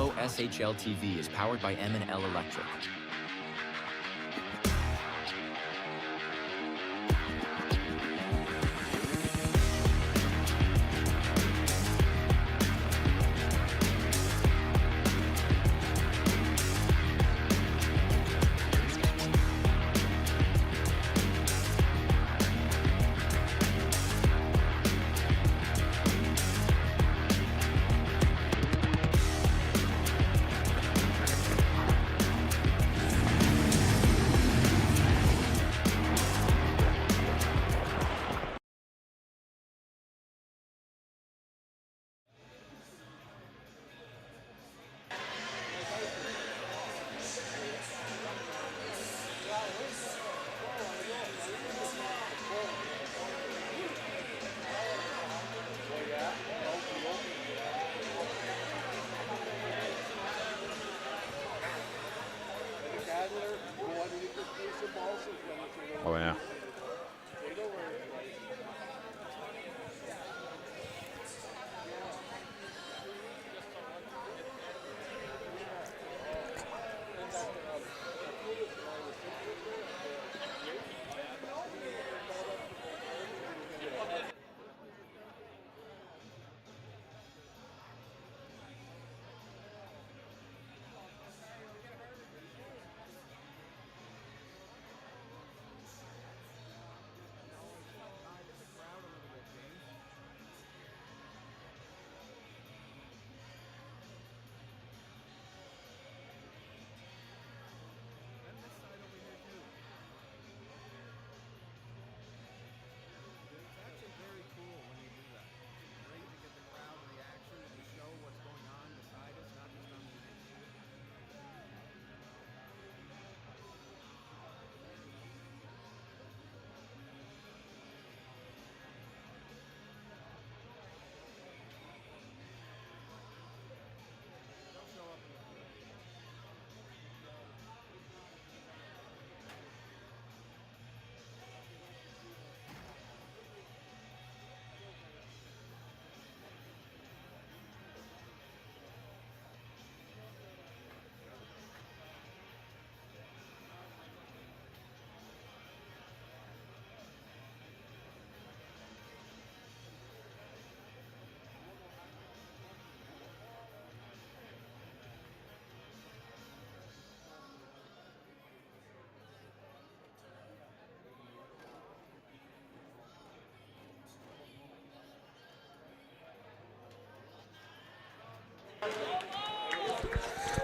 EOSHL TV is powered by M&L Electric. Oh, yeah.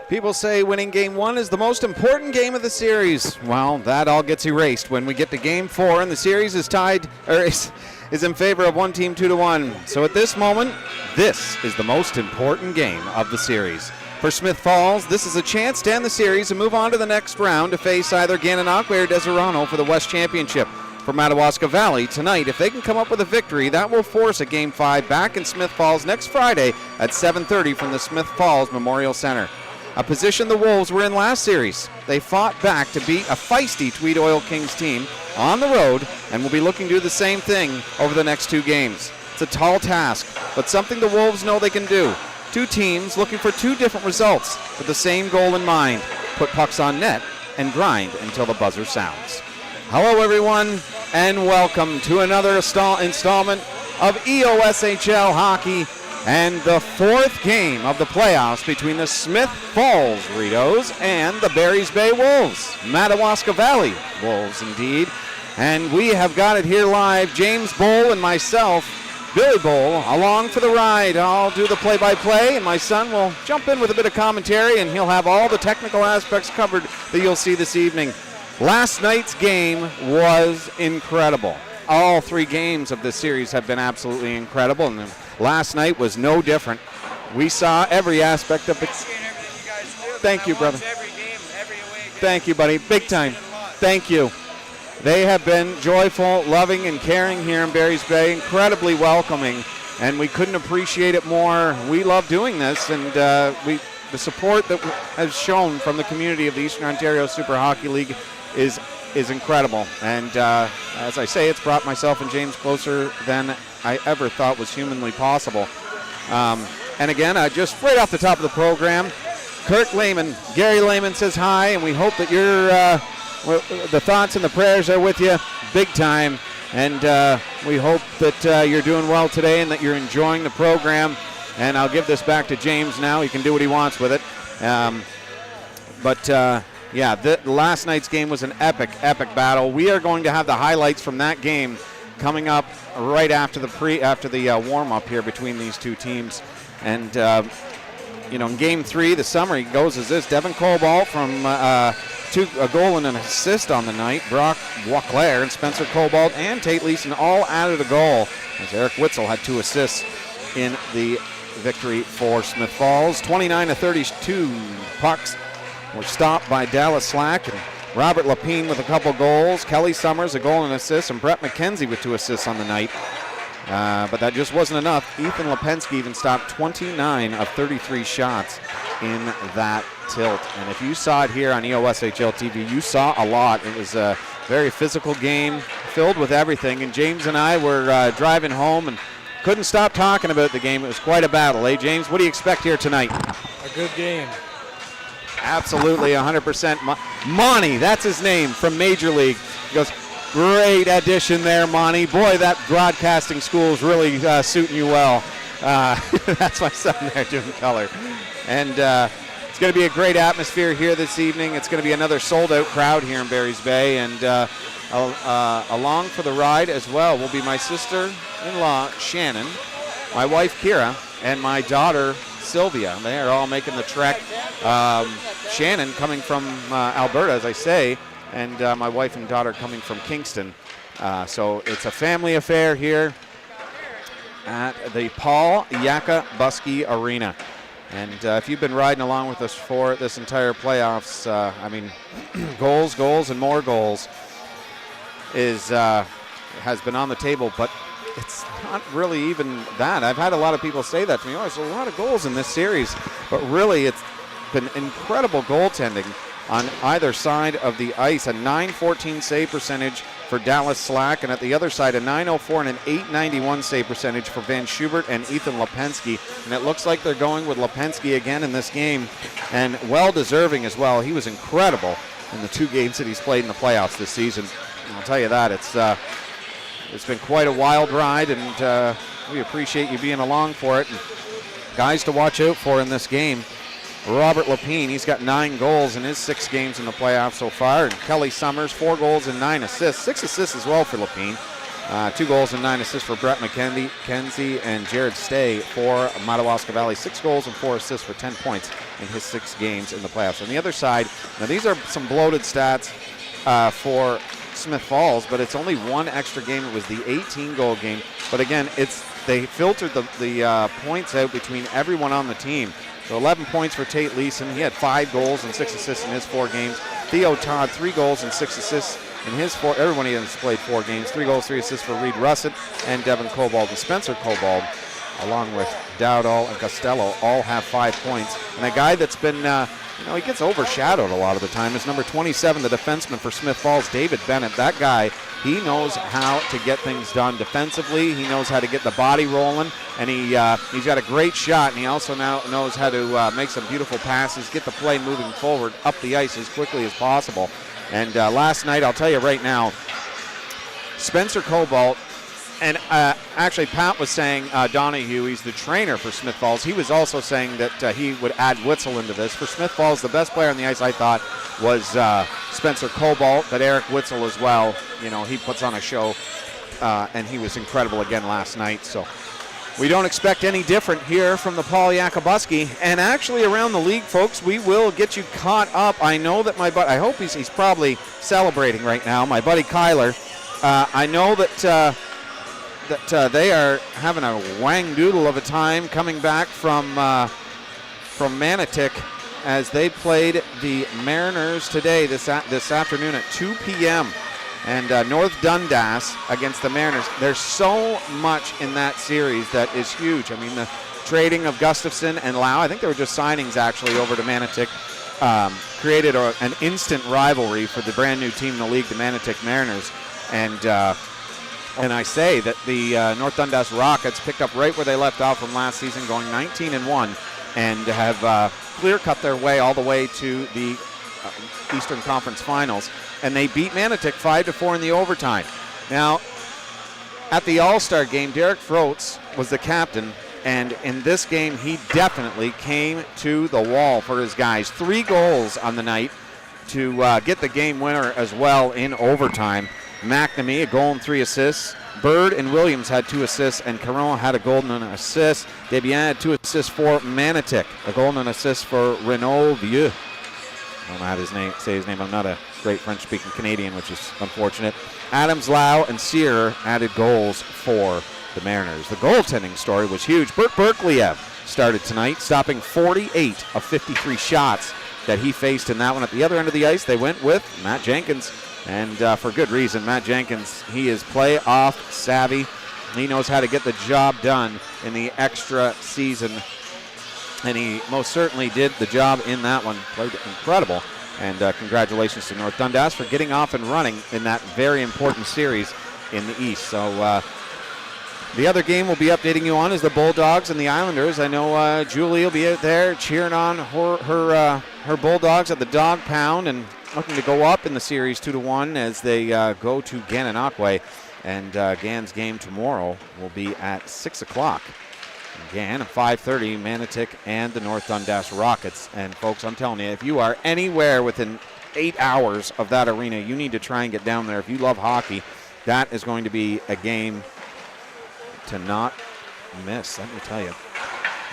People say winning game one is the most important game of the series. Well, that all gets erased when we get to game four and the series is tied, or is in favor of one team 2-1. So at this moment, this is the most important game of the series. For Smith Falls, this is a chance to end the series and move on to the next round to face either Gananoque or Deserano for the West Championship. For Madawaska Valley tonight, if they can come up with a victory, that will force a Game 5 back in Smith Falls next Friday at 7:30 from the Smith Falls Memorial Center. A position the Wolves were in last series. They fought back to beat a feisty Tweed Oil Kings team on the road and will be looking to do the same thing over the next two games. It's a tall task, but something the Wolves know they can do. Two teams looking for two different results with the same goal in mind: put pucks on net and grind until the buzzer sounds. Hello everyone, and welcome to another installment of EOSHL Hockey and the fourth game of the playoffs between the Smith Falls Rideaus and the Barry's Bay Wolves. Madawaska Valley Wolves, indeed. And we have got it here live. James Bowl and myself, Billy Bowl, along for the ride. I'll do the play-by-play, and my son will jump in with a bit of commentary, and he'll have all the technical aspects covered that you'll see this evening. Last night's game was incredible. All three games of this series have been absolutely incredible, and last night was no different. We saw every aspect of it. Thank you, brother. Thank you, buddy. Big time. Thank you. They have been joyful, loving, and caring here in Barry's Bay, incredibly welcoming, and we couldn't appreciate it more. We love doing this, and the support that has shown from the community of the Eastern Ontario Super Hockey League is incredible. And as I say, it's brought myself and James closer than I ever thought was humanly possible. And again, just right off the top of the program, Kirk Lehman, Gary Lehman says hi, and we hope that the thoughts and the prayers are with you big time. And we hope that you're doing well today and that you're enjoying the program. And I'll give this back to James now. He can do what he wants with it. Last night's game was an epic battle. We are going to have the highlights from that game coming up right after the warm-up here between these two teams. And in Game 3, the summary goes as this. Devin Cobalt from a goal and an assist on the night. Brock Wauclair and Spencer Cobalt and Tate Leeson all added a goal, as Eric Witzel had 2 assists in the victory for Smith Falls. 29-32 pucks were stopped by Dallas Slack, and Robert Lapine with a couple goals. Kelly Summers a goal and assist, and Brett McKenzie with 2 assists on the night. But that just wasn't enough. Ethan Lipensky even stopped 29 of 33 shots in that tilt. And if you saw it here on EOSHL TV, you saw a lot. It was a very physical game filled with everything. And James and I were driving home and couldn't stop talking about the game. It was quite a battle. Eh, James? What do you expect here tonight? A good game. Absolutely, 100%. Monty, that's his name, from Major League. He goes, great addition there, Monty. Boy, that broadcasting school is really suiting you well. That's my son there doing color. And it's going to be a great atmosphere here this evening. It's going to be another sold-out crowd here in Barry's Bay. And along for the ride as well will be my sister-in-law, Shannon, my wife, Kira, and my daughter, Sylvia. They are all making the trek. Shannon coming from Alberta, as I say, and my wife and daughter coming from Kingston. So it's a family affair here at the Paul Yakabuski Arena. And if you've been riding along with us for this entire playoffs, goals, and more goals has been on the table, but it's not really even that. I've had a lot of people say that to me. Oh, there's a lot of goals in this series, but really it's been incredible goaltending on either side of the ice. A .914 save percentage for Dallas Slack, and at the other side a .904 and an .891 save percentage for Van Schubert and Ethan Lipensky. And it looks like they're going with Lipensky again in this game, and well deserving as well. He was incredible in the 2 games that he's played in the playoffs this season. And I'll tell you that it's been quite a wild ride, and we appreciate you being along for it. And guys to watch out for in this game: Robert Lapine, he's got 9 goals in his 6 games in the playoffs so far. And Kelly Summers, 4 goals and 9 assists. 6 assists as well for Lapine. 2 goals and 9 assists for Brett McKenzie and Jared Stay for Madawaska Valley. 6 goals and 4 assists for 10 points in his 6 games in the playoffs. On the other side, now these are some bloated stats for Smith Falls, but it's only 1 extra game. It was the 18-goal game. But again, they filtered the points out between everyone on the team. So 11 points for Tate Leeson. He had 5 goals and 6 assists in his 4 games. Theo Todd, 3 goals and 6 assists in his 4. Everyone has played 4 games. 3 goals, 3 assists for Reed Russett and Devin Cobalt. And Spencer Cobalt, along with Dowdall and Costello, all have 5 points. And a guy that's been, he gets overshadowed a lot of the time is number 27, the defenseman for Smith Falls, David Bennett. That guy, he knows how to get things done defensively. He knows how to get the body rolling, and he's got a great shot, and he also now knows how to make some beautiful passes, get the play moving forward up the ice as quickly as possible. And last night, I'll tell you right now, Spencer Cobalt, and actually Pat was saying, Donahue, he's the trainer for Smith Falls. He was also saying that he would add Witzel into this. For Smith Falls, the best player on the ice, I thought, was Spencer Cobalt, but Eric Witzel as well. He puts on a show, and he was incredible again last night. So we don't expect any different here from the Paul Yakabuski. And actually around the league, folks, we will get you caught up. I know that I hope he's probably celebrating right now, my buddy Kyler. I know that they are having a wang-doodle of a time coming back from Manotick as they played the Mariners today, this afternoon at 2 p.m. And North Dundas against the Mariners. There's so much in that series that is huge. I mean, the trading of Gustafson and Lau, I think they were just signings actually over to Manotick, created an instant rivalry for the brand new team in the league, the Manotick Mariners. And I say that the North Dundas Rockets picked up right where they left off from last season, going 19-1, and have clear-cut their way all the way to the Eastern Conference Finals, and they beat Manotick 5-4 in the overtime. Now, at the All-Star game, Derek Froats was the captain, and in this game, he definitely came to the wall for his guys. 3 goals on the night to get the game winner as well in overtime. McNamee, a goal and 3 assists. Bird and Williams had 2 assists, and Caron had a goal and an assist. Debian had 2 assists for Manotick, a goal and an assist for Renaud Vieux. I don't know how to say his name. I'm not a great French-speaking Canadian, which is unfortunate. Adams, Lau, and Sear added goals for the Mariners. The goaltending story was huge. Bert Berkliev started tonight, stopping 48 of 53 shots that he faced in that one. At the other end of the ice, they went with Matt Jenkins, and for good reason. Matt Jenkins, he is playoff savvy. He knows how to get the job done in the extra season, and he most certainly did the job in that one. Played incredible, and congratulations to North Dundas for getting off and running in that very important series in the East. So the other game we'll be updating you on is the Bulldogs and the Islanders. I know Julie will be out there cheering on her Bulldogs at the Dog Pound and looking to go up in the series 2-1 as they go to Gananoque. And Gan's game tomorrow will be at 6 o'clock. Gan at 5:30, Manotick and the North Dundas Rockets. And folks, I'm telling you, if you are anywhere within 8 hours of that arena, you need to try and get down there. If you love hockey, that is going to be a game to not miss, let me tell you.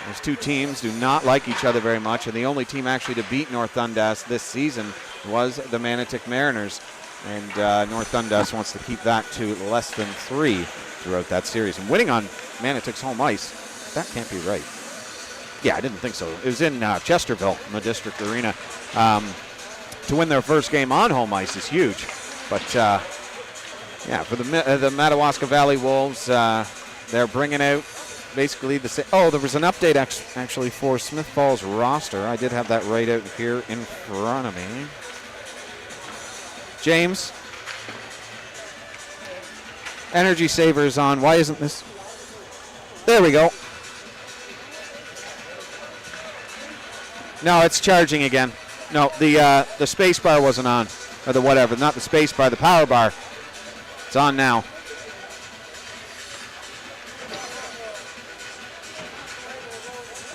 Those two teams do not like each other very much, and the only team actually to beat North Dundas this season was the Manotick Mariners. And North Dundas wants to keep that to less than 3 throughout that series. And winning on Manotick's home ice, that can't be right. Yeah, I didn't think so. It was in Chesterville, in the District Arena. To win their first game on home ice is huge. But, yeah, for the Madawaska Valley Wolves, they're bringing out basically the same. Oh, there was an update actually for Smith Falls roster. I did have that right out here in front of me. James, energy savers on. Why isn't this? There we go. No, it's charging again. No, the space bar wasn't on, or the whatever. Not the space bar, the power bar. It's on now.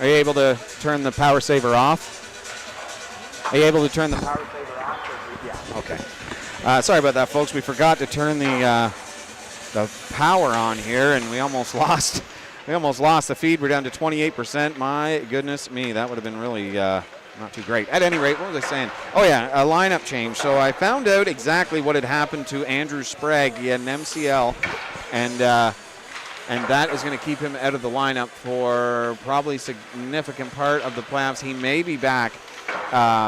Are you able to turn the power saver off? Are you able to turn the power saver off? Yeah. Okay. Sorry about that, folks. We forgot to turn the power on here, and we almost lost. We almost lost the feed. We're down to 28%. My goodness me, that would have been really not too great. At any rate, what was I saying? Oh yeah, a lineup change. So I found out exactly what had happened to Andrew Sprague. He had an MCL, and that is going to keep him out of the lineup for probably a significant part of the playoffs. He may be back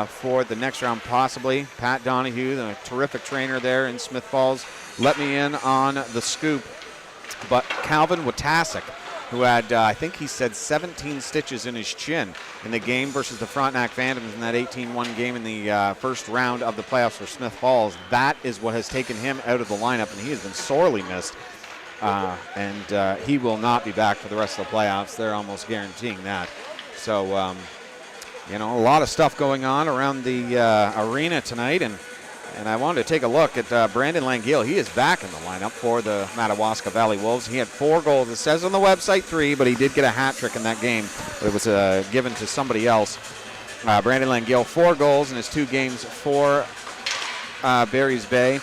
for the next round, possibly. Pat Donahue, the terrific trainer there in Smith Falls, let me in on the scoop. But Calvin Watasek, who had, I think he said 17 stitches in his chin in the game versus the Frontenac Phantoms in that 18-1 game in the first round of the playoffs for Smith Falls. That is what has taken him out of the lineup, and he has been sorely missed. And he will not be back for the rest of the playoffs. They're almost guaranteeing that. So, you know, a lot of stuff going on around the arena tonight, and I wanted to take a look at Brandon Langill. He is back in the lineup for the Madawaska Valley Wolves. He had 4 goals. It says on the website 3, but he did get a hat trick in that game. But it was given to somebody else. Brandon Langill, 4 goals in his 2 games for Barry's Bay.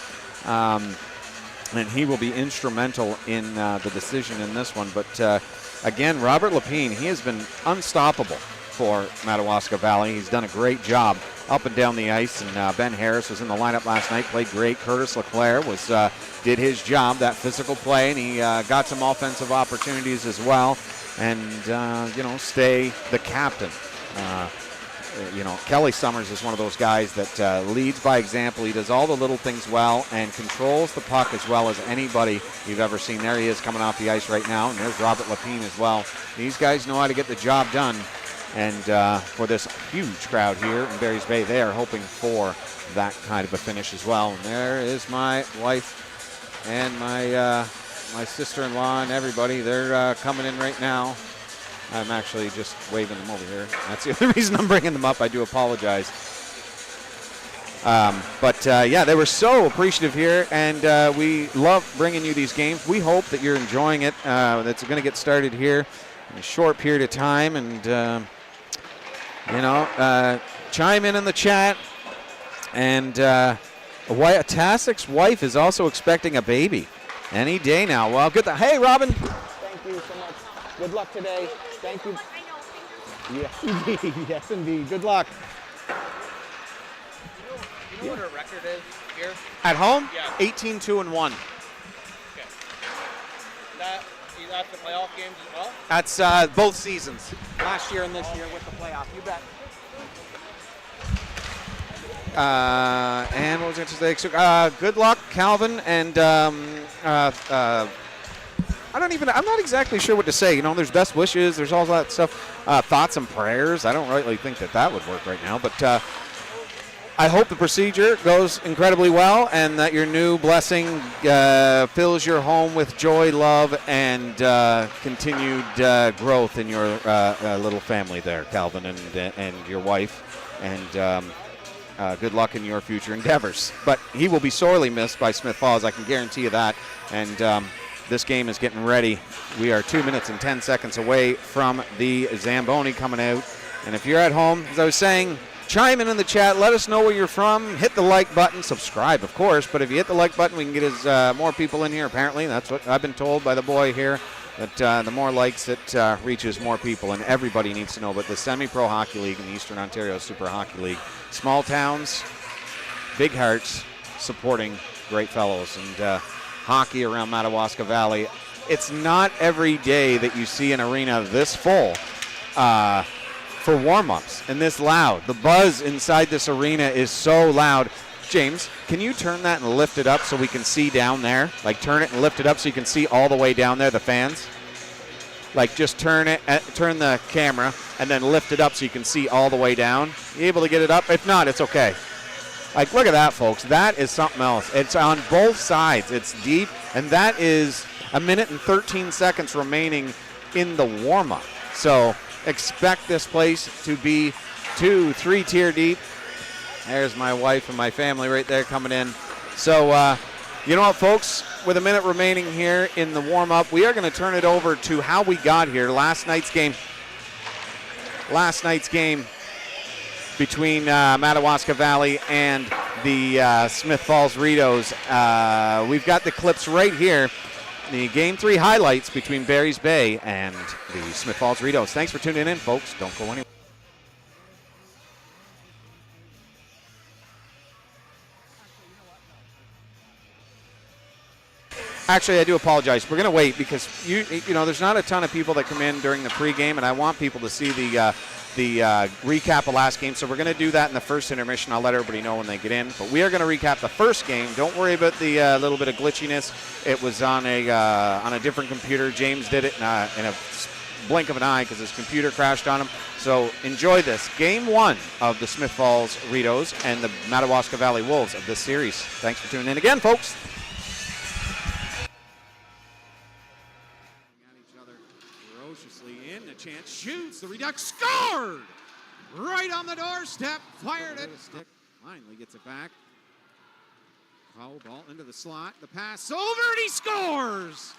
And he will be instrumental in the decision in this one. But again, Robert Lapine, he has been unstoppable for Madawaska Valley. He's done a great job up and down the ice, and Ben Harris was in the lineup last night, played great. Curtis Leclerc did his job, that physical play, and he got some offensive opportunities as well, and you know, stay the captain. You know, Kelly Summers is one of those guys that leads by example. He does all the little things well and controls the puck as well as anybody you've ever seen. There he is coming off the ice right now, and there's Robert Lapine as well. These guys know how to get the job done. And for this huge crowd here in Barry's Bay, they are hoping for that kind of a finish as well. And there is my wife and my sister-in-law and everybody. They're coming in right now. I'm actually just waving them over here. That's the only reason I'm bringing them up. I do apologize. Yeah, they were so appreciative here, and we love bringing you these games. We hope that you're enjoying it. That's going to get started here in a short period of time, and chime in the chat. And Tasik's wife is also expecting a baby any day now. Well, good. Hey, Robin. Thank you so much. Good luck today. Thank you. Yes, indeed. Yes, indeed. Good luck. You know what her record is here? At home? Yeah. 18-2-1. Okay. That's the playoff games as well? That's both seasons. Last year and this year with the playoff. You bet. And what was I going to say? So, good luck, Calvin. And I'm not exactly sure what to say. You know, there's best wishes. There's all that stuff. Thoughts and prayers. I don't really think that would work right now. But I hope the procedure goes incredibly well and that your new blessing fills your home with joy, love, and continued growth in your little family there, Calvin, and your wife. And good luck in your future endeavors. But he will be sorely missed by Smith Falls. I can guarantee you that. And this game is getting ready. We are 2 minutes and 10 seconds away from the Zamboni coming out. And if you're at home, as I was saying, chime in the chat. Let us know where you're from. Hit the like button. Subscribe, of course. But if you hit the like button, we can get more people in here, apparently. That's what I've been told by the boy here, that the more likes it reaches more people. And everybody needs to know about the Semi-Pro Hockey League and the Eastern Ontario Super Hockey League. Small towns, big hearts, supporting great fellows. And hockey around Madawaska Valley. It's not every day that you see an arena this full for warm-ups and this loud. The buzz inside this arena is so loud. James, can you turn that and lift it up so we can see down there? Like turn it and lift it up so you can see all the way down there, the fans? Like just turn the camera and then lift it up so you can see all the way down. You able to get it up? If not, it's okay. Like, look at that, folks. That is something else. It's on both sides. It's deep, and that is 1 minute and 13 seconds remaining in the warm-up. So expect this place to be 2-3 tier deep. There's my wife and my family right there coming in. So, you know what, folks? With 1 minute remaining here in the warm-up, we are going to turn it over to how we got here. Last night's game between Madawaska Valley and the Smith Falls Rideaus. We've got the clips right here. The Game 3 highlights between Barry's Bay and the Smith Falls Rideaus. Thanks for tuning in, folks. Don't go anywhere. Actually, I do apologize. We're going to wait because you know there's not a ton of people that come in during the pregame, and I want people to see the recap of last game. So we're going to do that in the first intermission. I'll let everybody know when they get in. But we are going to recap the first game. Don't worry about the little bit of glitchiness. It was on a different computer. James did it in a blink of an eye because his computer crashed on him. So enjoy this. Game 1 of the Smith Falls Rideaus and the Madawaska Valley Wolves of this series. Thanks for tuning in again, folks. Chance shoots, the Redux scored! Right on the doorstep, fired it. Stick finally gets it back. Foul ball into the slot, the pass over, and he scores!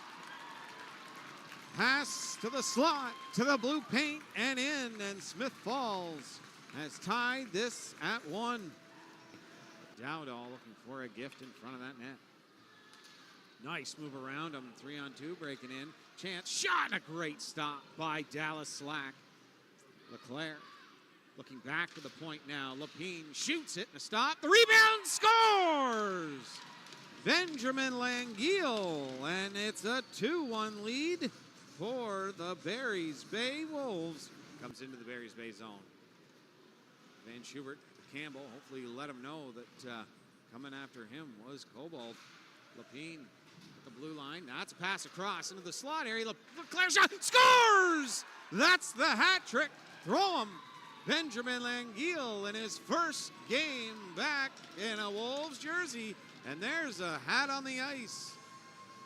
Pass to the slot, to the blue paint, and in, and Smith Falls has tied this at 1. Dowdall looking for a gift in front of that net. Nice move around him, 3-on-2, breaking in. Chance shot, and a great stop by Dallas Slack. Leclerc looking back to the point now. Lapine shoots it and a stop. The rebound scores! Benjamin Langiel, and it's a 2-1 lead for the Barry's Bay Wolves. Comes into the Barry's Bay zone. Van Schubert to Campbell. Hopefully let him know that coming after him was Cobalt. Lapine at the blue line. That's a pass across into the slot area. Leclerc shot scores! That's the hat trick. Throw him. Benjamin Langiel in his first game back in a Wolves jersey. And there's a hat on the ice.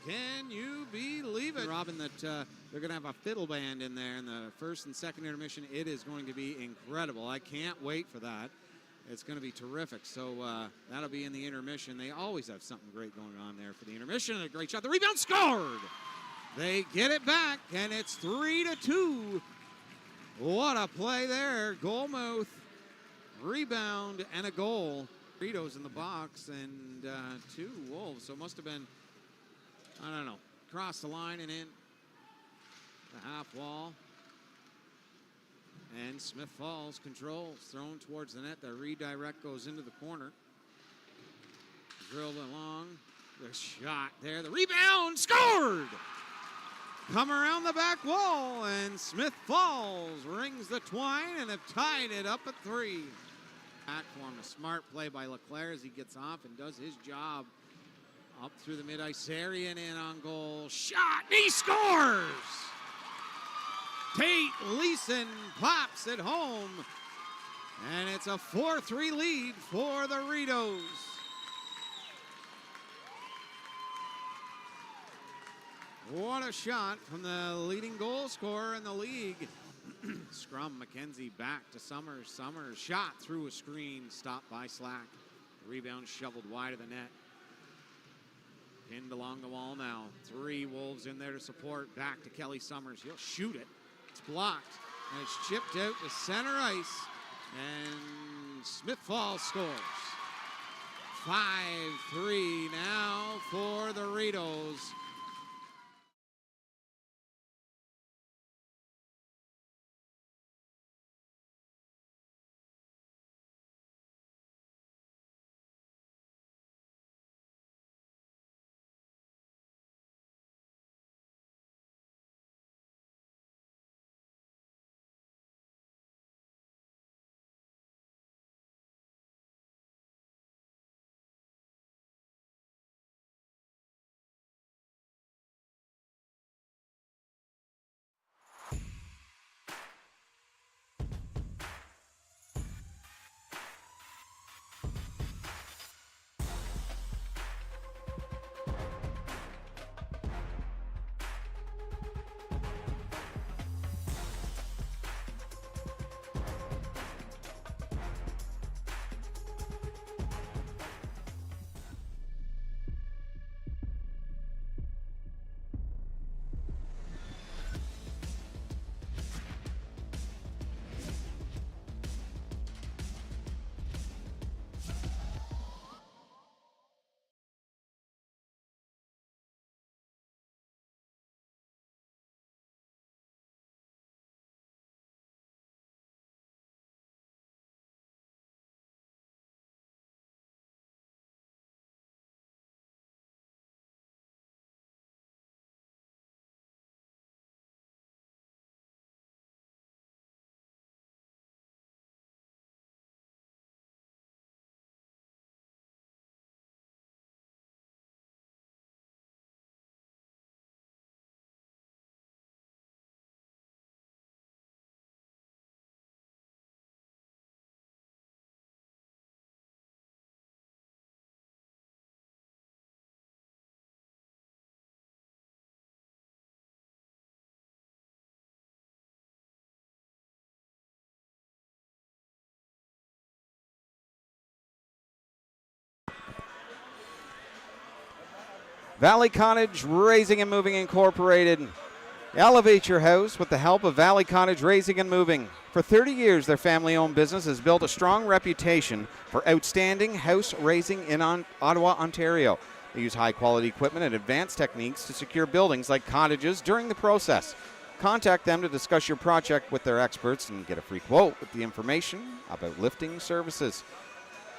Can you believe it, Robin, that they're going to have a fiddle band in there in the first and second intermission? It is going to be incredible. I can't wait for that. It's going to be terrific. So that'll be in the intermission. They always have something great going on there for the intermission. A great shot. The rebound scored. They get it back, and it's 3-2. What a play there. Goalmouth, rebound, and a goal. Rideaus in the box, and 2 Wolves. So it must have been, I don't know, across the line and in the half wall. And Smith Falls controls, thrown towards the net. The redirect goes into the corner. Drilled along. The shot there. The rebound scored! Come around the back wall, and Smith Falls rings the twine and have tied it up at 3. Platform, a smart play by LeClaire as he gets off and does his job up through the mid-ice area and in on goal. Shot, and he scores! Tate Leeson pops it home, and it's a 4-3 lead for the Rideaus. What a shot from the leading goal scorer in the league. Scrum, McKenzie back to Summers. Summers shot through a screen, stopped by Slack. Rebound shoveled wide of the net. Pinned along the wall now. 3 Wolves in there to support. Back to Kelly Summers. He'll shoot it. It's blocked. And it's chipped out to center ice. And Smith Falls scores. 5-3 now for the Rideaus. Valley Cottage Raising and Moving Incorporated. Elevate your house with the help of Valley Cottage Raising and Moving. For 30 years, their family-owned business has built a strong reputation for outstanding house raising in Ottawa, Ontario. They use high-quality equipment and advanced techniques to secure buildings like cottages during the process. Contact them to discuss your project with their experts and get a free quote with the information about lifting services.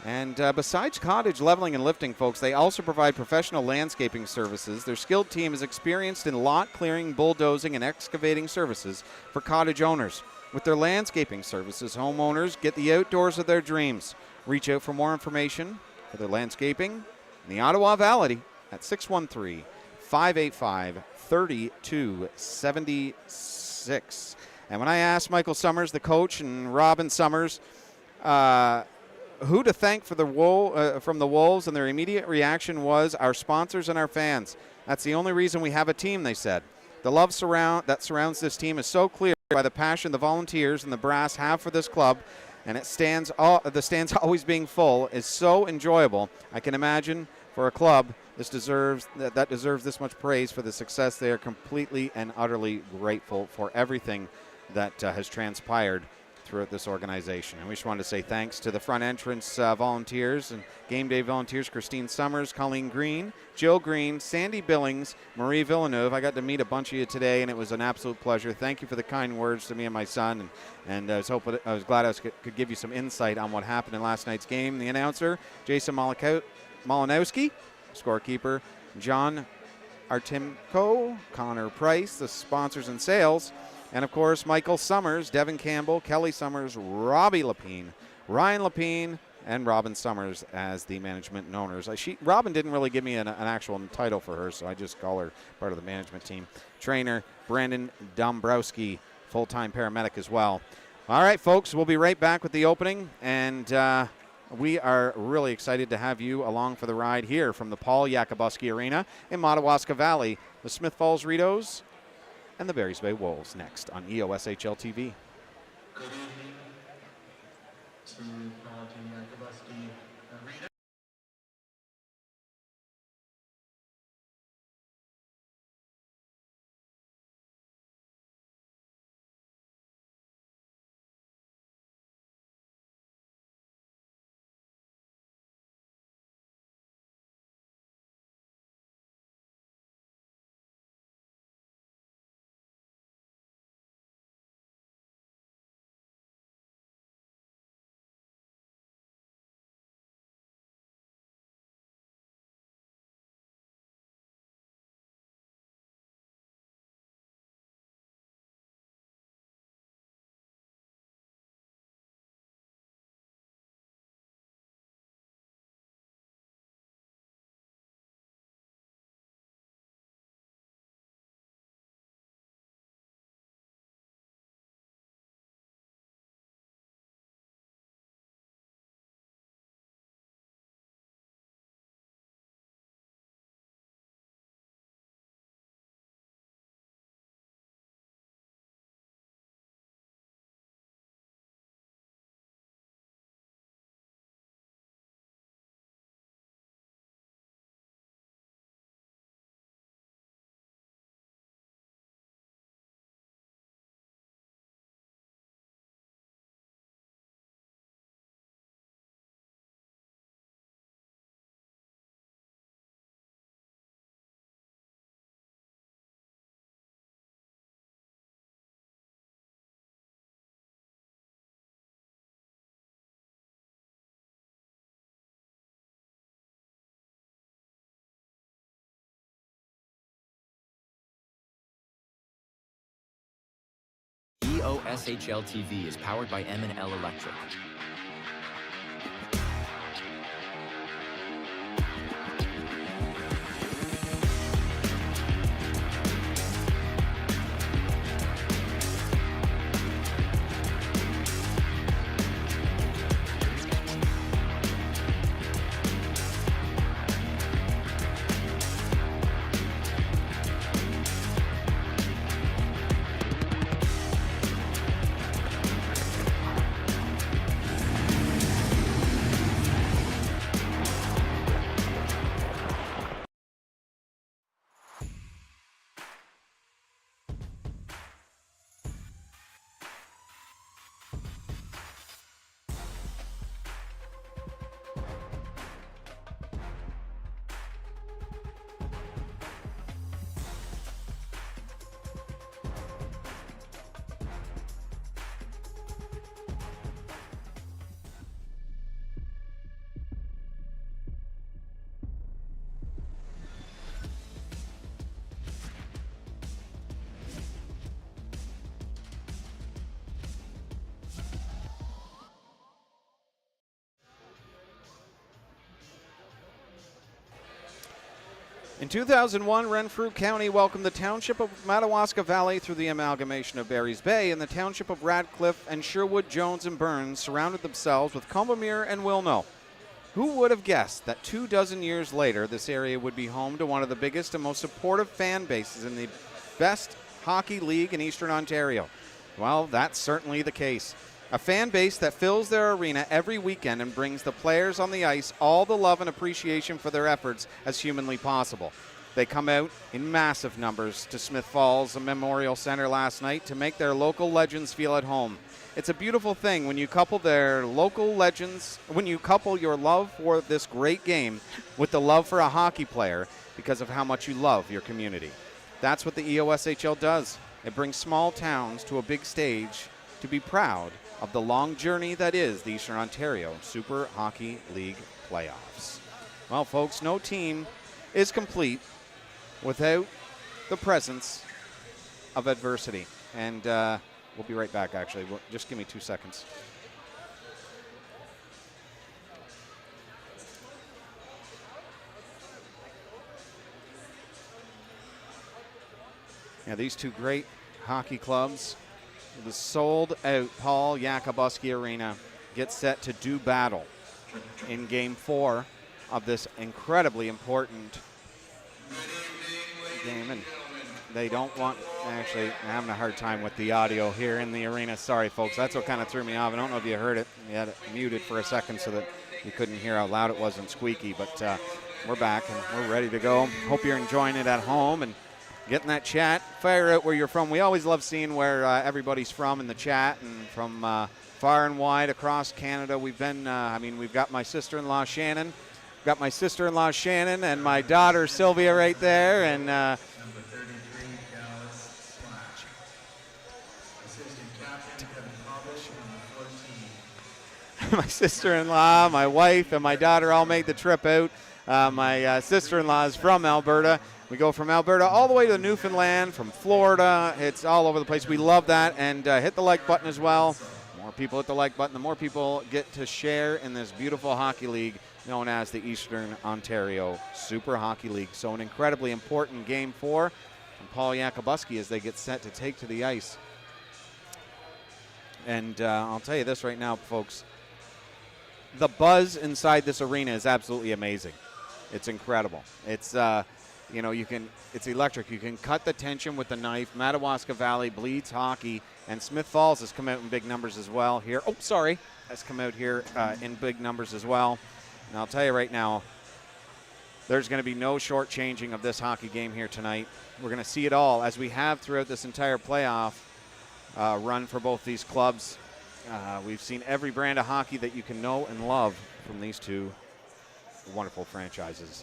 And besides cottage leveling and lifting, folks, they also provide professional landscaping services. Their skilled team is experienced in lot clearing, bulldozing, and excavating services for cottage owners. With their landscaping services, homeowners get the outdoors of their dreams. Reach out for more information for their landscaping in the Ottawa Valley at 613-585-3276. And when I asked Michael Summers, the coach, and Robin Summers, who to thank for from the Wolves, and their immediate reaction was our sponsors and our fans. That's the only reason we have a team, they said. The love that surrounds this team is so clear by the passion the volunteers and the brass have for this club, and the stands always being full is so enjoyable. I can imagine for a club that deserves this much praise for the success. They are completely and utterly grateful for everything that has transpired throughout this organization. And we just wanted to say thanks to the front entrance volunteers and game day volunteers: Christine Summers, Colleen Green, Jill Green, Sandy Billings, Marie Villeneuve. I got to meet a bunch of you today, and it was an absolute pleasure. Thank you for the kind words to me and my son, and I was glad I could give you some insight on what happened in last night's game. The announcer, Jason Malinowski, scorekeeper, John Artimko, Connor Price, the sponsors and sales, and, of course, Michael Summers, Devin Campbell, Kelly Summers, Robbie Lapine, Ryan Lapine, and Robin Summers as the management and owners. Robin didn't really give me an actual title for her, so I just call her part of the management team. Trainer, Brandon Dombrowski, full-time paramedic as well. All right, folks, we'll be right back with the opening, and we are really excited to have you along for the ride here from the Paul Yakabuski Arena in Madawaska Valley. The Smith Falls Rideaus and the Barry's Bay Wolves next on EOSHL TV. Good evening to Paul Yakabuski Arena. EOSHL TV is powered by M&L Electric. In 2001, Renfrew County welcomed the township of Madawaska Valley through the amalgamation of Barry's Bay, and the township of Radcliffe and Sherwood, Jones, and Burns surrounded themselves with Combamere and Wilno. Who would have guessed that 24 years later, this area would be home to one of the biggest and most supportive fan bases in the best hockey league in Eastern Ontario? Well, that's certainly the case. A fan base that fills their arena every weekend and brings the players on the ice all the love and appreciation for their efforts as humanly possible. They come out in massive numbers to Smith Falls Memorial Center last night to make their local legends feel at home. It's a beautiful thing when you couple their local legends, when you couple your love for this great game with the love for a hockey player because of how much you love your community. That's what the EOSHL does. It brings small towns to a big stage to be proud of the long journey that is the Eastern Ontario Super Hockey League playoffs. Well, folks, no team is complete without the presence of adversity. And we'll be right back, actually. Just give me 2 seconds. Yeah, these two great hockey clubs, the sold-out Paul Yakabuski Arena, gets set to do battle in Game 4 of this incredibly important game. And they don't want, actually, I'm having a hard time with the audio here in the arena. Sorry, folks. That's what kind of threw me off. I don't know if you heard it. We had it muted for a second so that you couldn't hear how loud it was and squeaky. But we're back and we're ready to go. Hope you're enjoying it at home and getting that chat. Fire out where you're from. We always love seeing where everybody's from in the chat, and from far and wide across Canada. We've been, we've got my sister-in-law Shannon. And my daughter Sylvia right there. And Number 33, Dallas Flash. Assistant captain, Kevin Publish, number 14. my sister-in-law, my wife, and my daughter all made the trip out. My sister-in-law is from Alberta. We go from Alberta all the way to Newfoundland, from Florida. It's all over the place. We love that. And hit the like button as well. More people hit the like button, the more people get to share in this beautiful hockey league known as the Eastern Ontario Super Hockey League. So an incredibly important Game 4 from Paul Yakabuski as they get set to take to the ice. And I'll tell you this right now, folks. The buzz inside this arena is absolutely amazing. It's incredible. It's it's electric. You can cut the tension with the knife. Madawaska Valley bleeds hockey, and Smith Falls has come out in big numbers as well here. Has come out here in big numbers as well. And I'll tell you right now, there's going to be no shortchanging of this hockey game here tonight. We're going to see it all, as we have throughout this entire playoff run for both these clubs. We've seen every brand of hockey that you can know and love from these two wonderful franchises.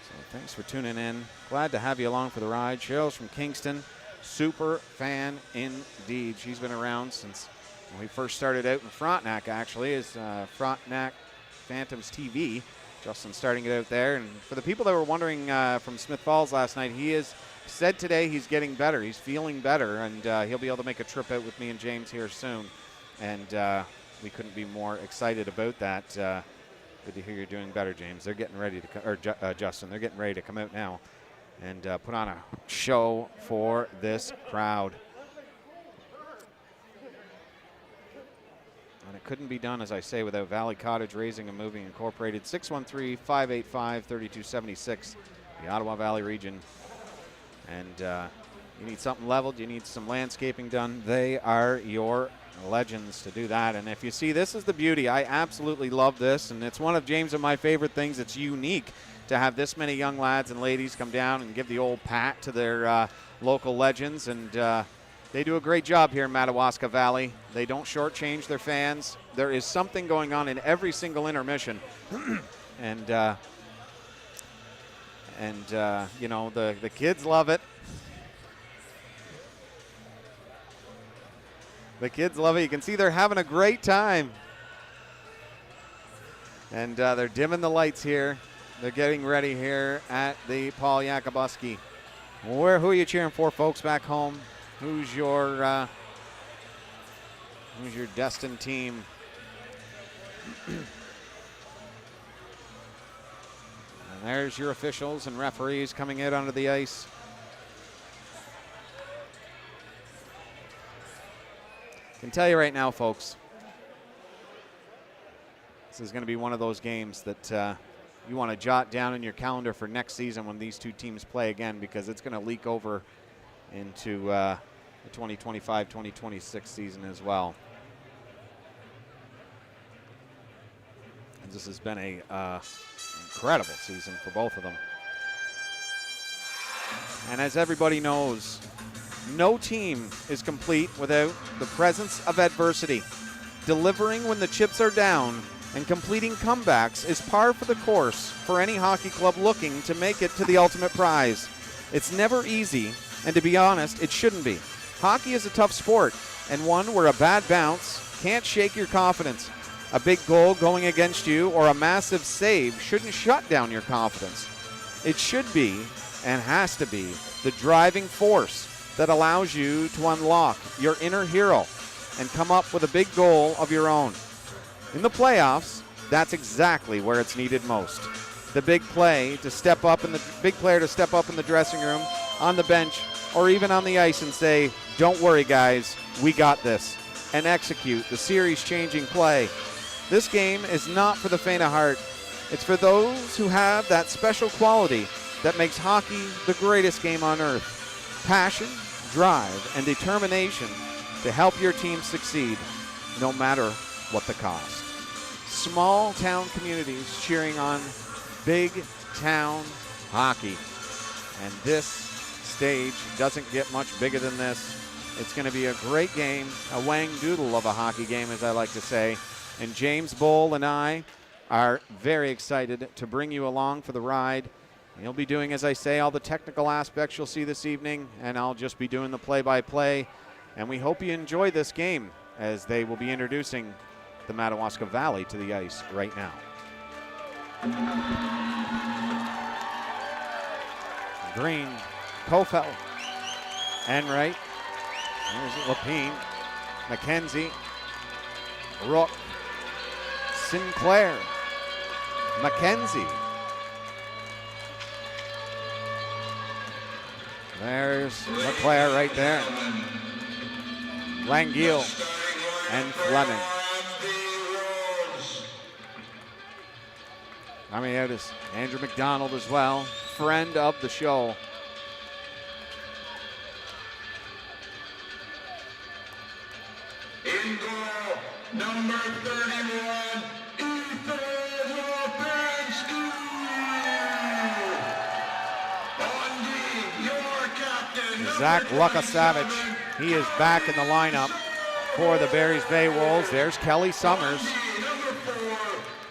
So thanks for tuning in. Glad to have you along for the ride. Cheryl's from Kingston. Super fan indeed. She's been around since when we first started out in Frontenac, actually, as Frontenac Phantoms TV. Justin's starting it out there. And for the people that were wondering from Smith Falls last night, he has said today he's getting better. He's feeling better, and he'll be able to make a trip out with me and James here soon. And we couldn't be more excited about that. Good to hear you're doing better, James. They're getting ready to, Justin, they're getting ready to come out now and put on a show for this crowd. And it couldn't be done, as I say, without Valley Cottage Raising and Moving Incorporated. 613-585-3276, the Ottawa Valley region. And you need something leveled, you need some landscaping done, they are your legends to do that. And if you see, this is the beauty. I absolutely love this, and it's one of James and my favorite things. It's unique to have this many young lads and ladies come down and give the old pat to their local legends. And they do a great job here in Madawaska Valley. They don't shortchange their fans. There is something going on in every single intermission. and the kids love it. The kids love it. You can see they're having a great time. And they're dimming the lights here. They're getting ready here at the Paul Yakabuski. Who are you cheering for, folks, back home? Who's your destined team? There's your officials and referees coming out onto the ice. I can tell you right now, folks, this is going to be one of those games that you want to jot down in your calendar for next season when these two teams play again, because it's going to leak over into the 2025-2026 season as well. And this has been a incredible season for both of them. And as everybody knows, no team is complete without the presence of adversity. Delivering when the chips are down and completing comebacks is par for the course for any hockey club looking to make it to the ultimate prize. It's never easy, and to be honest, it shouldn't be. Hockey is a tough sport, and one where a bad bounce can't shake your confidence. A big goal going against you or a massive save shouldn't shut down your confidence. It should be, and has to be, the driving force that allows you to unlock your inner hero and come up with a big goal of your own. In the playoffs, that's exactly where it's needed most. The big player to step up in the dressing room, on the bench, or even on the ice and say, "Don't worry, guys, we got this," and execute the series-changing play. This game is not for the faint of heart. It's for those who have that special quality that makes hockey the greatest game on earth. Passion, drive, and determination to help your team succeed, no matter what the cost. Small town communities cheering on big town hockey. And this stage doesn't get much bigger than this. It's going to be a great game, a wang doodle of a hockey game, as I like to say. And James Bowl and I are very excited to bring you along for the ride. He'll be doing, as I say, all the technical aspects you'll see this evening, and I'll just be doing the play-by-play. And we hope you enjoy this game as they will be introducing the Madawaska Valley to the ice right now. Green, Kofeld, Enright, there's Lapine, McKenzie, Rook, Sinclair, McKenzie. There's LeClaire right there. Langiel and Fleming. Coming out is Andrew McDonald as well, friend of the show. In goal, number 31, Ethan Lopinski. On D, your captain, Zach Luckasavage, he is back in the lineup for the Barry's Bay Wolves. There's Kelly Summers. number 4,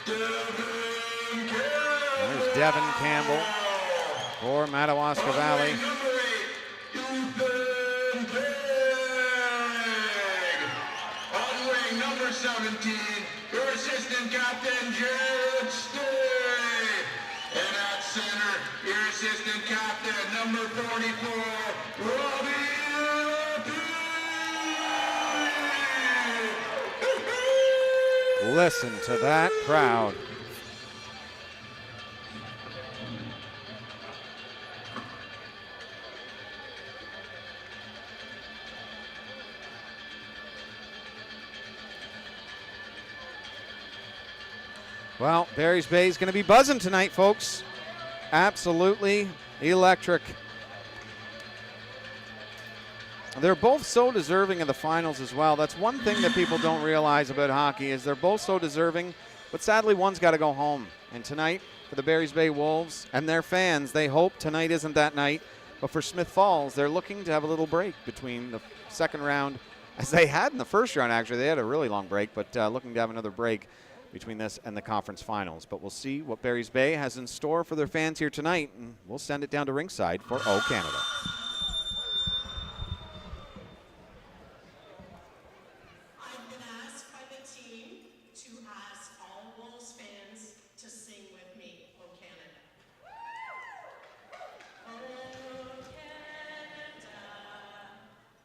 Devin Campbell. There's Devin Campbell for Madawaska Valley. Number 8, Ethan Pegg. On wing, number 17, your assistant captain, Jared Stay. And at center, your assistant captain, number 44, Robbie Lapine. Listen to that crowd. Well, Barry's Bay is going to be buzzing tonight, folks. Absolutely electric. They're both so deserving of the finals as well. That's one thing that people don't realize about hockey is they're both so deserving, but sadly one's got to go home. And tonight, for the Barry's Bay Wolves and their fans, they hope tonight isn't that night. But for Smith Falls, they're looking to have a little break between the second round, as they had in the first round, actually. They had a really long break, but looking to have another break between this and the conference finals. But we'll see what Barry's Bay has in store for their fans here tonight, and we'll send it down to ringside for O Canada. I've been asked by the team to ask all Wolves fans to sing with me, O Canada. O Canada,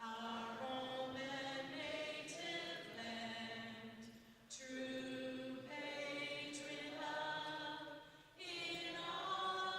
our home and native land, true patriot love in all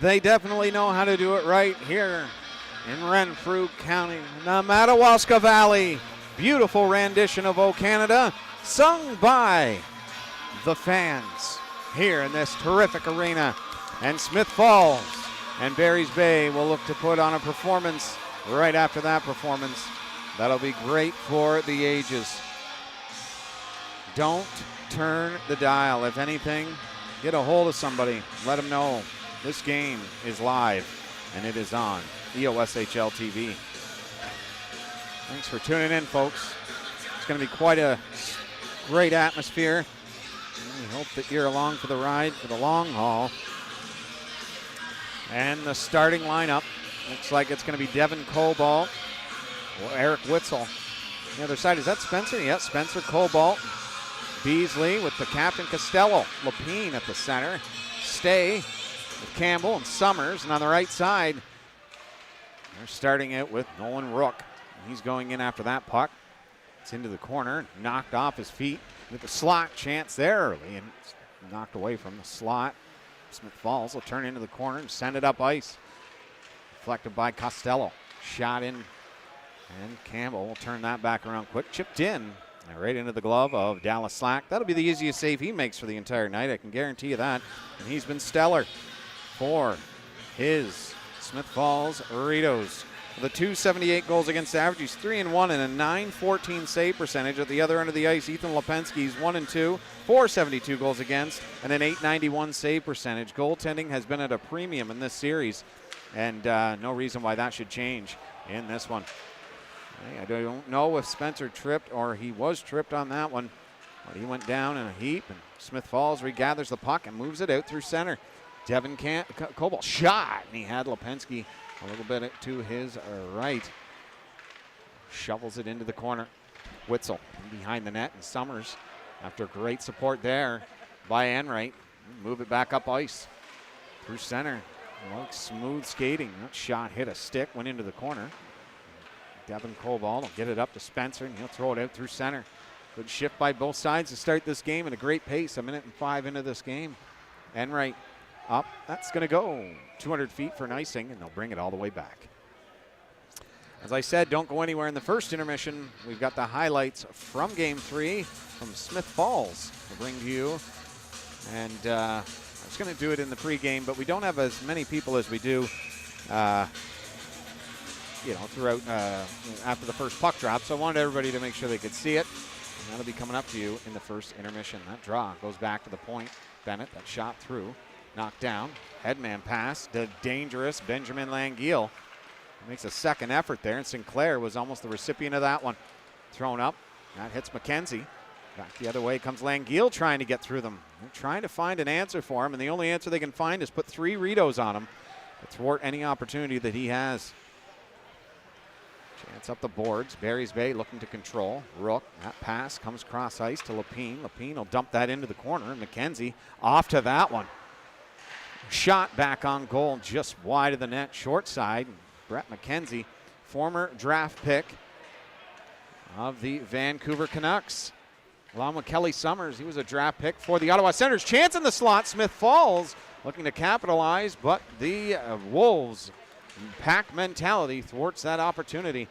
They definitely know how to do it right here in Renfrew County, the Madawaska Valley. Beautiful rendition of O Canada, sung by the fans here in this terrific arena. And Smith Falls and Barry's Bay will look to put on a performance right after that performance. That'll be great for the ages. Don't turn the dial. If anything, get a hold of somebody. Let them know this game is live and it is on EOSHL TV. Thanks for tuning in, folks. It's going to be quite a great atmosphere. We hope that you're along for the ride for the long haul. And the starting lineup looks like it's going to be Devin Cobalt or Eric Witzel. On the other side, is that Spencer? Yes, Spencer Cobalt. Beasley with the captain Costello. Lapine at the center. Stay with Campbell and Summers. And on the right side, they're starting out with Nolan Rook. He's going in after that puck. It's into the corner, knocked off his feet. With the slot chance there early and knocked away from the slot. Smith Falls will turn into the corner and send it up ice. Deflected by Costello. Shot in, and Campbell will turn that back around quick. Chipped in, and right into the glove of Dallas Slack. That'll be the easiest save he makes for the entire night, I can guarantee you that. And he's been stellar for his Smith Falls Rideaus. The 278 goals against average, he's 3-1 and a 914 save percentage. At the other end of the ice, Ethan Lipinski's 1-2, 472 goals against, and an 891 save percentage. Goaltending has been at a premium in this series, and no reason why that should change in this one. I don't know if Spencer tripped or he was tripped on that one, but he went down in a heap, and Smith Falls regathers the puck and moves it out through center. Devin Cobalt shot, and he had Lipinski a little bit to his right. Shovels it into the corner. Witzel behind the net, and Summers, after great support there by Enright, move it back up ice through center. Well, smooth skating. That shot hit a stick, went into the corner. Devin Cobalt will get it up to Spencer, and he'll throw it out through center. Good shift by both sides to start this game at a great pace. 1:05 into this game. Enright up. That's going to go 200 feet for an icing, and they'll bring it all the way back. As I said, don't go anywhere in the first intermission. We've got the highlights from Game 3 from Smith Falls to bring to you. And I was going to do it in the pregame, but we don't have as many people as we do throughout after the first puck drop. So I wanted everybody to make sure they could see it. And that'll be coming up to you in the first intermission. That draw goes back to the point. Bennett, that shot through. Knocked down, headman pass, the dangerous Benjamin Langeal. Makes a second effort there, and Sinclair was almost the recipient of that one. Thrown up, that hits McKenzie. Back the other way comes Langeal trying to get through them. They're trying to find an answer for him, and the only answer they can find is put 3 Rideaus on him to thwart any opportunity that he has. Chance up the boards, Barry's Bay looking to control. Rook, that pass comes cross ice to Lapine. Lapine will dump that into the corner, and McKenzie off to that one. Shot back on goal, just wide of the net, short side. Brett McKenzie, former draft pick of the Vancouver Canucks. Along with Kelly Summers, he was a draft pick for the Ottawa Senators. Chance in the slot, Smith Falls looking to capitalize, but the Wolves' pack mentality thwarts that opportunity.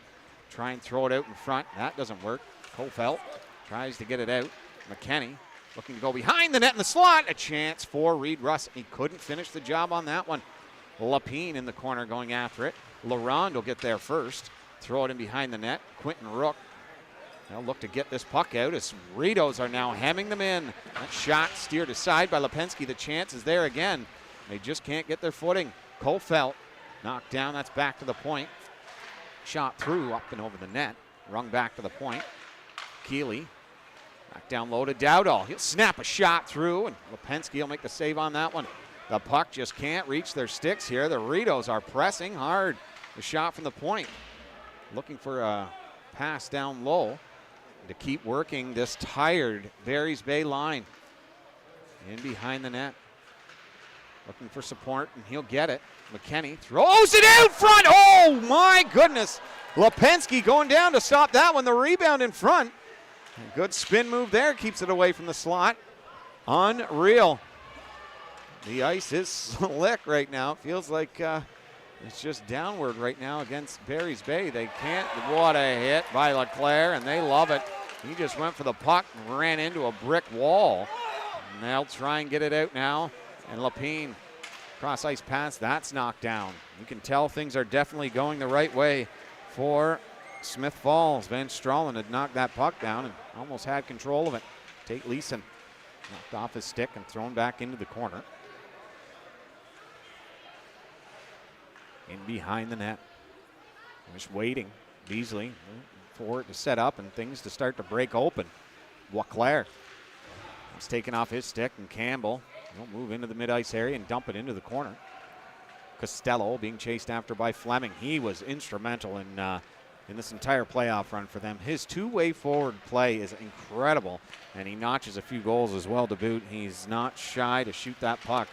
Try and throw it out in front. That doesn't work. Kofelt tries to get it out. McKenney looking to go behind the net in the slot. A chance for Reed Russ. He couldn't finish the job on that one. Lapine in the corner going after it. LaRonde will get there first. Throw it in behind the net. Quentin Rook. They'll look to get this puck out as Rideaus are now hemming them in. That shot steered aside by Lipinski. The chance is there again. They just can't get their footing. Kofelt knocked down. That's back to the point. Shot through up and over the net. Rung back to the point. Keeley. Back down low to Dowdall. He'll snap a shot through, and Lipinski will make the save on that one. The puck just can't reach their sticks here. The Rideaus are pressing hard. The shot from the point. Looking for a pass down low to keep working this tired Barry's Bay line. In behind the net. Looking for support, and he'll get it. McKenney throws it out front. Oh, my goodness. Lipinski going down to stop that one. The rebound in front. A good spin move there. Keeps it away from the slot. Unreal. The ice is slick right now. It feels like it's just downward right now against Barry's Bay. They can't. What a hit by LeClaire, and they love it. He just went for the puck and ran into a brick wall. And they'll try and get it out now. And Lapine, cross ice pass, that's knocked down. You can tell things are definitely going the right way for Smith Falls. Van Stralen had knocked that puck down and almost had control of it. Tate Leeson knocked off his stick and thrown back into the corner. In behind the net. Just waiting. Beasley for it to set up and things to start to break open. LeClaire is taken off his stick, and Campbell will move into the mid-ice area and dump it into the corner. Costello being chased after by Fleming. He was instrumental in this entire playoff run for them. His two-way forward play is incredible, and he notches a few goals as well to boot. He's not shy to shoot that puck.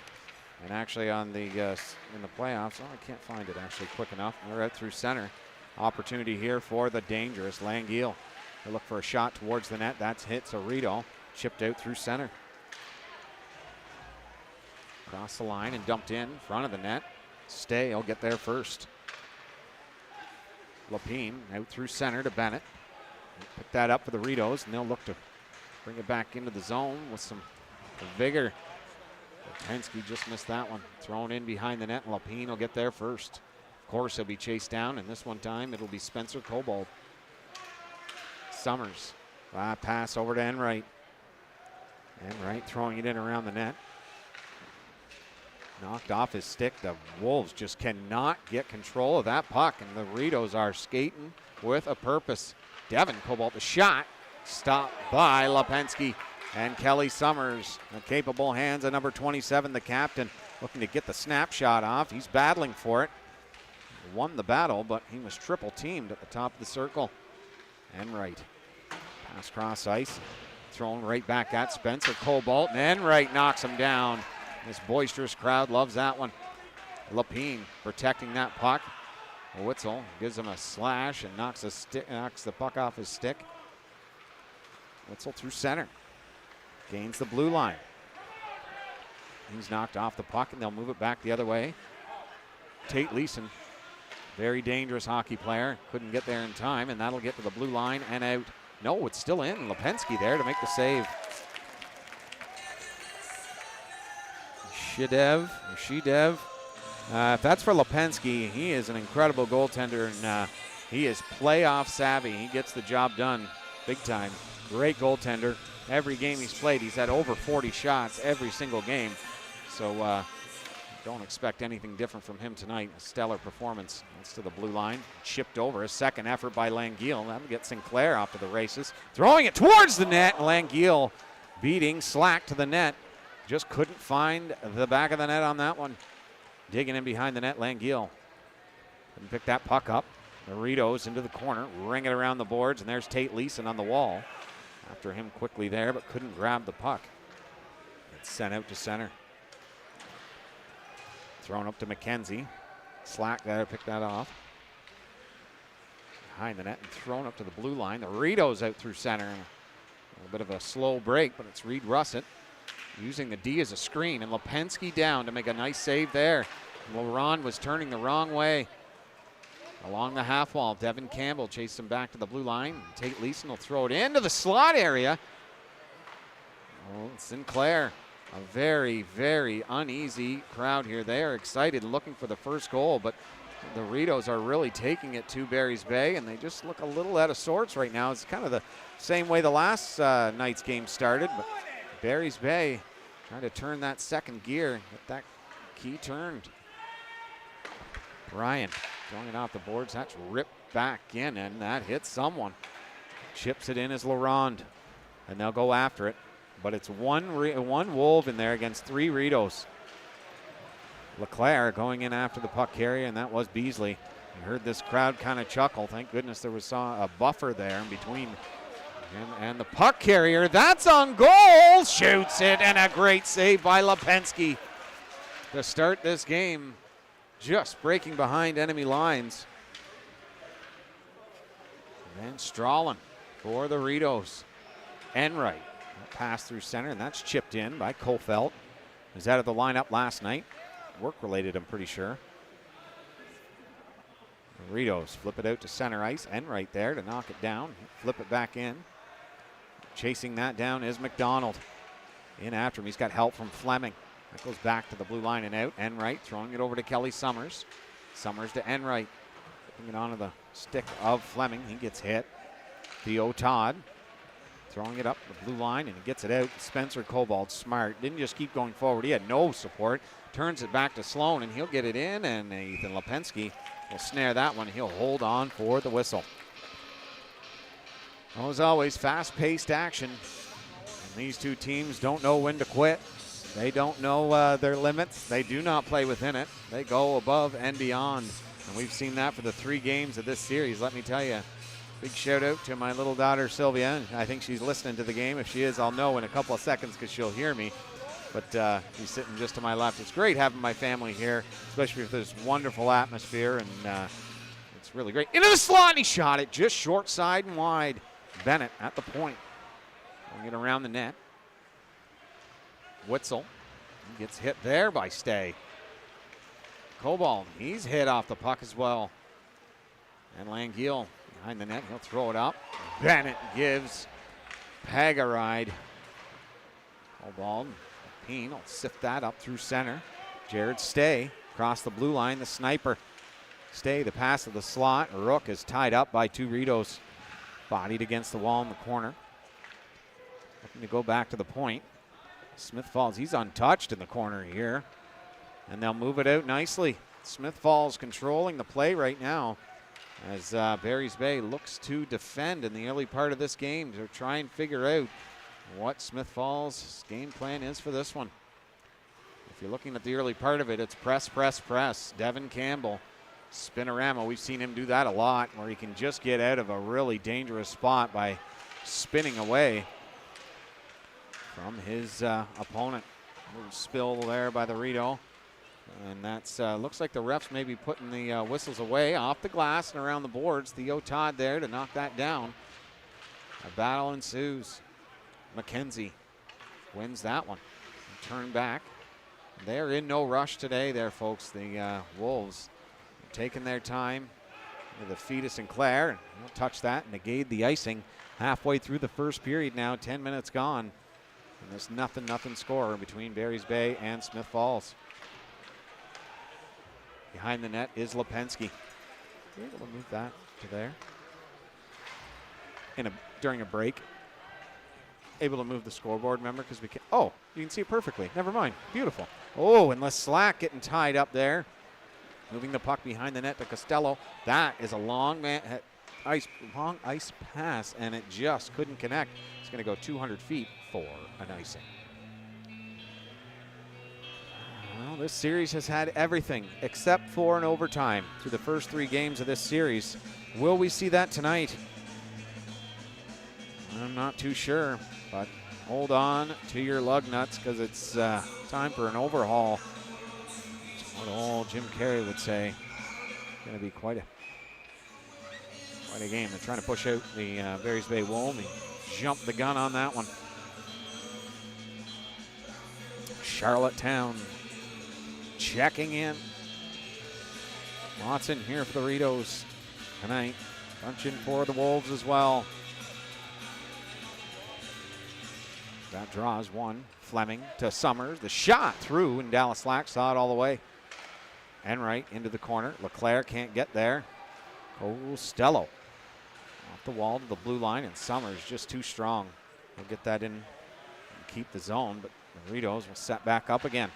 And actually on the in the playoffs, I can't find it actually quick enough. We're out through center. Opportunity here for the dangerous Langiel. They look for a shot towards the net. That's hit, so Rideaus chipped out through center. Across the line and dumped in front of the net. Stay will get there first. Lapine out through center to Bennett. Pick that up for the Rideaus, and they'll look to bring it back into the zone with some vigor. Penske just missed that one. Thrown in behind the net, and Lapine will get there first. Of course, he'll be chased down, and this one time it'll be Spencer Cobalt. Summers, pass over to Enright. Enright throwing it in around the net. Knocked off his stick. The Wolves just cannot get control of that puck, and the Rideaus are skating with a purpose. Devin Cobalt, the shot, stopped by Lipinski. And Kelly Summers, the capable hands of number 27, the captain, looking to get the snapshot off. He's battling for it. Won the battle, but he was triple teamed at the top of the circle. Enright, pass cross ice, thrown right back at Spencer Cobalt, and Enright knocks him down. This boisterous crowd loves that one. Lapine protecting that puck. Witzel gives him a slash and knocks the puck off his stick. Witzel through center. Gains the blue line. He's knocked off the puck, and they'll move it back the other way. Tate Leeson, very dangerous hockey player. Couldn't get there in time, and that'll get to the blue line and out. No, it's still in. Lipinski there to make the save. Shedev. If that's for Lipinski, he is an incredible goaltender, and he is playoff savvy. He gets the job done big time. Great goaltender. Every game he's played, he's had over 40 shots every single game. So don't expect anything different from him tonight. A stellar performance. That's to the blue line. Chipped over. A second effort by Langiel. That'll get Sinclair off to the races. Throwing it towards the net. Langiel beating Slack to the net. Just couldn't find the back of the net on that one. Digging in behind the net, Langiel. Couldn't pick that puck up. The Rideaus into the corner. Ring it around the boards, and there's Tate Leeson on the wall. After him quickly there, but couldn't grab the puck. It's sent out to center. Thrown up to McKenzie. Slack there, picked that off. Behind the net and thrown up to the blue line. The Rideaus out through center. A little bit of a slow break, but it's Reed Russett using the D as a screen, and Lipinski down to make a nice save there. Laurent was turning the wrong way. Along the half wall, Devin Campbell chased him back to the blue line. Tate Leeson will throw it into the slot area. Oh, Sinclair, a very, very uneasy crowd here. They are excited, looking for the first goal, but the Rideaus are really taking it to Barry's Bay, and they just look a little out of sorts right now. It's kind of the same way the last night's game started, but Barry's Bay trying to turn that second gear, get that key turned. Ryan throwing it off the boards. That's ripped back in, and that hits someone. Chips it in as Laurent, and they'll go after it. But it's one Wolf in there against three Rideaus. LeClaire going in after the puck carrier, and that was Beasley. You heard this crowd kind of chuckle. Thank goodness there was a buffer there in between him and the puck carrier. That's on goal. Shoots it, and a great save by Lipinski to start this game. Just breaking behind enemy lines. Van Stralen for the Rideaus. Enright pass through center, and that's chipped in by Kofelt. was out of the lineup last night. Work-related, I'm pretty sure. Rideaus flip it out to center ice. Enright there to knock it down. Flip it back in. Chasing that down is McDonald. In after him, he's got help from Fleming. That goes back to the blue line and out. Enright throwing it over to Kelly Summers. Summers to Enright. Putting it onto the stick of Fleming. He gets hit. Theo Todd throwing it up the blue line, and he gets it out. Spencer Cobalt, smart. Didn't just keep going forward. He had no support. Turns it back to Sloan, and he'll get it in, and Ethan Lipinski will snare that one. He'll hold on for the whistle. As always, fast-paced action. And these two teams don't know when to quit. They don't know their limits. They do not play within it. They go above and beyond. And we've seen that for the 3 games of this series. Let me tell you, big shout out to my little daughter, Sylvia. I think she's listening to the game. If she is, I'll know in a couple of seconds because she'll hear me. But she's sitting just to my left. It's great having my family here, especially with this wonderful atmosphere. And it's really great. Into the slot, and he shot it just short side and wide. Bennett at the point. We'll get around the net. Witzel gets hit there by Stay. Cobalt, he's hit off the puck as well. And Langiel behind the net, he'll throw it up. Bennett gives Peg a ride. Cobalt, Peen will sift that up through center. Jared Stay across the blue line, the sniper. Stay, the pass of the slot. Rook is tied up by 2 Rideaus. Bodied against the wall in the corner. Looking to go back to the point. Smith Falls, he's untouched in the corner here. And they'll move it out nicely. Smith Falls controlling the play right now as Barry's Bay looks to defend in the early part of this game to try and figure out what Smith Falls' game plan is for this one. If you're looking at the early part of it, it's press, press, press. Devin Campbell, spinorama. We've seen him do that a lot where he can just get out of a really dangerous spot by spinning away from his opponent. A little spill there by the Rideau. And that's looks like the refs may be putting the whistles away off the glass and around the boards. Theo Todd there to knock that down. A battle ensues. McKenzie wins that one. Turn back. They're in no rush today there, folks. The Wolves taking their time with the feet of Sinclair. He'll touch that, negate the icing. Halfway through the first period now, 10 minutes gone. And there's nothing score between Barry's Bay and Smith Falls. Behind the net is Lipinski. You're able to move that to there. During a break. Able to move the scoreboard, remember, because we can. Oh, you can see it perfectly. Never mind. Beautiful. Oh, and Slack getting tied up there. Moving the puck behind the net to Costello. That is a long ice pass, and it just couldn't connect. It's going to go 200 feet for an icing. Well, this series has had everything except for an overtime through the first 3 games of this series. Will we see that tonight? I'm not too sure, but hold on to your lug nuts because it's time for an overhaul. What old Jim Carrey would say. It's going to be quite a game. They're trying to push out the Barry's Bay Wolves. He jumped the gun on that one. Charlottetown checking in. Watson here for the Rideaus tonight. Punching for the Wolves as well. That draws one. Fleming to Summers. The shot through, and Dallas Slack saw it all the way. Enright into the corner. Leclerc can't get there. Costello off the wall to the blue line, and Summers just too strong. He'll get that in and keep the zone, but the Rideaus will set back up again.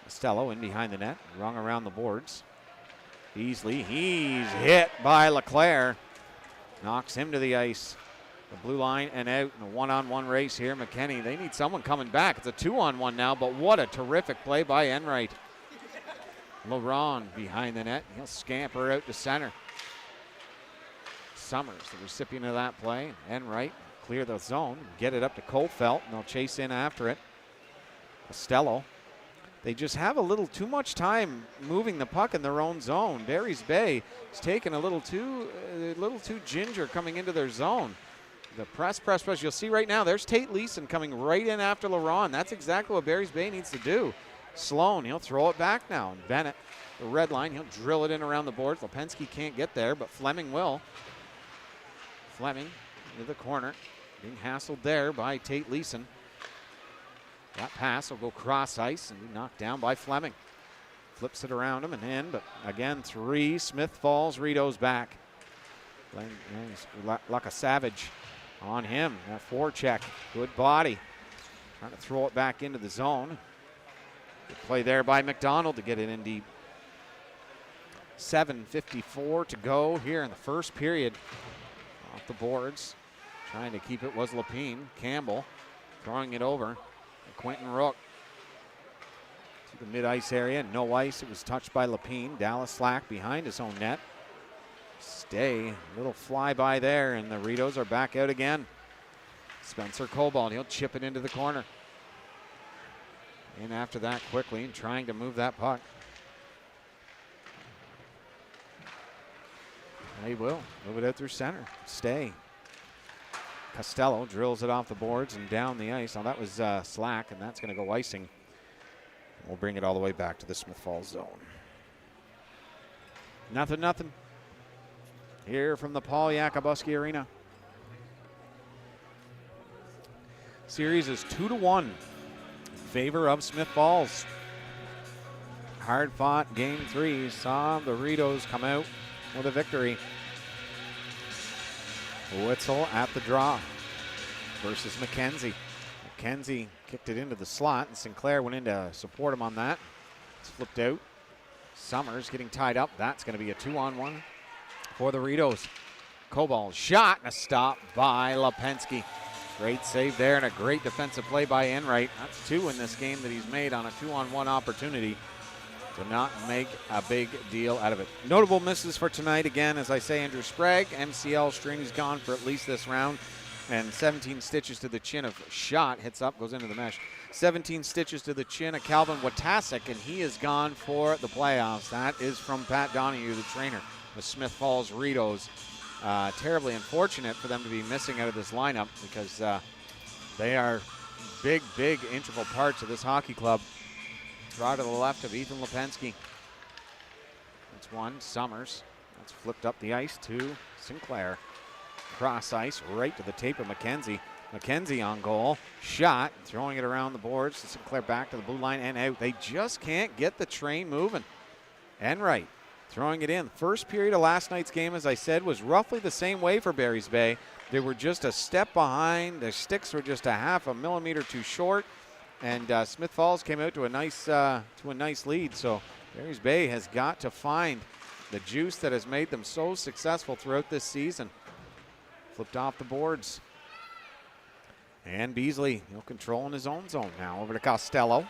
Costello in behind the net, rung around the boards. Beasley, he's hit by Leclerc. Knocks him to the ice. The blue line and out in a one-on-one race here. McKinney, they need someone coming back. It's a 2-on-1 now, but what a terrific play by Enright. LaRon behind the net. He'll scamper out to center. Summers, the recipient of that play. Enright clear the zone, get it up to Colfelt, and they'll chase in after it. Costello. They just have a little too much time moving the puck in their own zone. Barry's Bay is taking a little too ginger coming into their zone. the press. You'll see right now, there's Tate Leeson coming right in after LaRon. That's exactly what Barry's Bay needs to do. Sloan, he'll throw it back now. And Bennett, the red line, he'll drill it in around the boards. Lipinski can't get there, but Fleming will. Fleming into the corner, being hassled there by Tate Leeson. That pass will go cross ice and be knocked down by Fleming. Flips it around him and in, but again, 3. Smith Falls, Rideaus back. Like a savage on him. That forecheck, good body. Trying to throw it back into the zone. Good play there by McDonald to get it in deep. 7:54 to go here in the first period. Off the boards. Trying to keep it was Lapine. Campbell throwing it over. Quentin Rook to the mid-ice area. No ice. It was touched by Lapine. Dallas Slack behind his own net. Stay. Little flyby there, and the Rideaus are back out again. Spencer Cobalt. He'll chip it into the corner. In after that quickly and trying to move that puck. He will. Move it out through center. Stay. Costello drills it off the boards and down the ice. Now that was Slack, and that's going to go icing. We'll bring it all the way back to the Smith Falls zone. 0-0. Here from the Paul Yakabuski Arena. Series is 2-1 in favor of Smith Falls. Hard fought game 3 saw the Rideaus come out with a victory. Witzel at the draw versus McKenzie. McKenzie kicked it into the slot, and Sinclair went in to support him on that. It's flipped out. Summers getting tied up. That's going to be a 2-on-1 for the Rideaus. Cobalt shot and a stop by Lipinski. Great save there and a great defensive play by Enright. That's 2 in this game that he's made on a 2-on-1 opportunity to not make a big deal out of it. Notable misses for tonight. Again, as I say, Andrew Sprague, MCL string's gone for at least this round. And 17 stitches to the chin of shot. Hits up, goes into the mesh. 17 stitches to the chin of Calvin Watasek, and he is gone for the playoffs. That is from Pat Donahue, the trainer, the Smith Falls Rideaus. Terribly unfortunate for them to be missing out of this lineup because they are big integral parts of this hockey club. Draw to the left of Ethan Lipinski. That's 1. Summers. That's flipped up the ice to Sinclair. Cross ice right to the tape of McKenzie. McKenzie on goal. Shot. Throwing it around the boards. Sinclair back to the blue line and out. They just can't get the train moving. Enright throwing it in. First period of last night's game, as I said, was roughly the same way for Barry's Bay. They were just a step behind. Their sticks were just a half a millimeter too short. And Smith Falls came out to a nice lead. So Barry's Bay has got to find the juice that has made them so successful throughout this season. Flipped off the boards. And Beasley, he'll control in his own zone now. Over to Costello.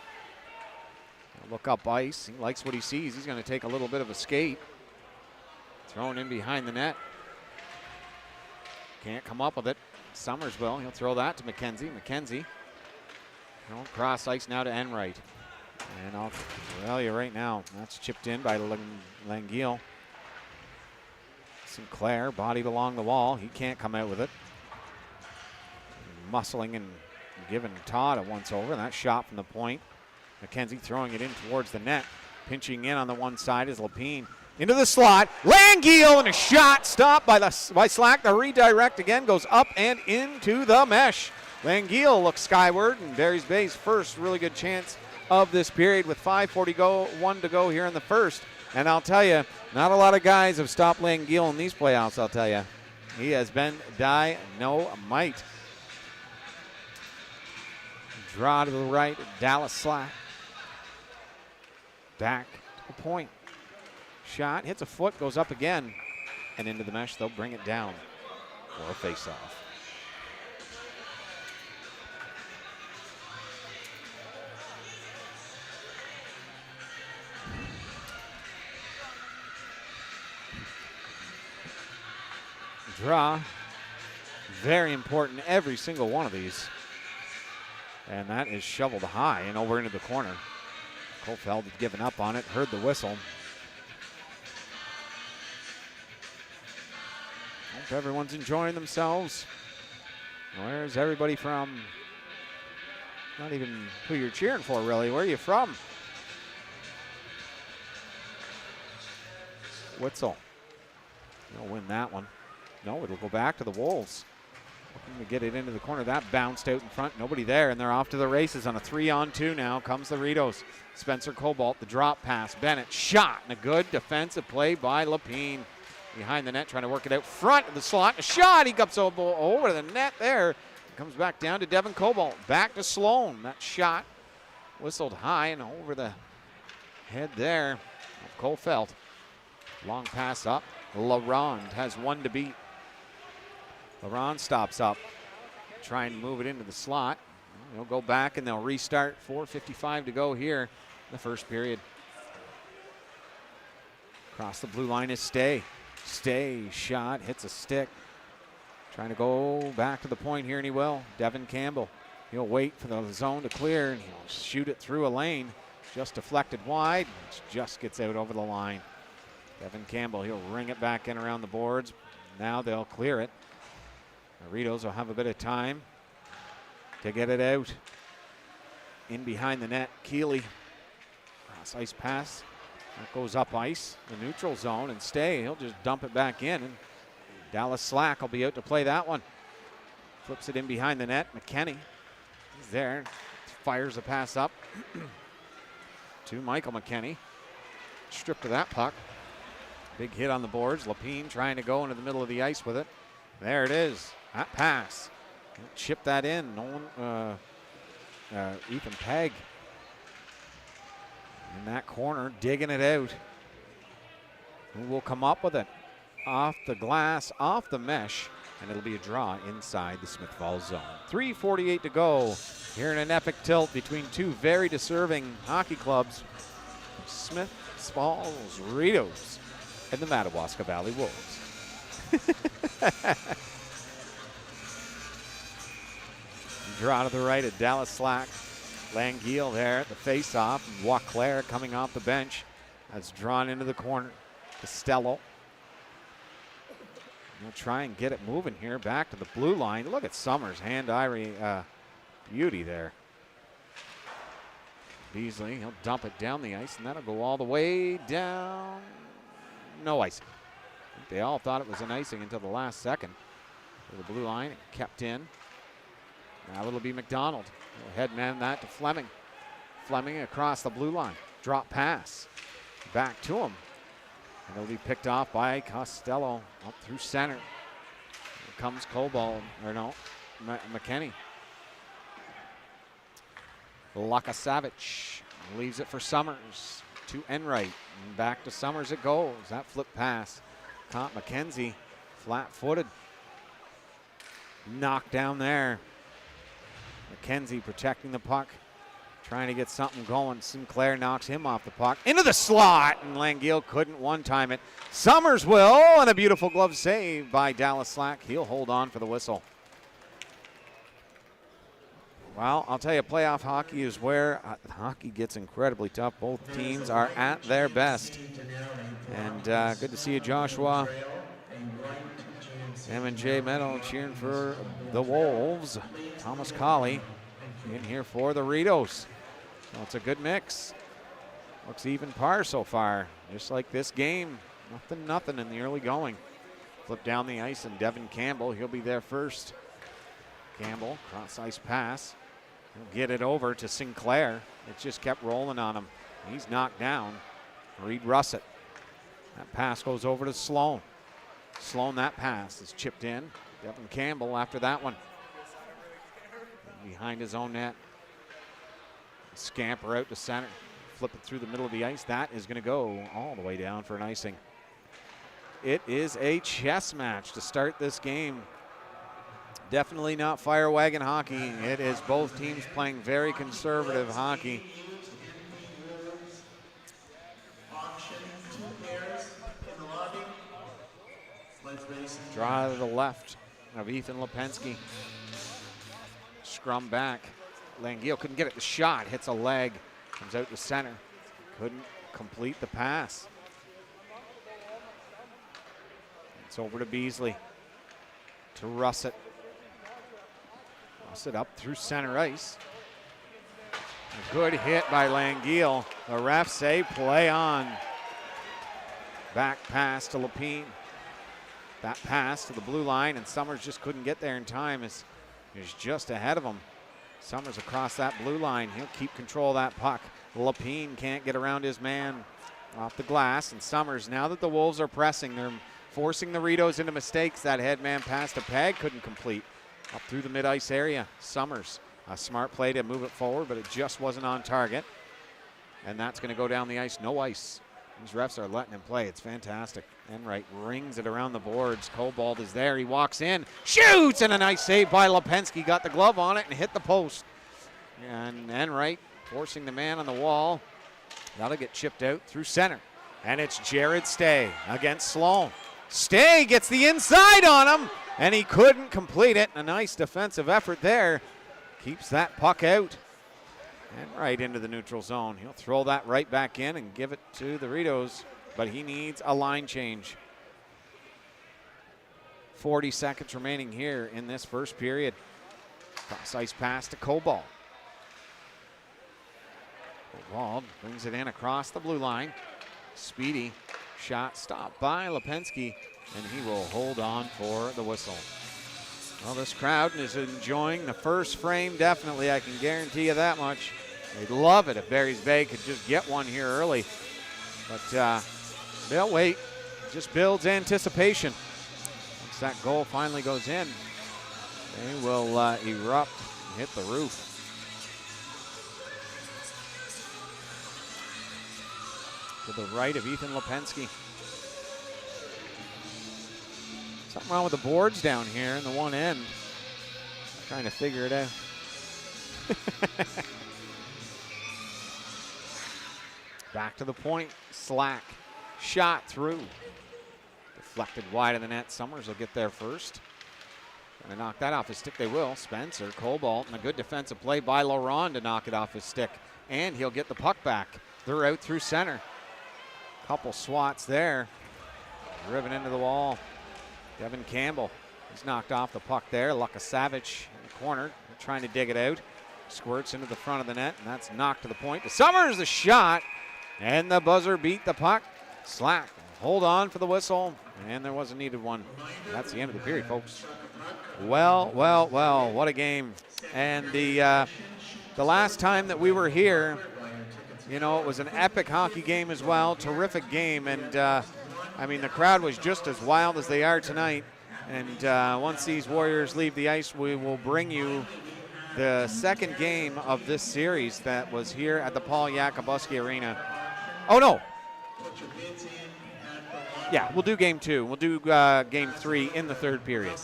He'll look up ice. He likes what he sees. He's going to take a little bit of a skate. Thrown in behind the net. Can't come up with it. Summers will. He'll throw that to McKenzie. McKenzie. Cross ice now to Enright. And I'll tell you right now, that's chipped in by Langiel. Sinclair bodied along the wall. He can't come out with it. Muscling and giving Todd a once over. And that shot from the point. McKenzie throwing it in towards the net. Pinching in on the one side is Lapine. Into the slot. Langiel and a shot stopped by Slack. The redirect again goes up and into the mesh. Langiel looks skyward, and Barry's Bay's first really good chance of this period with 5:41 to go here in the first. And I'll tell you, not a lot of guys have stopped Langiel in these playoffs, I'll tell you. He has been dynamite. Draw to the right, Dallas Slack. Back to the point. Shot, hits a foot, goes up again, and into the mesh. They'll bring it down for a face-off. Draw, very important, every single one of these. And that is shoveled high and over into the corner. Kofeld had given up on it, heard the whistle. Hope everyone's enjoying themselves. Where's everybody from? Not even who you're cheering for, really. Where are you from? Witzel. They'll win that one. No, it'll go back to the Wolves. Looking to get it into the corner. That bounced out in front. Nobody there, and they're off to the races on a 3-on-2 now. Comes the Rideaus. Spencer Cobalt, the drop pass. Bennett shot, and a good defensive play by Lapine. Behind the net, trying to work it out front of the slot. A shot, he comes over the net there. Comes back down to Devin Cobalt. Back to Sloan. That shot whistled high and over the head there of Cole Felt. Long pass up. LaRonde has one to beat. LaRonde stops up. Trying to move it into the slot. They'll go back and they'll restart. 4:55 to go here in the first period. Across the blue line is Stay. Stay shot, hits a stick. Trying to go back to the point here, and he will. Devin Campbell. He'll wait for the zone to clear, and he'll shoot it through a lane. Just deflected wide. Just gets out over the line. Devin Campbell, he'll ring it back in around the boards. Now they'll clear it. The Rideaus will have a bit of time to get it out. In behind the net, Keeley. Cross ice pass. That goes up ice, the neutral zone, and Stay. He'll just dump it back in, and Dallas Slack will be out to play that one. Flips it in behind the net. McKenney, he's there. Fires a pass up to Michael McKenney. Stripped of that puck. Big hit on the boards. Lapine trying to go into the middle of the ice with it. There it is. That pass. Chip that in. Ethan Pegg in that corner, digging it out. Who will come up with it? Off the glass, off the mesh, and it'll be a draw inside the Smith Falls zone. 3:48 to go here in an epic tilt between two very deserving hockey clubs, Smith Falls Rideaus and the Madawaska Valley Wolves. Draw to the right at Dallas Slack. Langeal there at the face-off. Wauclair coming off the bench. That's drawn into the corner. Costello. We'll try and get it moving here. Back to the blue line. Look at Summers' hand-eye beauty there. Beasley, he'll dump it down the ice, and that'll go all the way down. No icing. I think they all thought it was an icing until the last second. To the blue line, it kept in. Now it'll be McDonald. He'll head man that to Fleming. Fleming across the blue line. Drop pass. Back to him. And it'll be picked off by Costello up through center. Here comes Cobalt, or no, McKenney. Lakasavich leaves it for Summers to Enright. And back to Summers it goes. That flip pass. Caught McKenzie flat-footed. Knocked down there. McKenzie protecting the puck. Trying to get something going. Sinclair knocks him off the puck. Into the slot, and Langeal couldn't one-time it. Summers will, and a beautiful glove save by Dallas Slack. He'll hold on for the whistle. Well, I'll tell you, playoff hockey is where hockey gets incredibly tough. Both teams are at their best. And good to see you, Joshua. M&J Meadow cheering for the Wolves. Thomas Colley in here for the Rideaus. So it's a good mix. Looks even par so far. Just like this game. Nothing in the early going. Flip down the ice, and Devin Campbell, he'll be there first. Campbell, cross ice pass. He'll get it over to Sinclair. It just kept rolling on him. He's knocked down. Reed Russett. That pass goes over to Sloan. Sloan, that pass is chipped in. Devin Campbell after that one. Behind his own net. Scamper out to center. Flip it through the middle of the ice. That is going to go all the way down for an icing. It is a chess match to start this game. Definitely not fire wagon hockey. It is both teams playing very conservative hockey. Draw to the left of Ethan Lipinski. Scrum back. Langeal couldn't get it. The shot hits a leg. Comes out to center. Couldn't complete the pass. It's over to Beasley. To Russett. Toss it up through center ice. A good hit by Langeal. The refs say play on. Back pass to Lapine. That pass to the blue line, and Summers just couldn't get there in time as he was just ahead of him. Summers across that blue line. He'll keep control of that puck. Lapine can't get around his man off the glass, and Summers, now that the Wolves are pressing, they're forcing the Rideaus into mistakes. That headman pass to Peg couldn't complete. Up through the mid-ice area. Summers, a smart play to move it forward, but it just wasn't on target. And that's going to go down the ice. No ice. These refs are letting him play. It's fantastic. Enright rings it around the boards. Cobalt is there. He walks in, shoots, and a nice save by Lipinski. Got the glove on it and hit the post. And Enright forcing the man on the wall. That'll get chipped out through center. And it's Jared Stay against Sloan. Stay gets the inside on him, and he couldn't complete it. A nice defensive effort there. Keeps that puck out. And right into the neutral zone. He'll throw that right back in and give it to the Rideaus, but he needs a line change. 40 seconds remaining here in this first period. Cross ice pass to Cobalt. Cobalt brings it in across the blue line. Speedy shot stopped by Lipinski, and he will hold on for the whistle. Well, this crowd is enjoying the first frame, definitely. I can guarantee you that much. They'd love it if Barry's Bay could just get one here early. But they'll wait. It just builds anticipation. Once that goal finally goes in, they will erupt and hit the roof. To the right of Ethan Lipinski. Something wrong with the boards down here in the one end. I'm trying to figure it out. Back to the point. Slack. Shot through. Deflected wide of the net. Summers will get there first. Gonna knock that off his stick. They will. Spencer, Cobalt, and a good defensive play by Laurent to knock it off his stick. And he'll get the puck back. They're out through center. Couple swats there. Driven into the wall. Devin Campbell. He's knocked off the puck there. Lukasavich in the corner. Trying to dig it out. Squirts into the front of the net, and that's knocked to the point. To Summers, the shot. And the buzzer beat the puck. Slack. Hold on for the whistle. And there was a needed one. That's the end of the period, folks. Well, well, well, what a game. And the last time that we were here, you know, it was an epic hockey game as well. Terrific game. And, I mean, the crowd was just as wild as they are tonight. And once these Warriors leave the ice, we will bring you the second game of this series that was here at the Paul Yakabuski Arena. Oh, no. Yeah, we'll do game two. We'll do game three in the third period.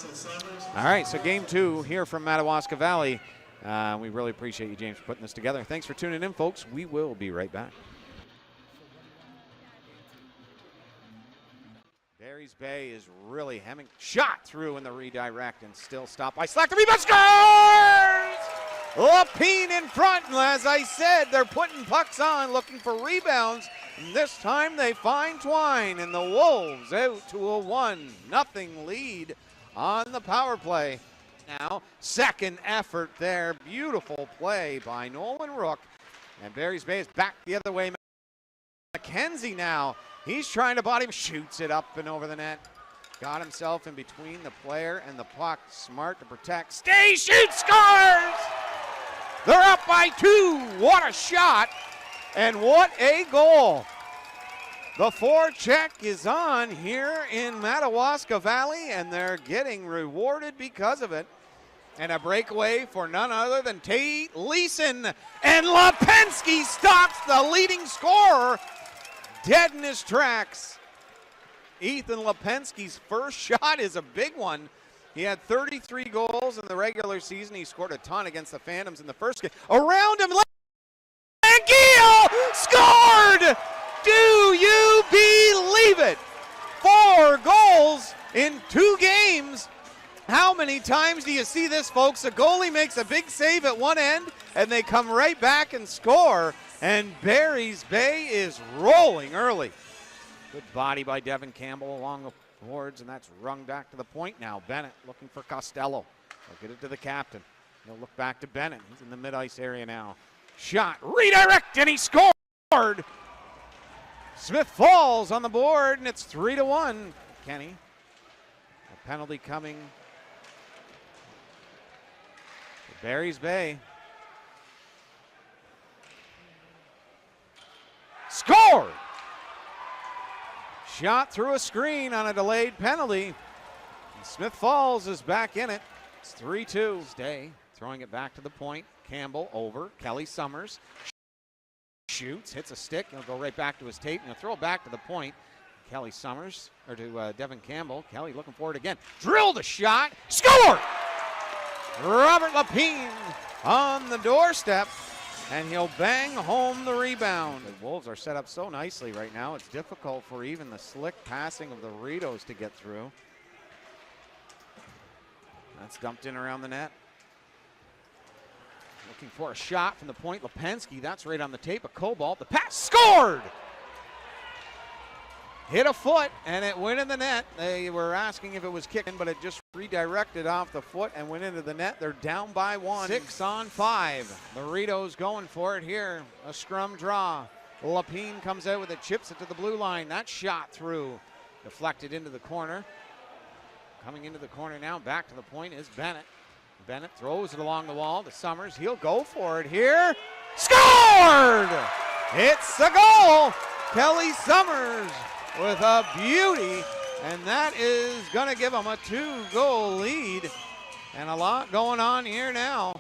All right, so game two here from Madawaska Valley. We really appreciate you, James, for putting this together. Thanks for tuning in, folks. We will be right back. Barry's Bay is really hemming. Shot through in the redirect and still stopped by Slack. The rebound scores! Lapine in front. And as I said, they're putting pucks on, looking for rebounds. And this time they find Twine, and the Wolves out to a 1-0 lead on the power play. Now, second effort there. Beautiful play by Nolan Rook. And Barry's Bay is back the other way. McKenzie now. He's trying to body him, shoots it up and over the net. Got himself in between the player and the puck. Smart to protect. Stay, shoots, scores! They're up by 2. What a shot. And what a goal. The forecheck is on here in Madawaska Valley, and they're getting rewarded because of it. And a breakaway for none other than Tate Leeson. And Lipinski stops the leading scorer dead in his tracks. Ethan Lipinski's first shot is a big one. He had 33 goals in the regular season. He scored a ton against the Phantoms in the first game. Around him, Langeal scored! Do you believe it? 4 goals in 2 games. How many times do you see this, folks? A goalie makes a big save at one end, and they come right back and score. And Barry's Bay is rolling early. Good body by Devin Campbell along the boards, and that's rung back to the point now. Bennett looking for Costello. They'll get it to the captain. He'll look back to Bennett. He's in the mid-ice area now. Shot, redirect, and he scored! Smith Falls on the board, and it's 3-1. Kenny, a penalty coming to Barry's Bay. Scored! Shot through a screen on a delayed penalty. And Smith Falls is back in it. It's 3-2. Stay, throwing it back to the point. Campbell over. Kelly Summers shoots, hits a stick. He'll go right back to his tape, and he'll throw it back to the point. Kelly Summers, or to Devin Campbell. Kelly looking for it again. Drilled a shot. Scored! Robert Lapine on the doorstep, and he'll bang home the rebound. The Wolves are set up so nicely right now. It's difficult for even the slick passing of the Rideaus to get through. That's dumped in around the net. Looking for a shot from the point. Lipinski, that's right on the tape. A Cobalt. The pass scored! Hit a foot, and it went in the net. They were asking if it was kicking, but it just redirected off the foot and went into the net. They're down by 1. 6-on-5. The Rideaus going for it here. A scrum draw. Lapine comes out with it, chips it to the blue line. That shot through. Deflected into the corner. Coming into the corner now, back to the point is Bennett. Bennett throws it along the wall to Summers. He'll go for it here. Scored! It's a goal! Kelly Summers with a beauty, and that is going to give them a 2-goal lead. And a lot going on here now.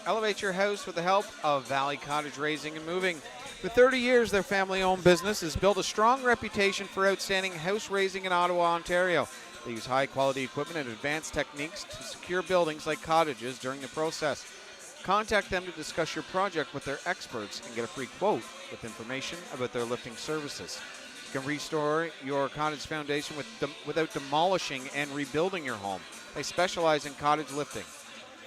Elevate your house with the help of Valley Cottage Raising and Moving. For 30 years, their family-owned business has built a strong reputation for outstanding house raising in Ottawa, Ontario. They use high-quality equipment and advanced techniques to secure buildings like cottages during the process. Contact them to discuss your project with their experts and get a free quote with information about their lifting services. You can restore your cottage foundation without demolishing and rebuilding your home. They specialize in cottage lifting,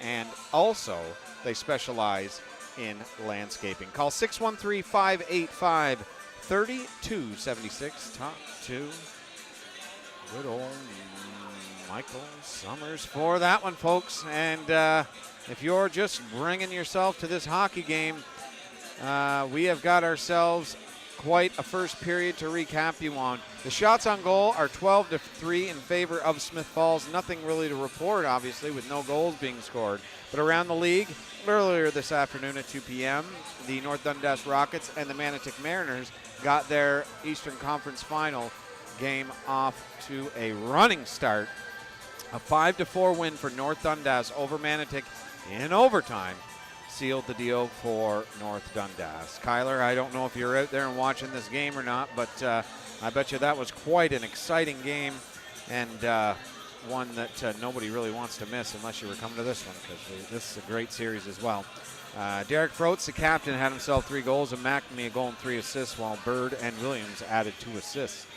and also they specialize in landscaping. Call 613-585-3276. Talk to good old Michael Summers for that one, folks. And if you're just bringing yourself to this hockey game, we have got ourselves quite a first period to recap you on. The shots on goal are 12-3 in favor of Smith Falls. Nothing really to report, obviously, with no goals being scored. But around the league, earlier this afternoon at 2 p.m., the North Dundas Rockets and the Manotick Mariners got their Eastern Conference Final game off to a running start. A 5-4 win for North Dundas over Manotick in overtime sealed the deal for North Dundas. Kyler, I don't know if you're out there and watching this game or not, but I bet you that was quite an exciting game, and one that nobody really wants to miss unless you were coming to this one, because this is a great series as well. Derek Froats, the captain, had himself 3 goals, and McNamee a goal and 3 assists, while Bird and Williams added 2 assists.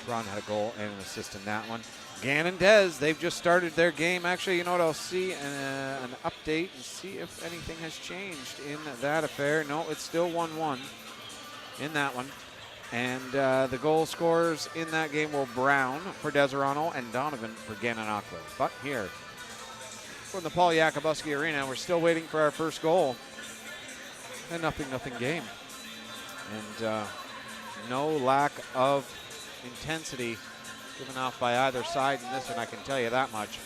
Braun had a goal and an assist in that one. Gann and Dez, they've just started their game. Actually, you know what, I'll see an update and see if anything has changed in that affair. No, it's still 1-1 in that one. And the goal scorers in that game were Brown for Deserano and Donovan for Gannon Auckland. But here, from the Paul Yakabuski Arena, we're still waiting for our first goal. A 0-0 game. And no lack of intensity given off by either side in this one, I can tell you that much.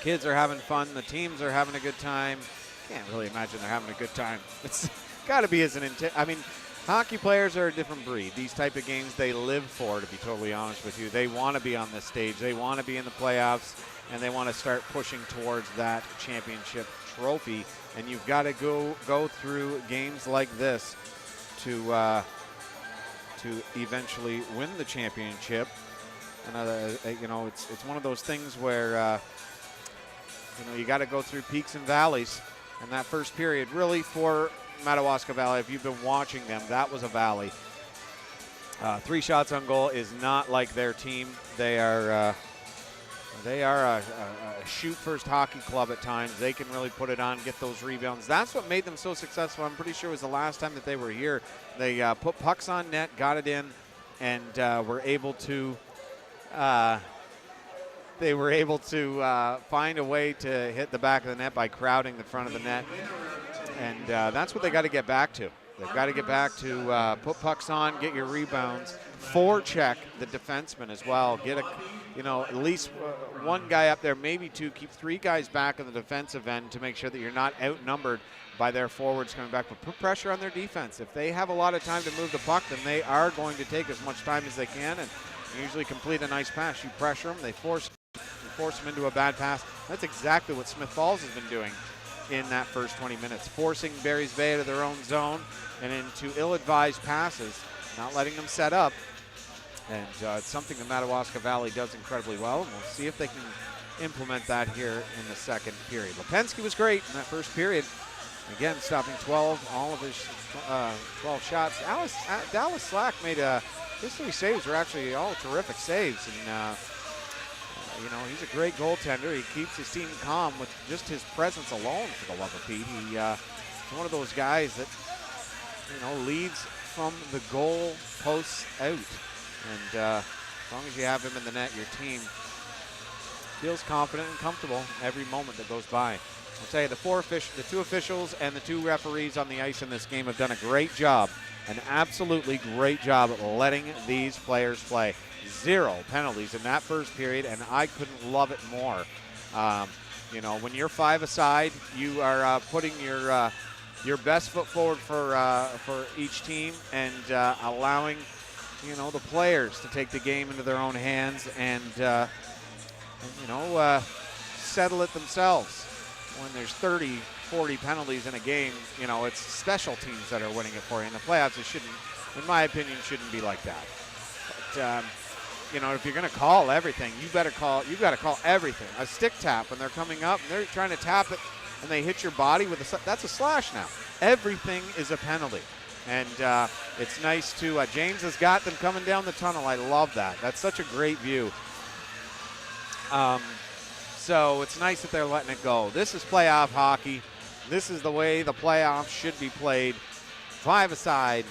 Kids are having fun. The teams are having a good time. Can't really imagine they're having a good time. It's got to be as an intense. I mean, hockey players are a different breed. These type of games they live for, to be totally honest with you. They want to be on this stage. They want to be in the playoffs, and they want to start pushing towards that championship trophy. And you've got to go through games like this to eventually win the championship. And you know, it's one of those things where you know, you got to go through peaks and valleys. And that first period, really, for Madawaska Valley, if you've been watching them, that was a valley. 3 shots on goal is not like their team. They are a shoot-first hockey club at times. They can really put it on, get those rebounds. That's what made them so successful. I'm pretty sure it was the last time that they were here. They put pucks on net, got it in, and were able to find a way to hit the back of the net by crowding the front of the net. And that's what they got to get back to. They've got to get back to put pucks on, get your rebounds, forecheck the defenseman as well. Get at least one guy up there, maybe 2. Keep 3 guys back on the defensive end to make sure that you're not outnumbered by their forwards coming back. But put pressure on their defense. If they have a lot of time to move the puck, then they are going to take as much time as they can and usually complete a nice pass. You pressure them, they force them into a bad pass. That's exactly what Smith Falls has been doing in that first 20 minutes, forcing Barry's Bay out of their own zone and into ill-advised passes, not letting them set up. And it's something that Madawaska Valley does incredibly well, and we'll see if they can implement that here in the second period. Lipinski was great in that first period. Again, stopping 12, all of his 12 shots. Dallas Slack made his 3 saves were actually all terrific saves, and you know, he's a great goaltender. He keeps his team calm with just his presence alone, for the love of Pete. He's one of those guys that, you know, leads from the goal posts out. And as long as you have him in the net, your team feels confident and comfortable every moment that goes by. I'll tell you, the 2 officials and the 2 referees on the ice in this game have done a great job, an absolutely great job at letting these players play. 0 penalties in that first period, and I couldn't love it more. You know, when you're 5-a-side, you are putting your best foot forward for each team, and allowing, you know, the players to take the game into their own hands and you know, settle it themselves. When there's 30 40 penalties in a game, you know, it's special teams that are winning it for you. In the playoffs, it shouldn't, in my opinion, shouldn't be like that. But, you know, if you're going to call everything, you've got to call everything. A stick tap when they're coming up and they're trying to tap it and they hit your body with that's a slash now. Everything is a penalty. And it's nice to, James has got them coming down the tunnel. I love that. That's such a great view. So it's nice that they're letting it go. This is playoff hockey. This is the way the playoffs should be played. Five aside,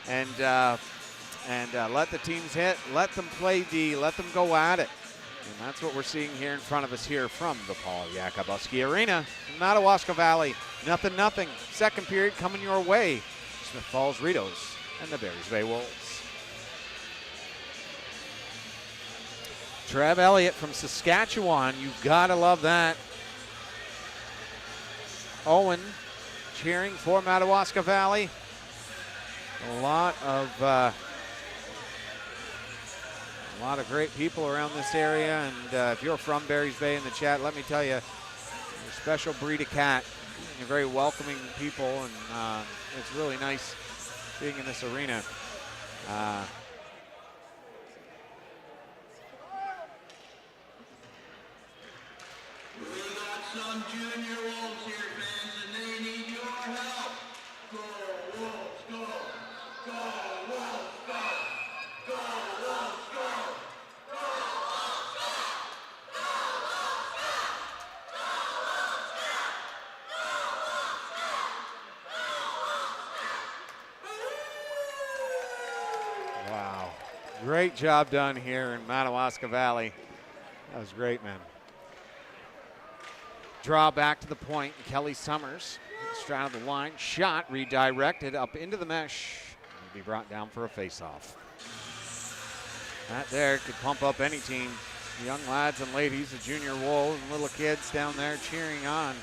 and let the teams hit. Let them play D. Let them go at it. And that's what we're seeing here in front of us here from the Paul Yakabuski Arena in Madawaska Valley. 0-0. Second period coming your way. Smith Falls Rideaus and the Barry's Bay Wolves. Trev Elliott from Saskatchewan. You've got to love that. Owen cheering for Madawaska Valley. A lot of great people around this area, and if you're from Barry's Bay in the chat, let me tell you, you're a special breed of cat. You're very welcoming people, and it's really nice being in this arena. We got some junior Wolves here, fans, and they need your help. Go Wolves, go! Go Wolves, go! Go Wolves, go! Go Wolves, go! Go Wolves, go! Go Wolves, go! Go Wolves, go! Wow. Great job done here in Madawaska Valley. That was great, man. Draw back to the point. Kelly Summers straddled the line. Shot redirected up into the mesh. Will be brought down for a face-off. That there could pump up any team. The young lads and ladies, the junior Wolves and little kids down there cheering on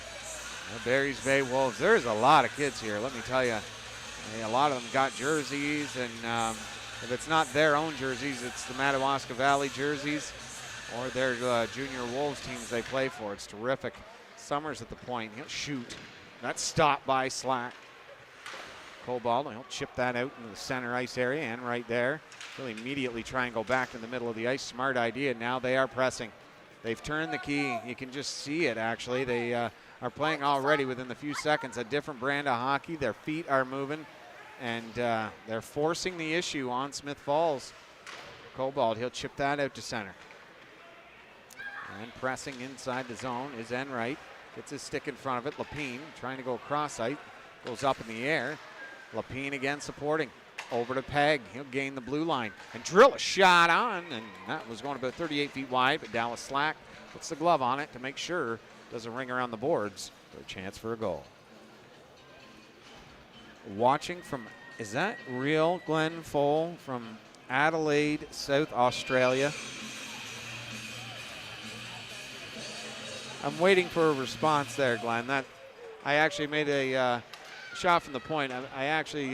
the Barry's Bay Wolves. There's a lot of kids here, let me tell you. A lot of them got jerseys, and if it's not their own jerseys, it's the Madawaska Valley jerseys or their junior Wolves teams they play for. It's terrific. Summers at the point. He'll shoot. That's stopped by Slack. Cobalt, he'll chip that out into the center ice area and right there. He'll immediately try and go back in the middle of the ice. Smart idea. Now they are pressing. They've turned the key. You can just see it, actually. They are playing already within the few seconds a different brand of hockey. Their feet are moving, and they're forcing the issue on Smith Falls. Cobalt, he'll chip that out to center. And pressing inside the zone is Enright. Gets his stick in front of it. Lapine trying to go cross ice. Goes up in the air. Lapine again supporting. Over to Peg. He'll gain the blue line and drill a shot on. And that was going about 38 feet wide, but Dallas Slack puts the glove on it to make sure it doesn't ring around the boards for a chance for a goal. Watching from, is that real Glenn Fole from Adelaide, South Australia? I'm waiting for a response there, Glenn. That I actually made a shot from the point. I actually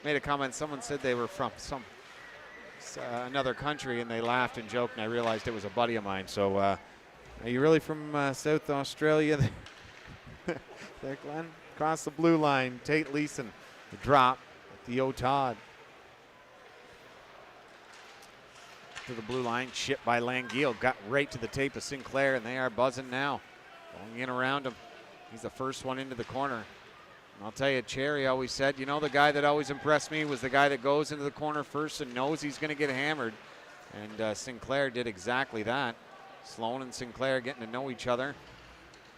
made a comment. Someone said they were from another country, and they laughed and joked, and I realized it was a buddy of mine. So are you really from South Australia? There, Glenn. Across the blue line, Tate Leeson. The drop at the Todd. To the blue line, chipped by Langeal, got right to the tape of Sinclair, and they are buzzing now. Going in around him. He's the first one into the corner. And I'll tell you, Cherry always said, you know, the guy that always impressed me was the guy that goes into the corner first and knows he's going to get hammered. And Sinclair did exactly that. Sloan and Sinclair getting to know each other. In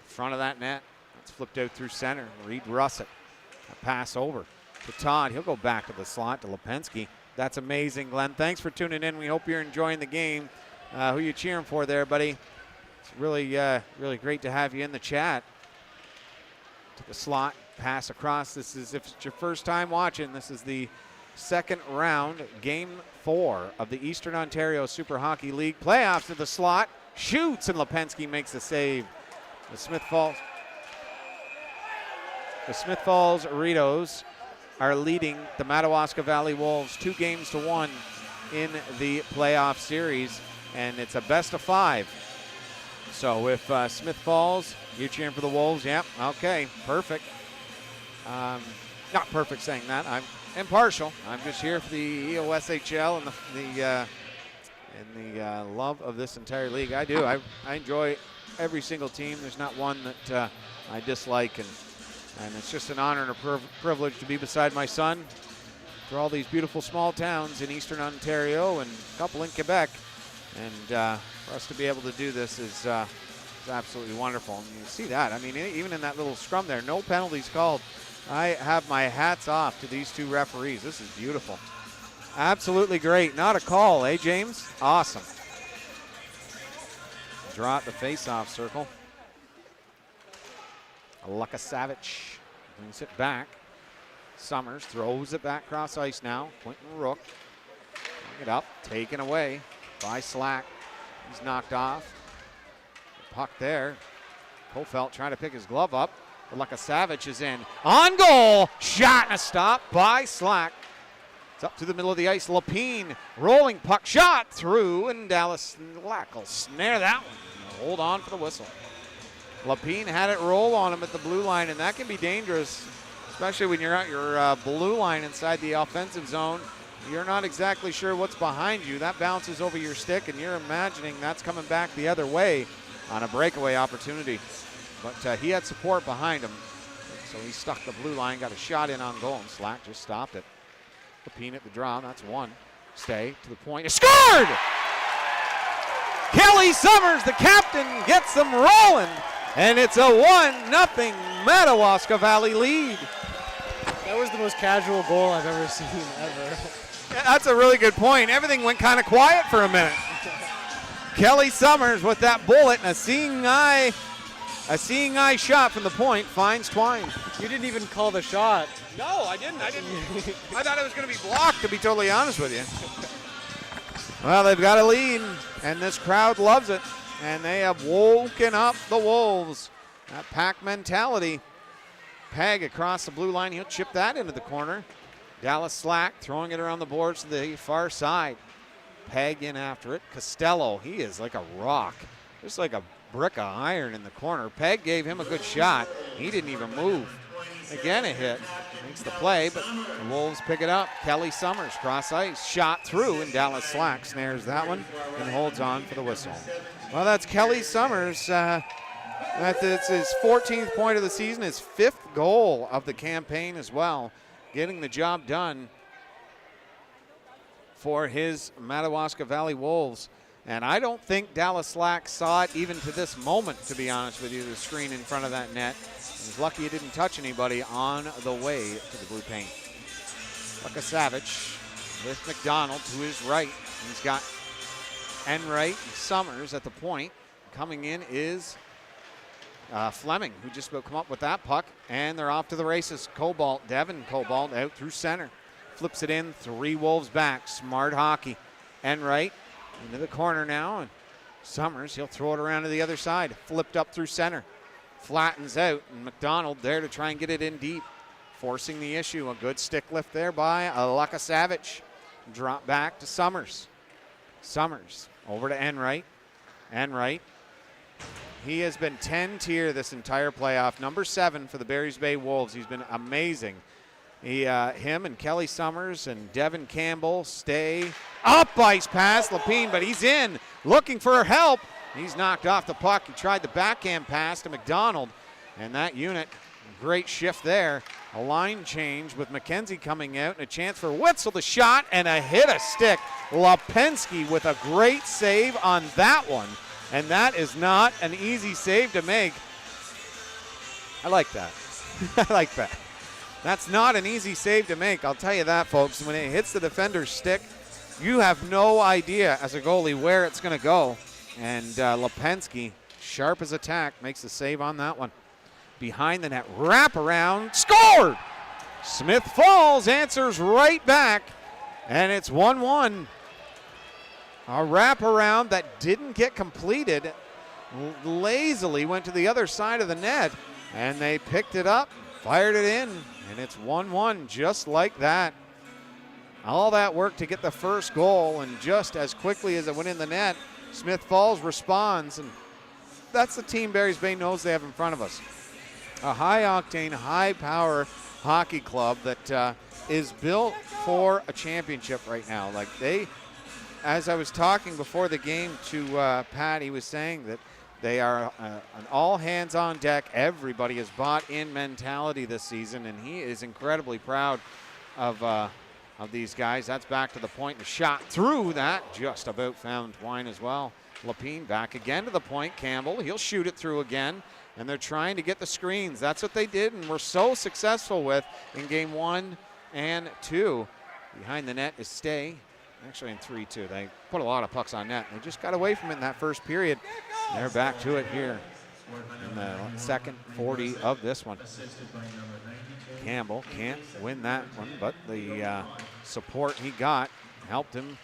front of that net. It's flipped out through center. Reed Russett. A pass over to Todd. He'll go back to the slot to Lipinski. That's amazing, Glenn. Thanks for tuning in. We hope you're enjoying the game. Who you cheering for there, buddy? It's really, really great to have you in the chat. To the slot, pass across. This is, if it's your first time watching, this is the second round, game 4 of the Eastern Ontario Super Hockey League playoffs. To the slot, shoots, and Lipinski makes the save. The Smith Falls Rideaus are leading the Madawaska Valley Wolves 2-1 in the playoff series, and it's a best of 5. So if Smith Falls, you're cheering for the Wolves, yep, okay, perfect. Not perfect saying that. I'm impartial. I'm just here for the EOSHL and the love of this entire league. I do. I enjoy every single team. There's not one that I dislike, and it's just an honor and a privilege to be beside my son through all these beautiful small towns in eastern Ontario and a couple in Quebec. And for us to be able to do this is absolutely wonderful. And you see that. I mean, even in that little scrum there, no penalties called. I have my hats off to these two referees. This is beautiful. Absolutely great. Not a call, eh, James? Awesome. Draw at the face-off circle. Lukasavich brings it back. Summers throws it back cross ice now. Quentin Rook. Bring it up, taken away by Slack. He's knocked off. Puck there. Kofelt trying to pick his glove up. Lukasavich is in. On goal! Shot and a stop by Slack. It's up to the middle of the ice. Lapine rolling puck shot through, and Dallas Slack will snare that one. Hold on for the whistle. Lapine had it roll on him at the blue line, and that can be dangerous, especially when you're at your blue line inside the offensive zone. You're not exactly sure what's behind you. That bounces over your stick, and you're imagining that's coming back the other way on a breakaway opportunity. But he had support behind him, so he stuck the blue line, got a shot in on goal, and Slack just stopped it. Lapine at the draw, that's one. Stay to the point, scored! Kelly Summers, the captain, gets them rolling, and it's a 1-0 Madawaska Valley lead. That was the most casual goal I've ever seen, ever. Yeah, that's a really good point. Everything went kind of quiet for a minute. Kelly Summers with that bullet and a seeing eye shot from the point finds Twine. You didn't even call the shot. No, I didn't. I thought it was going to be blocked, to be totally honest with you. Well, they've got a lead, and this crowd loves it, and they have woken up the Wolves. That pack mentality. Peg across the blue line. He'll chip that into the corner. Dallas Slack throwing it around the boards to the far side. Peg in after it. Costello, he is like a rock. Just like a brick of iron in the corner. Peg gave him a good shot. He didn't even move. Again, a hit. Makes the play, but the Wolves pick it up. Kelly Summers, cross ice, shot through, and Dallas Slack snares that one and holds on for the whistle. Well, that's Kelly Summers. That's his 14th point of the season, his 5th goal of the campaign as well. Getting the job done for his Madawaska Valley Wolves. And I don't think Dallas Slack saw it even to this moment, to be honest with you, the screen in front of that net. He's lucky he didn't touch anybody on the way to the blue paint. Lukasavich with McDonald to his right. He's got Enright and Summers at the point. Coming in is Fleming, who just about come up with that puck. And they're off to the races. Devin Cobalt out through center. Flips it in, 3 Wolves back. Smart hockey. Enright into the corner now, and Summers, he'll throw it around to the other side. Flipped up through center. Flattens out, and McDonald there to try and get it in deep. Forcing the issue. A good stick lift there by Lukasavich. Drop back to Summers. Summers over to Enright. Enright. He has been 10-tier this entire playoff. Number 7 for the Barry's Bay Wolves. He's been amazing. Him and Kelly Summers and Devin Campbell stay up ice pass Lapine, but he's in looking for help. He's knocked off the puck. He tried the backhand pass to McDonald, and that unit, great shift there. A line change with McKenzie coming out and a chance for Witzel to shot and a hit a stick. Lipinski with a great save on that one, and that is not an easy save to make. I like that. I like that. That's not an easy save to make, I'll tell you that, folks. When it hits the defender's stick, you have no idea as a goalie where it's going to go. And Lipinski, sharp as attack, makes the save on that one. Behind the net, wrap around, scored! Smith Falls answers right back, and it's 1-1. A wraparound that didn't get completed, lazily went to the other side of the net, and they picked it up, fired it in, and it's 1-1 just like that. All that work to get the first goal, and just as quickly as it went in the net, Smith Falls responds, and that's the team Barry's Bay knows they have in front of us. A high-octane, high-power hockey club that is built for a championship right now. Like as I was talking before the game to Pat, he was saying that they are an all-hands-on-deck, everybody has bought in mentality this season, and he is incredibly proud of these guys. That's back to the point. The shot through that just about found Twine as well. Lapine back again to the point. Campbell, he'll shoot it through again, and they're trying to get the screens. That's what they did and were so successful with in game 1 and 2. Behind the net is Stay. Actually in 3-2. They put a lot of pucks on net. They just got away from it in that first period. They're back to it here in the second 40 of this one. Campbell can't win that one, but the support he got helped him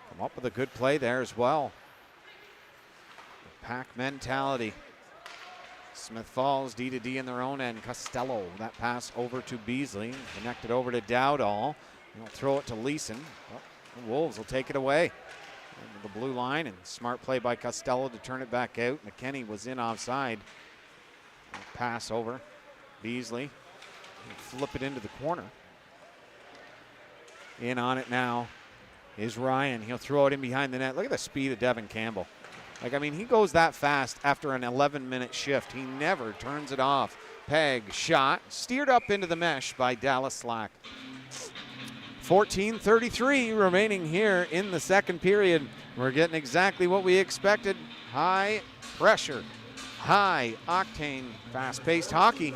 come up with a good play there as well. The pack mentality. Smith Falls D-to-D in their own end. Costello, that pass over to Beasley. Connected over to Dowdall. He'll throw it to Leeson. Well, the Wolves will take it away. Into the blue line, and smart play by Costello to turn it back out. McKinney was in offside. Pass over. Beasley. Flip it into the corner. In on it now is Ryan. He'll throw it in behind the net. Look at the speed of Devin Campbell. Like, I mean, he goes that fast after an 11-minute shift. He never turns it off. Peg, shot, steered up into the mesh by Dallas Slack. 14:33 remaining here in the second period. We're getting exactly what we expected. High pressure, high octane, fast-paced hockey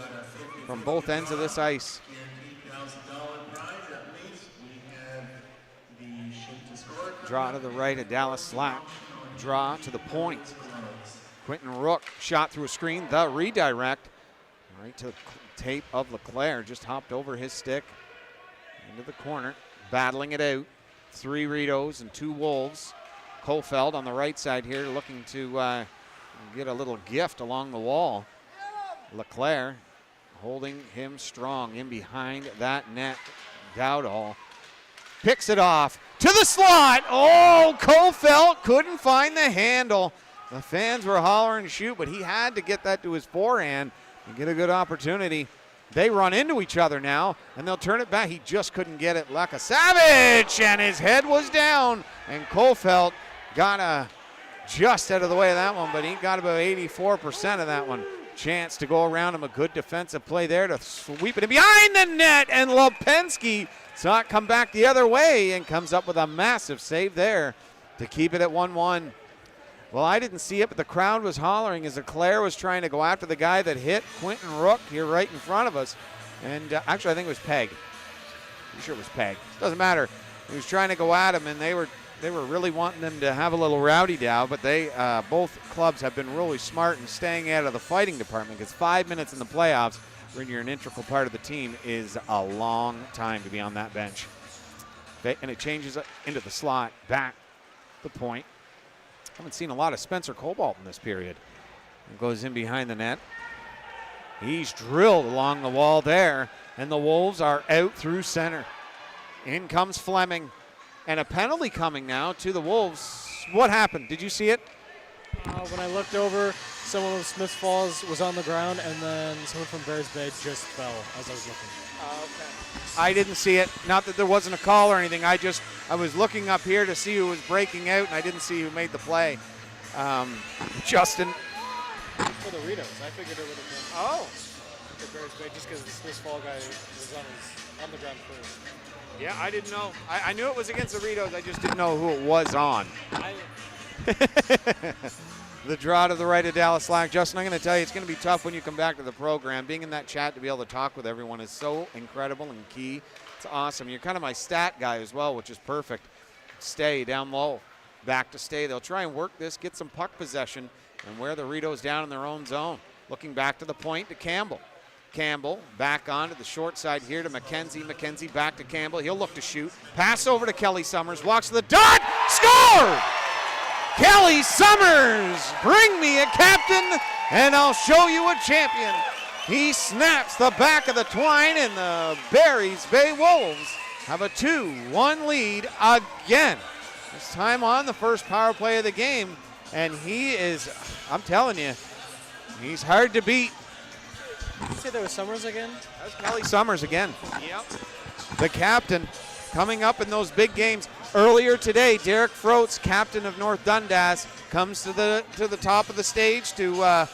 from both ends of this ice. Draw to the right of Dallas Slack. Draw to the point. Quentin Rook shot through a screen. The redirect right to the tape of LeClaire. Just hopped over his stick into the corner. Battling it out. 3 Rideaus and 2 Wolves. Kofeld on the right side here looking to get a little gift along the wall. LeClaire holding him strong in behind that net. Dowdall picks it off to the slot. Oh, Kofeld couldn't find the handle. The fans were hollering shoot, but he had to get that to his forehand and get a good opportunity. They run into each other now, and they'll turn it back. He just couldn't get it. Leka Savage, and his head was down, and Kofeld got just out of the way of that one, but he got about 84% of that one. Chance to go around him. A good defensive play there to sweep it in behind the net, and Lipinski saw it come back the other way and comes up with a massive save there to keep it at 1-1. Well, I didn't see it, but the crowd was hollering as Leclaire was trying to go after the guy that hit Quentin Rook here right in front of us. And actually, I think it was Peg. Pretty sure it was Peg. Doesn't matter. He was trying to go at him, and they were really wanting them to have a little rowdy-dow, but they both clubs have been really smart in staying out of the fighting department, because 5 minutes in the playoffs when you're an integral part of the team is a long time to be on that bench. And it changes into the slot, back the point. Haven't seen a lot of Spencer Cobalt in this period. It goes in behind the net. He's drilled along the wall there, and the Wolves are out through center. In comes Fleming, and a penalty coming now to the Wolves. What happened? Did you see it? When I looked over, someone from Smith Falls was on the ground, and then someone from Bears Bay just fell as I was looking. Okay. I didn't see it. Not that there wasn't a call or anything. I was looking up here to see who was breaking out, and I didn't see who made the play. Justin. For the Rideaus, I figured it would have been the Bears Bay, just because the Smith Falls guy was on the ground first. Yeah, I didn't know. I knew it was against the Rideaus. I just didn't know who it was on. The draw to the right of Dallas Slack. Justin, I'm going to tell you, it's going to be tough when you come back to the program. Being in that chat to be able to talk with everyone is so incredible and key. It's awesome. You're kind of my stat guy as well, which is perfect. Stay down low. Back to Stay. They'll try and work this, get some puck possession, and wear the Rideaus down in their own zone. Looking back to the point to Campbell. Campbell back onto the short side here to McKenzie. McKenzie back to Campbell. He'll look to shoot. Pass over to Kelly Summers. Walks to the dot. Score! Kelly Summers, bring me a captain, and I'll show you a champion. He snaps the back of the twine, and the Barry's Bay Wolves have a 2-1 lead again. This time on the first power play of the game. And he is, I'm telling you, he's hard to beat. Did you say there was Summers again? That was Kelly Summers again. Yep. The captain coming up in those big games. Earlier today, Derek Froats, captain of North Dundas, comes to the top of the stage to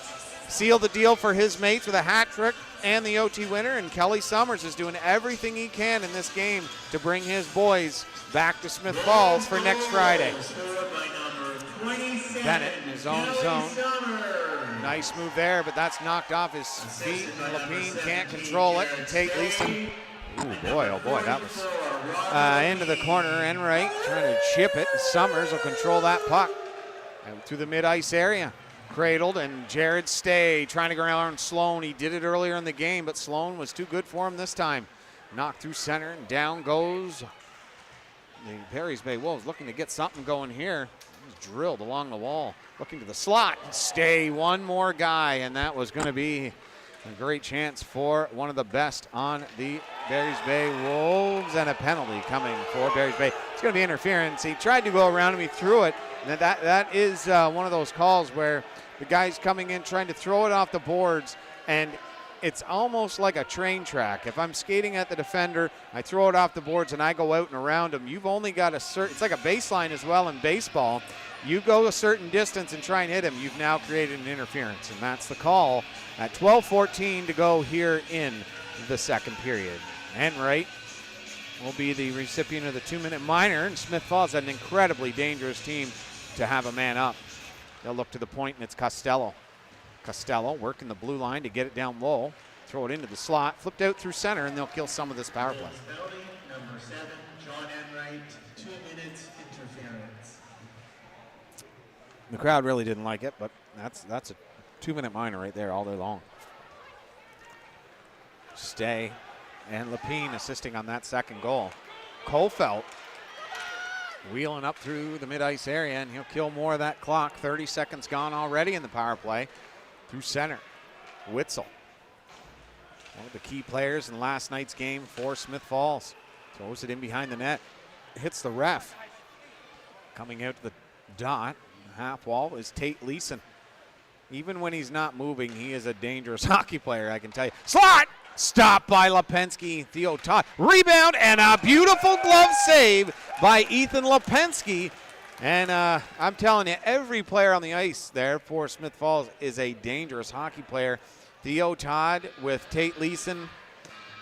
seal the deal for his mates with a hat trick and the OT winner. And Kelly Summers is doing everything he can in this game to bring his boys back to Smith Falls for next Friday. Bennett in his own zone. Nice move there, but that's knocked off his feet. Lapine can't control it. And Tate Leeson, oh boy, that was into the corner. Enright trying to chip it. Summers will control that puck out through the mid-ice area. Cradled, and Jared Stay trying to go around Sloan. He did it earlier in the game, but Sloan was too good for him this time. Knocked through center, and down goes the Perry's Bay Wolves, looking to get something going here. Drilled along the wall, looking to the slot. Stay, one more guy, and that was going to be a great chance for one of the best on the Barry's Bay Wolves, and a penalty coming for Barry's Bay. It's going to be interference. He tried to go around him, he threw it. And that is one of those calls where the guy's coming in trying to throw it off the boards, and it's almost like a train track. If I'm skating at the defender, I throw it off the boards and I go out and around him, you've only got a certain, it's like a baseline as well in baseball. You go a certain distance and try and hit him, you've now created an interference, and that's the call at 12:14 to go here in the second period. Enright will be the recipient of the 2-minute minor, and Smith Falls had an incredibly dangerous team to have a man up. They'll look to the point, and it's Costello. Costello working the blue line to get it down low, throw it into the slot, flipped out through center, and they'll kill some of this power play. Number 7, John Enright, 2 minutes interference. The crowd really didn't like it, but that's a 2-minute minor right there all day long. Stay and Lapine assisting on that second goal. Colfelt wheeling up through the mid-ice area, and he'll kill more of that clock. 30 seconds gone already in the power play. Through center, Witzel, one of the key players in last night's game for Smith Falls. Throws it in behind the net, hits the ref. Coming out to the dot, half wall, is Tate Leeson. Even when he's not moving, he is a dangerous hockey player, I can tell you. Slot! Stopped by Lipinski. Theo Todd. Rebound and a beautiful glove save by Ethan Lipinski. And I'm telling you, every player on the ice there for Smith Falls is a dangerous hockey player. Theo Todd with Tate Leeson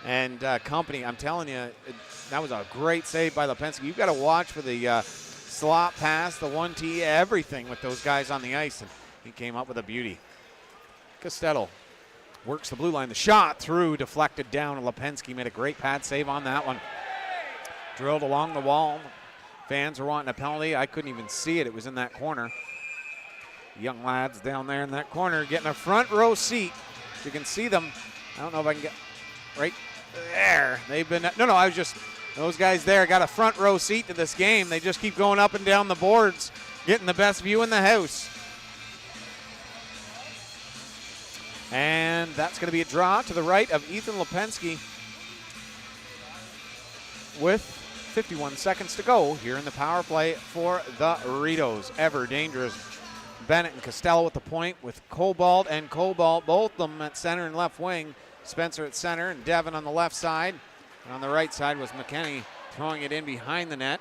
and company. I'm telling you, that was a great save by Lipinski. You've got to watch for the slot pass, the 1T, everything with those guys on the ice. And he came up with a beauty. Costello works the blue line. The shot through, deflected down. Lipinski made a great pad save on that one. Drilled along the wall. Fans are wanting a penalty. I couldn't even see it. It was in that corner. Young lads down there in that corner getting a front row seat. You can see them. I don't know if I can get right there. They've been, I was just, those guys there got a front row seat to this game. They just keep going up and down the boards, getting the best view in the house. And that's going to be a draw to the right of Ethan Lipinski with 51 seconds to go here in the power play for the Rideaus. Ever dangerous Bennett and Costello with the point, with Cobalt and Cobalt, both of them at center and left wing. Spencer at center and Devin on the left side. And on the right side was McKenney throwing it in behind the net.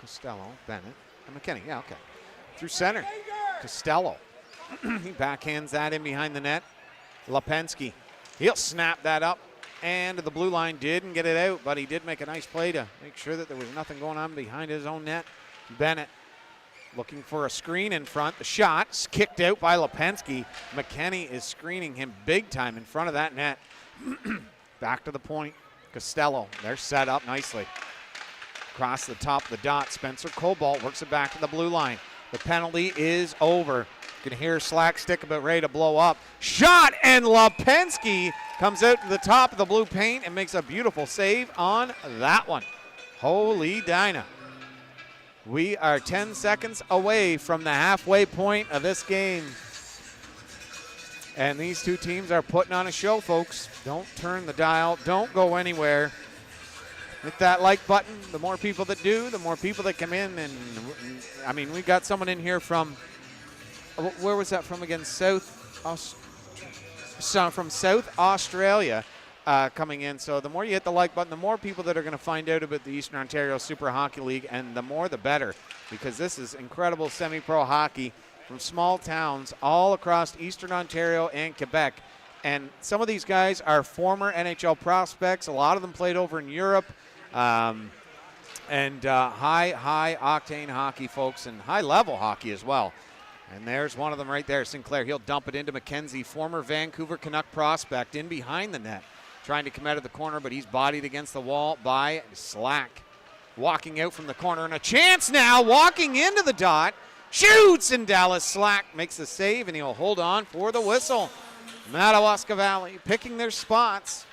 Costello, Bennett, and McKenney. Yeah, okay. Through center, Costello. He backhands that in behind the net. Lipinski, he'll snap that up, and the blue line didn't get it out, but he did make a nice play to make sure that there was nothing going on behind his own net. Bennett looking for a screen in front. The shot's kicked out by Lipinski. McKenney is screening him big time in front of that net. Back to the point. Costello, they're set up nicely. Across the top of the dot, Spencer Cobalt works it back to the blue line. The penalty is over. You can hear Slack stick about ready to blow up. Shot, and Lipinski comes out to the top of the blue paint and makes a beautiful save on that one. Holy Dinah. We are 10 seconds away from the halfway point of this game. And these two teams are putting on a show, folks. Don't turn the dial. Don't go anywhere. Hit that like button. The more people that do, the more people that come in. And I mean, we got someone in here from, where was that from again? From South Australia coming in. So the more you hit the like button, the more people that are going to find out about the Eastern Ontario Super Hockey League, and the more the better, because this is incredible semi-pro hockey from small towns all across Eastern Ontario and Quebec. And some of these guys are former NHL prospects. A lot of them played over in Europe. High octane hockey, folks, and high level hockey as well. And there's one of them right there, Sinclair. He'll dump it into McKenzie, former Vancouver Canuck prospect, in behind the net, trying to come out of the corner, but he's bodied against the wall by Slack. Walking out from the corner, and a chance now, walking into the dot, shoots, and Dallas Slack makes the save, and he'll hold on for the whistle. Madawaska Valley picking their spots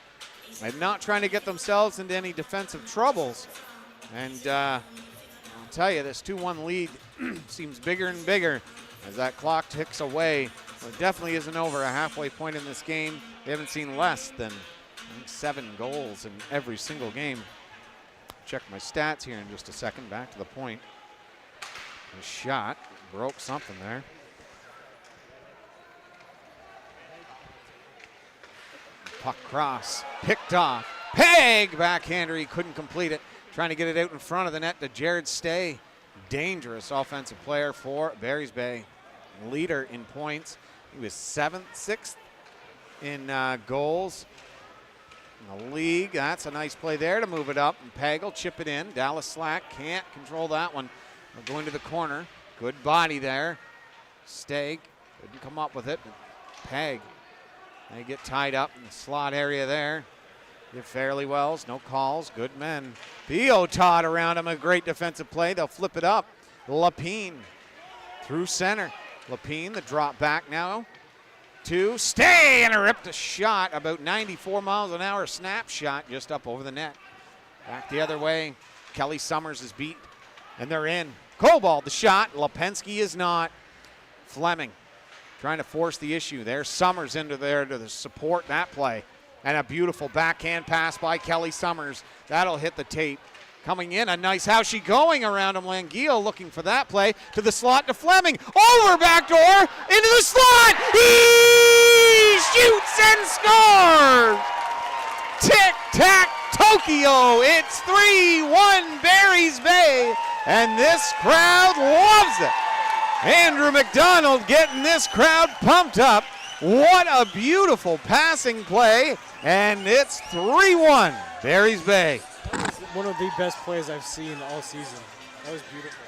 and not trying to get themselves into any defensive troubles. And I'll tell you, this 2-1 lead seems bigger and bigger as that clock ticks away. Well, it definitely isn't over. A halfway point in this game. They haven't seen less than 7 goals in every single game. Check my stats here in just a second. Back to the point. The shot broke something there. Puck cross, picked off. Peg, backhander, he couldn't complete it. Trying to get it out in front of the net to Jared Stay. Dangerous offensive player for Barry's Bay. Leader in points. He was 6th in goals in the league. That's a nice play there to move it up. And Peg will chip it in. Dallas Slack can't control that one. They'll go into the corner. Good body there. Stay couldn't come up with it. Peg. They get tied up in the slot area there. Give Fairley Wells, no calls, good men. Theo Todd around him, a great defensive play. They'll flip it up. Lapine through center. Lapine, the drop back now to Stay, and a ripped a shot, about 94 miles an hour snapshot just up over the net. Back the other way. Kelly Summers is beat, and they're in. Cobalt the shot. Lipinski is not. Fleming trying to force the issue. There's Summers into there to support that play. And a beautiful backhand pass by Kelly Summers. That'll hit the tape. Coming in, a nice, how's she going around him? Languille looking for that play. To the slot to Fleming. Over backdoor, into the slot. He shoots and scores. Tic-tac Tokyo. It's 3-1 Barry's Bay. And this crowd loves it. Andrew McDonald getting this crowd pumped up. What a beautiful passing play, and it's 3-1 Barry's Bay. One of the best plays I've seen all season. That was beautiful.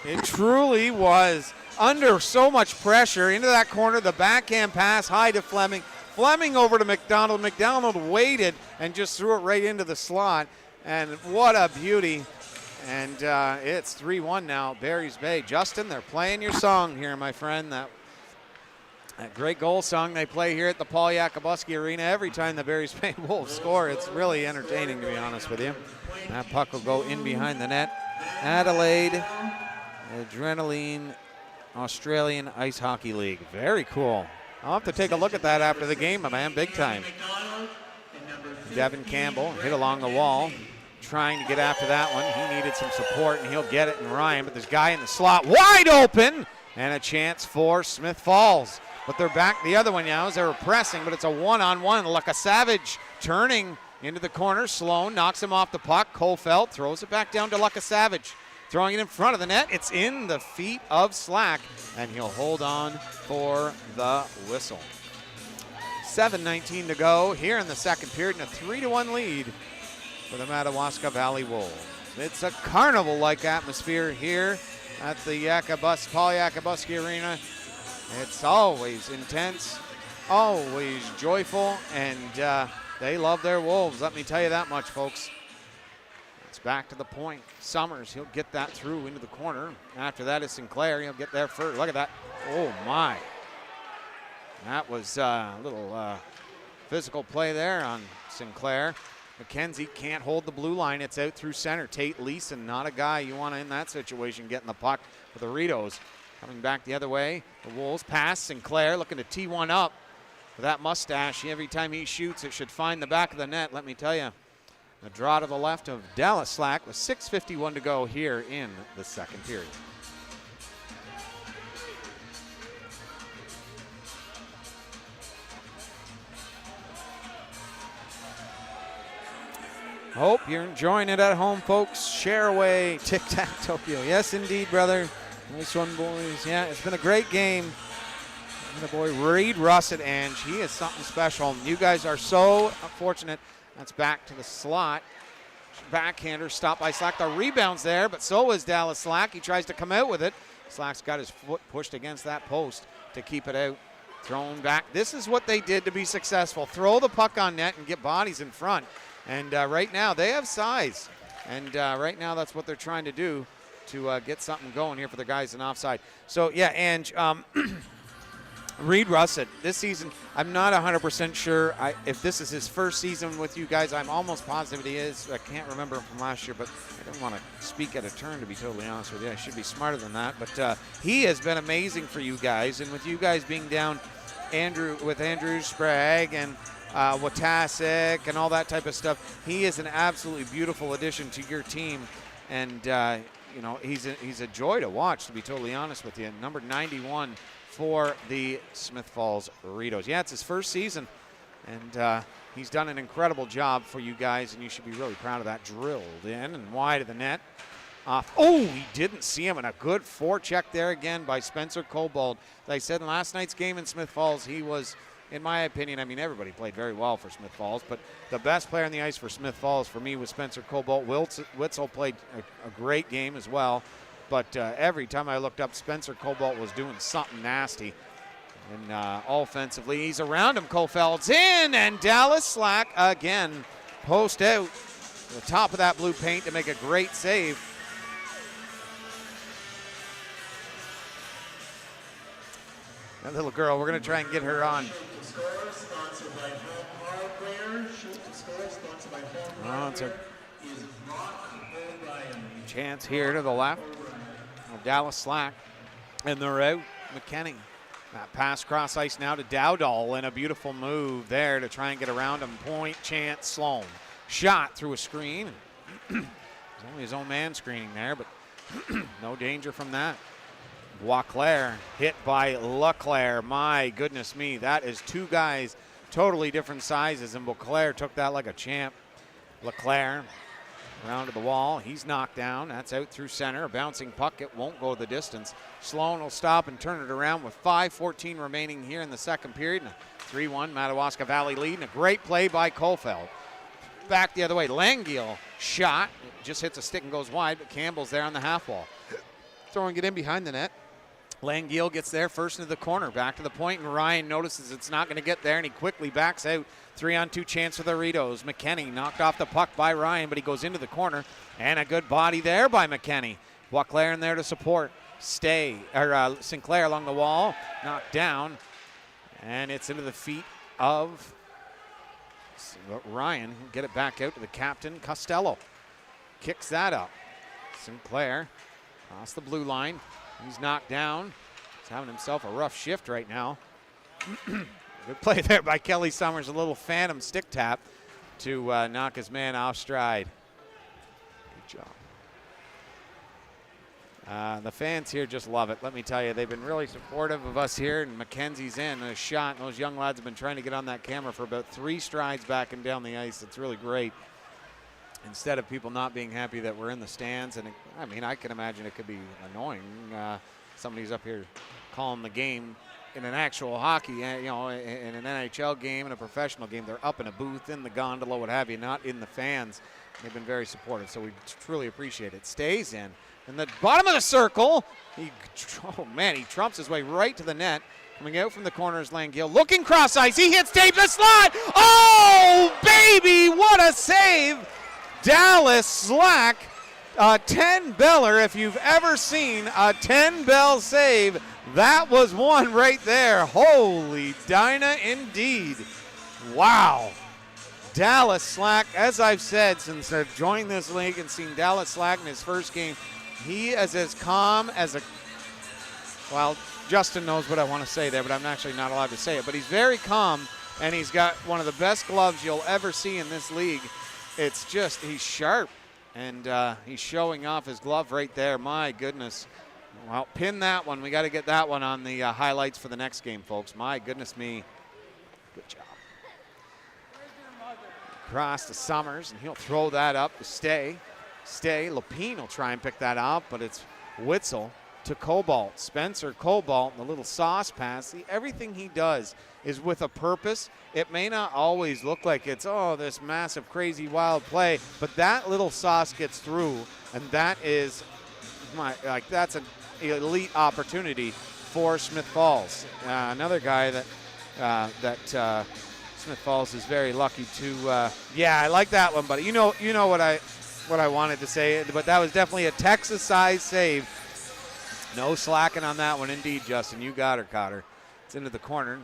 It truly was. Under so much pressure, into that corner, the backhand pass high to Fleming. Fleming over to McDonald. McDonald waited and just threw it right into the slot, and what a beauty. And it's 3-1 now, Barry's Bay. Justin, they're playing your song here, my friend. That great goal song they play here at the Paul Yakabuski Arena every time the Barry's Bay Wolves score. It's really entertaining, to be honest with you. That puck will go in behind the net. Adelaide Adrenaline Australian Ice Hockey League. Very cool. I'll have to take a look at that after the game, man. Big time. Devin Campbell hit along the wall, trying to get after that one. He needed some support, and he'll get it in Ryan, but there's a guy in the slot wide open, and a chance for Smith Falls. But they're back the other one now as they were pressing, but it's a one-on-one. Luka Savage turning into the corner. Sloan knocks him off the puck. Colfeld throws it back down to Luka Savage. Throwing it in front of the net. It's in the feet of Slack, and he'll hold on for the whistle. 7:19 to go here in the second period, and a 3-1 lead for the Madawaska Valley Wolves. It's a carnival-like atmosphere here at the Paul Yakabuski Arena. It's always intense, always joyful, and they love their Wolves. Let me tell you that much, folks. It's back to the point. Summers, he'll get that through into the corner. After that is Sinclair. He'll get there first. Look at that. Oh, my. That was a little physical play there on Sinclair. McKenzie can't hold the blue line. It's out through center. Tate Leeson, not a guy you want to, in that situation, getting the puck for the Rideaus. Coming back the other way. The Wolves pass. Sinclair looking to tee one up. With that mustache, every time he shoots, it should find the back of the net, let me tell you. The draw to the left of Dallas Slack with 6:51 to go here in the second period. Hope you're enjoying it at home, folks. Share away, tic-tac-Tokyo. Yes, indeed, brother. Nice one, boys. Yeah, it's been a great game. And the boy Reed Russet, and he is something special. You guys are so fortunate. That's back to the slot. Backhander stopped by Slack. The rebound's there, but so is Dallas Slack. He tries to come out with it. Slack's got his foot pushed against that post to keep it out. Thrown back. This is what they did to be successful. Throw the puck on net and get bodies in front. And right now, they have size. And right now, that's what they're trying to do to get something going here for the guys in offside. So, yeah, and Reed Russet, this season, I'm not 100% sure if this is his first season with you guys. I'm almost positive he is. I can't remember him from last year, but I don't want to speak at a turn, to be totally honest with you. I should be smarter than that. But he has been amazing for you guys. And with you guys being down with Andrew Sprague and Watasek and all that type of stuff, he is an absolutely beautiful addition to your team. And, you know, he's a joy to watch, to be totally honest with you. Number 91 for the Smith Falls Rideaus. Yeah, it's his first season, and he's done an incredible job for you guys, and you should be really proud of that. Drilled in and wide of the net. Oh, he didn't see him, and a good forecheck there again by Spencer Cobalt. As I said in last night's game in Smith Falls, he was, in my opinion, I mean, everybody played very well for Smith Falls, but the best player on the ice for Smith Falls for me was Spencer Cobalt. Witzel played a great game as well, but every time I looked up, Spencer Cobalt was doing something nasty. And offensively, he's around him. Kofeld's in, and Dallas Slack again post out to the top of that blue paint to make a great save. That little girl, we're going to try and get her on. Oh, it's a chance here to the left of Dallas Slack, and they're out. McKenny. That pass cross ice now to Dowdall, and a beautiful move there to try and get around him. Point chance, Sloan. Shot through a screen. There's only his own man screening there, but no danger from that. Boisclair hit by Leclerc. My goodness me, that is two guys totally different sizes, and Boisclair took that like a champ. Leclerc around to the wall. He's knocked down. That's out through center. A bouncing puck. It won't go the distance. Sloan will stop and turn it around with 5:14 remaining here in the second period. And a 3-1 Madawaska Valley lead, and a great play by Kofeld. Back the other way. Langiel shot. It just hits a stick and goes wide, but Campbell's there on the half wall. Throwing it in behind the net. Langiel gets there first into the corner. Back to the point, and Ryan notices it's not going to get there, and he quickly backs out. 3-on-2 chance for the Rideaus. McKenny knocked off the puck by Ryan, but he goes into the corner, and a good body there by McKenny. Boisclair in there to support. Sinclair along the wall, knocked down, and it's into the feet of Ryan. Get it back out to the captain, Costello. Kicks that up. Sinclair across the blue line. He's knocked down. He's having himself a rough shift right now. Good play there by Kelly Summers. A little phantom stick tap to knock his man off stride. Good job. The fans here just love it. Let me tell you, they've been really supportive of us here, and Mackenzie's in a shot. And those young lads have been trying to get on that camera for about 3 strides back and down the ice. It's really great. Instead of people not being happy that we're in the stands, and I mean, I can imagine it could be annoying. Somebody's up here calling the game in an actual hockey, you know, in an NHL game, in a professional game. They're up in a booth, in the gondola, what have you, not in the fans. They've been very supportive, so we truly appreciate it. Stays in the bottom of the circle. Oh man, he trumps his way right to the net. Coming out from the corner is Langiel, looking cross ice. He hits tape the slot. Oh baby, what a save! Dallas Slack, a 10-beller. If you've ever seen a 10-bell save, that was one right there. Holy Dinah indeed. Wow. Dallas Slack, as I've said since I've joined this league and seen Dallas Slack in his first game, he is as calm as a, well, Justin knows what I want to say there, but I'm actually not allowed to say it. But he's very calm, and he's got one of the best gloves you'll ever see in this league. it's just, he's sharp. And he's showing off his glove right there. My goodness. Well, pin that one. We got to get that one on the highlights for the next game, folks. My goodness me. Good job. Cross to Summers, and he'll throw that up to Stay. Lapine will try and pick that up, but it's Witzel to Cobalt. Spencer Cobalt, the little sauce pass. See, everything he does is with a purpose. It may not always look like it's, this massive, crazy, wild play, but that little sauce gets through, and that is, that's an elite opportunity for Smith Falls. Another guy that Smith Falls is very lucky to. I like that one, buddy. You know what I wanted to say, but that was definitely a Texas-sized save. No slacking on that one, indeed, Justin. You got her, Cotter. It's into the corner.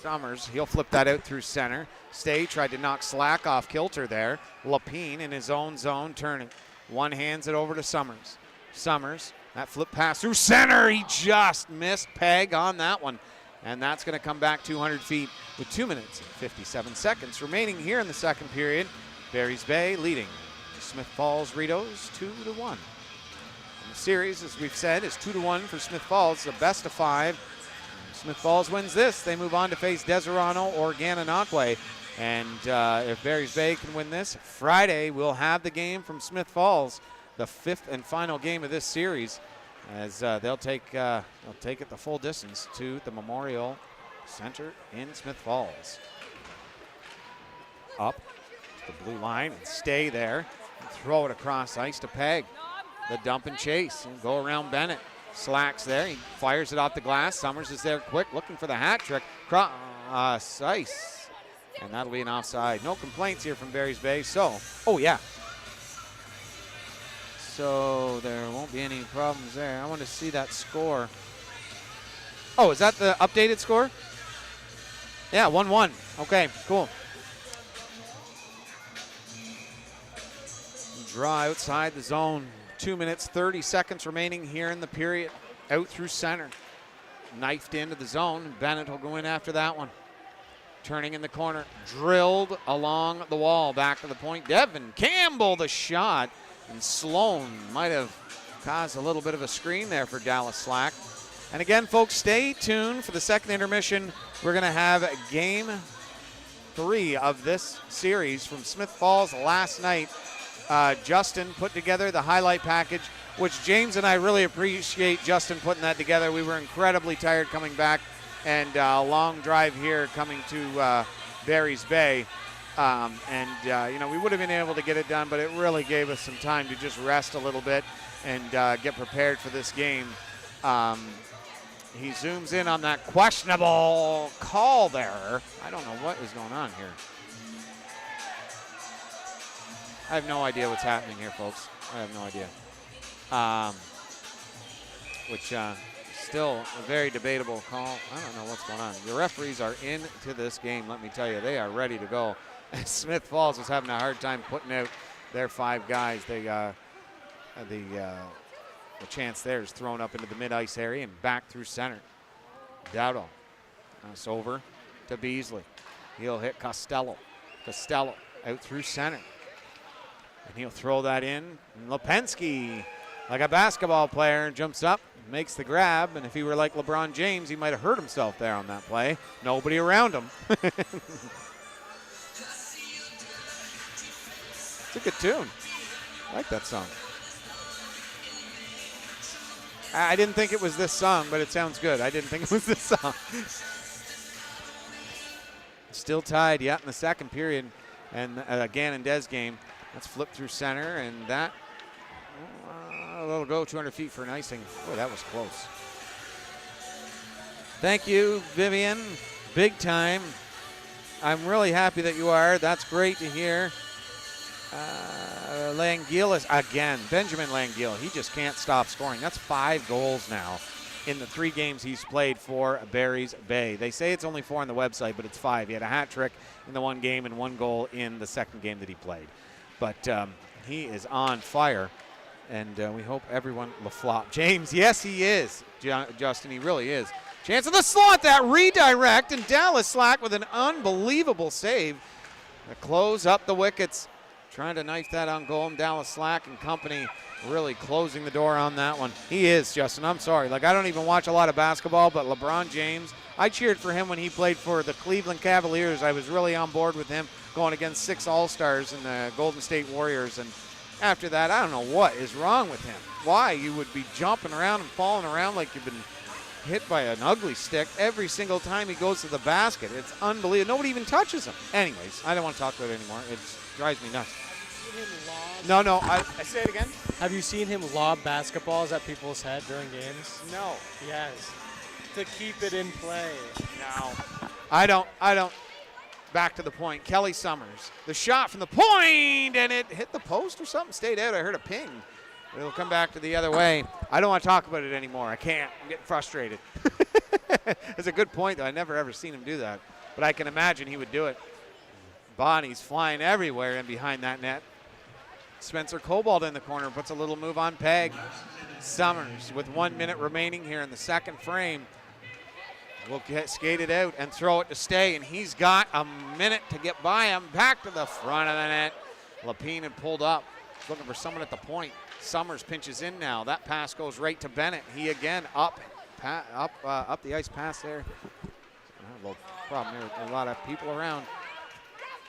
Summers, he'll flip that out through center. Stay tried to knock Slack off kilter there. Lapine in his own zone, turning. One hands it over to Summers. Summers, that flip pass through center. He just missed Peg on that one. And that's going to come back 200 feet with 2 minutes and 57 seconds remaining here in the second period. Barry's Bay leading Smith Falls Rideaus 2-1. And the series, as we've said, is 2-1 for Smith Falls, the best of 5. Smith Falls wins this, they move on to face Deserano or Gananoque. And if Barry's Bay can win this, Friday we'll have the game from Smith Falls, the 5th and final game of this series, as they'll take it the full distance to the Memorial Center in Smith Falls. Up to the blue line and stay there. And throw it across ice to Peg. The dump and chase and go around Bennett. Slacks there. He fires it off the glass. Summers is there quick, looking for the hat trick. Cross ice. And that'll be an offside. No complaints here from Barry's Bay. So there won't be any problems there. I want to see that score. Oh, is that the updated score? Yeah, 1-1. Okay, cool. Draw outside the zone. 2 minutes, 30 seconds remaining here in the period. Out through center. Knifed into the zone. Bennett will go in after that one. Turning in the corner. Drilled along the wall. Back to the point. Devin Campbell, the shot. And Sloan might have caused a little bit of a screen there for Dallas Slack. And again, folks, stay tuned for the second intermission. We're going to have game 3 of this series from Smith Falls last night. Justin put together the highlight package, which James and I really appreciate Justin putting that together. We were incredibly tired coming back, and a long drive here coming to Barry's Bay. We would have been able to get it done, but it really gave us some time to just rest a little bit and get prepared for this game. He zooms in on that questionable call there. I don't know what is going on here. I have no idea what's happening here, folks. I have no idea. Still a very debatable call. I don't know what's going on. The referees are into this game, let me tell you. They are ready to go. Smith Falls was having a hard time putting out their 5 guys. The chance there is thrown up into the mid-ice area and back through center. Dowdle. That's over to Beasley. He'll hit Costello. Costello out through center. And he'll throw that in. And Lipinski, like a basketball player, jumps up, makes the grab. And if he were like LeBron James, he might have hurt himself there on that play. Nobody around him. It's a good tune. I like that song. I didn't think it was this song, but it sounds good. I didn't think it was this song. Still tied, in the second period. And again in Des game. Let's flip through center, and that will go 200 feet for an icing. Boy, that was close. Thank you, Vivian. Big time. I'm really happy that you are. That's great to hear. Langilis again. Benjamin Langill. He just can't stop scoring. That's 5 goals now in the 3 games he's played for Barry's Bay. They say it's only 4 on the website, but it's 5. He had a hat trick in the 1 game and 1 goal in the second game that he played. But he is on fire, and we hope everyone will flop. James, yes, he is. Justin, he really is. Chance of the slot, that redirect, and Dallas Slack with an unbelievable save to close up the wickets. trying to knife that on goal. And Dallas Slack and company really closing the door on that one. He is, Justin. I'm sorry. Like, I don't even watch a lot of basketball, but LeBron James, I cheered for him when he played for the Cleveland Cavaliers. I was really on board with him going against 6 All-Stars and the Golden State Warriors. And after that, I don't know what is wrong with him. Why you would be jumping around and falling around like you've been hit by an ugly stick every single time he goes to the basket. It's unbelievable. Nobody even touches him. Anyways, I don't want to talk about it anymore. It drives me nuts. No, I say it again. Have you seen him lob basketballs at people's head during games? No. Yes. To keep it in play. No. I don't. Back to the point. Kelly Summers. The shot from the point, and it hit the post or something. Stayed out. I heard a ping. It'll come back to the other way. I don't want to talk about it anymore. I can't. I'm getting frustrated. It's a good point, though. I never ever seen him do that. But I can imagine he would do it. Bonnie's flying everywhere in behind that net. Spencer Cobalt in the corner puts a little move on Peg. Summers with 1 minute remaining here in the second frame will skate it out and throw it to Stay, and he's got a minute to get by him. Back to the front of the net. Lapine had pulled up, looking for someone at the point. Summers pinches in now. That pass goes right to Bennett. He again up the ice pass there. A little problem here, a lot of people around.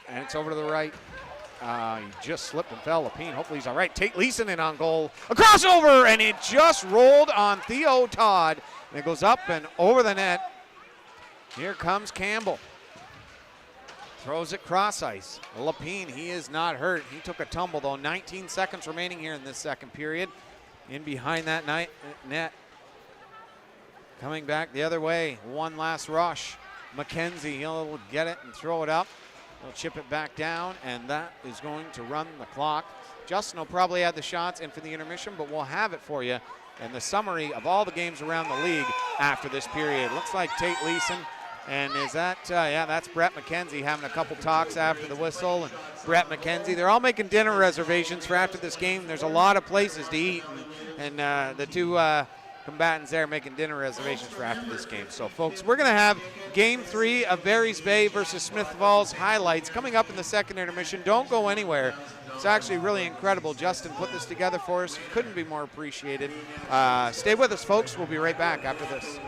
And it's over to the right. He just slipped and fell. Lapine, hopefully he's all right. Tate Leeson in on goal. A crossover, and it just rolled on Theo Todd. And it goes up and over the net. Here comes Campbell. Throws it cross ice. Lapine, he is not hurt. He took a tumble, though. 19 seconds remaining here in this second period. In behind that net. Coming back the other way. One last rush. McKenzie, he'll get it and throw it up. He'll chip it back down, and that is going to run the clock. Justin will probably add the shots in for the intermission, but we'll have it for you and the summary of all the games around the league after this period. Looks like Tate Leeson, and is that, yeah, that's Brett McKenzie having a couple talks after the whistle. And Brett McKenzie, they're all making dinner reservations for after this game. There's a lot of places to eat, and the two combatants there making dinner reservations for after this game. So, folks, we're going to have Game 3 of Barry's Bay versus Smith Falls highlights coming up in the second intermission. Don't go anywhere. It's actually really incredible. Justin put this together for us. Couldn't be more appreciated. Stay with us, folks. We'll be right back after this.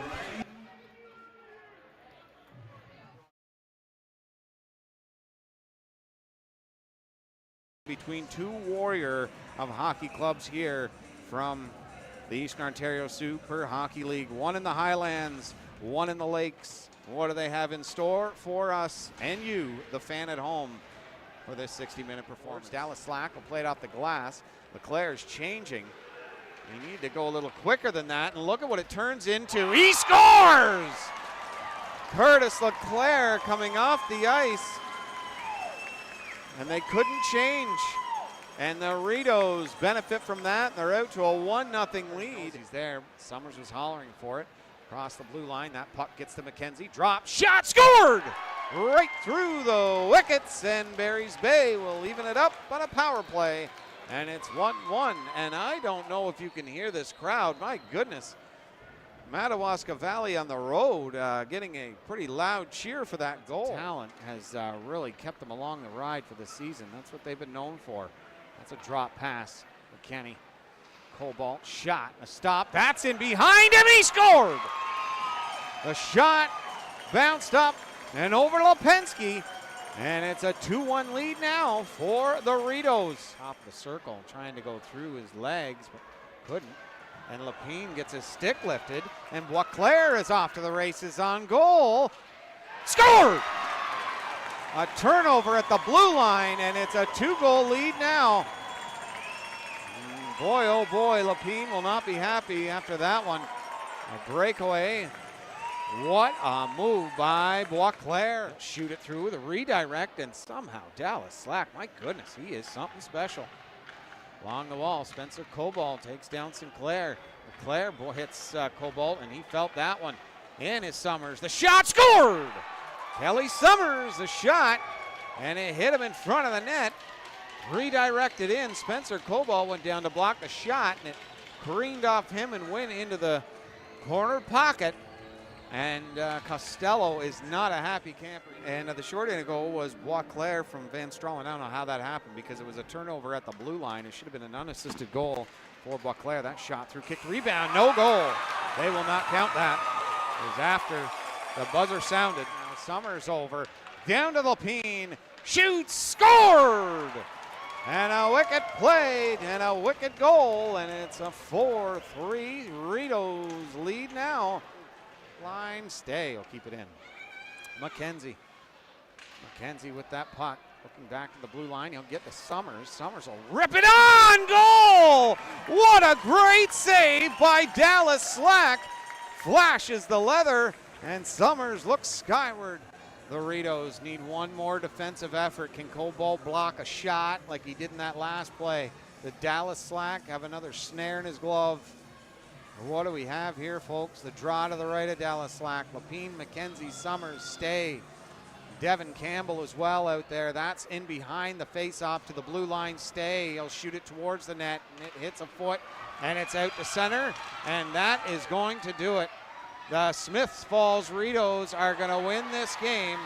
Between two Warrior of hockey clubs here from the Eastern Ontario Super Hockey League. One in the Highlands, one in the Lakes. What do they have in store for us and you, the fan at home, for this 60-minute performance? Dallas Slack will play it off the glass. Leclerc's changing. You need to go a little quicker than that, and look at what it turns into. He scores! Curtis Leclerc coming off the ice, and they couldn't change. And the Rideaus benefit from that. They're out to a 1-0 lead. He's there. Summers was hollering for it. Across the blue line, that puck gets to McKenzie. Drop, shot, scored! Right through the wickets, and Barry's Bay will even it up on a power play. And it's 1-1, and I don't know if you can hear this crowd. My goodness. Madawaska Valley on the road getting a pretty loud cheer for that goal. Talent has really kept them along the ride for the season. That's what they've been known for. That's a drop pass for Kenny. Cobalt shot, a stop. That's in behind him. He scored. The shot bounced up and over to Lipinski. And it's a 2-1 lead now for the Rideaus. Top of the circle, trying to go through his legs, but couldn't. And Lapine gets his stick lifted. And Boisclair is off to the races on goal. Scored! A turnover at the blue line, and it's a 2-goal lead now. And boy, oh boy, Lapine will not be happy after that one. A breakaway. What a move by Boisclair. Shoot it through the redirect, and somehow Dallas Slack, my goodness, he is something special. Along the wall, Spencer Cobalt takes down Sinclair. Leclerc hits Cobalt, and he felt that one. In is Summers. The shot scored! Kelly Summers, the shot, and it hit him in front of the net. Redirected in. Spencer Cobalt went down to block the shot, and it careened off him and went into the corner pocket. And Costello is not a happy camper. And the short end goal was Boisclair from Van Stralen. I don't know how that happened because it was a turnover at the blue line. It should have been an unassisted goal for Boisclair. That shot through, kicked, rebound, no goal. They will not count that. It was after the buzzer sounded. Now Summers over, down to Lapine, shoots, scored! And a wicket played and a wicket goal, and it's a 4-3 Rideaus lead now. Line stay, he'll keep it in. McKenzie with that puck, looking back to the blue line, he'll get to Summers. Summers will rip it on, goal! What a great save by Dallas Slack. Flashes the leather, and Summers looks skyward. The Rideaus need one more defensive effort. Can Cobalt block a shot like he did in that last play? The Dallas Slack have another snare in his glove. What do we have here, folks? The draw to the right of Dallas Slack. Lapine, McKenzie, Summers stay. Devin Campbell as well out there. That's in behind the face-off to the blue line. Stay. He'll shoot it towards the net, and it hits a foot, and it's out to center, and that is going to do it. The Smiths Falls Rideaus are going to win this game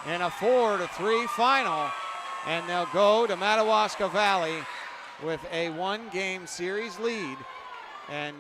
in a 4-3 final, and they'll go to Madawaska Valley with a one-game series lead. And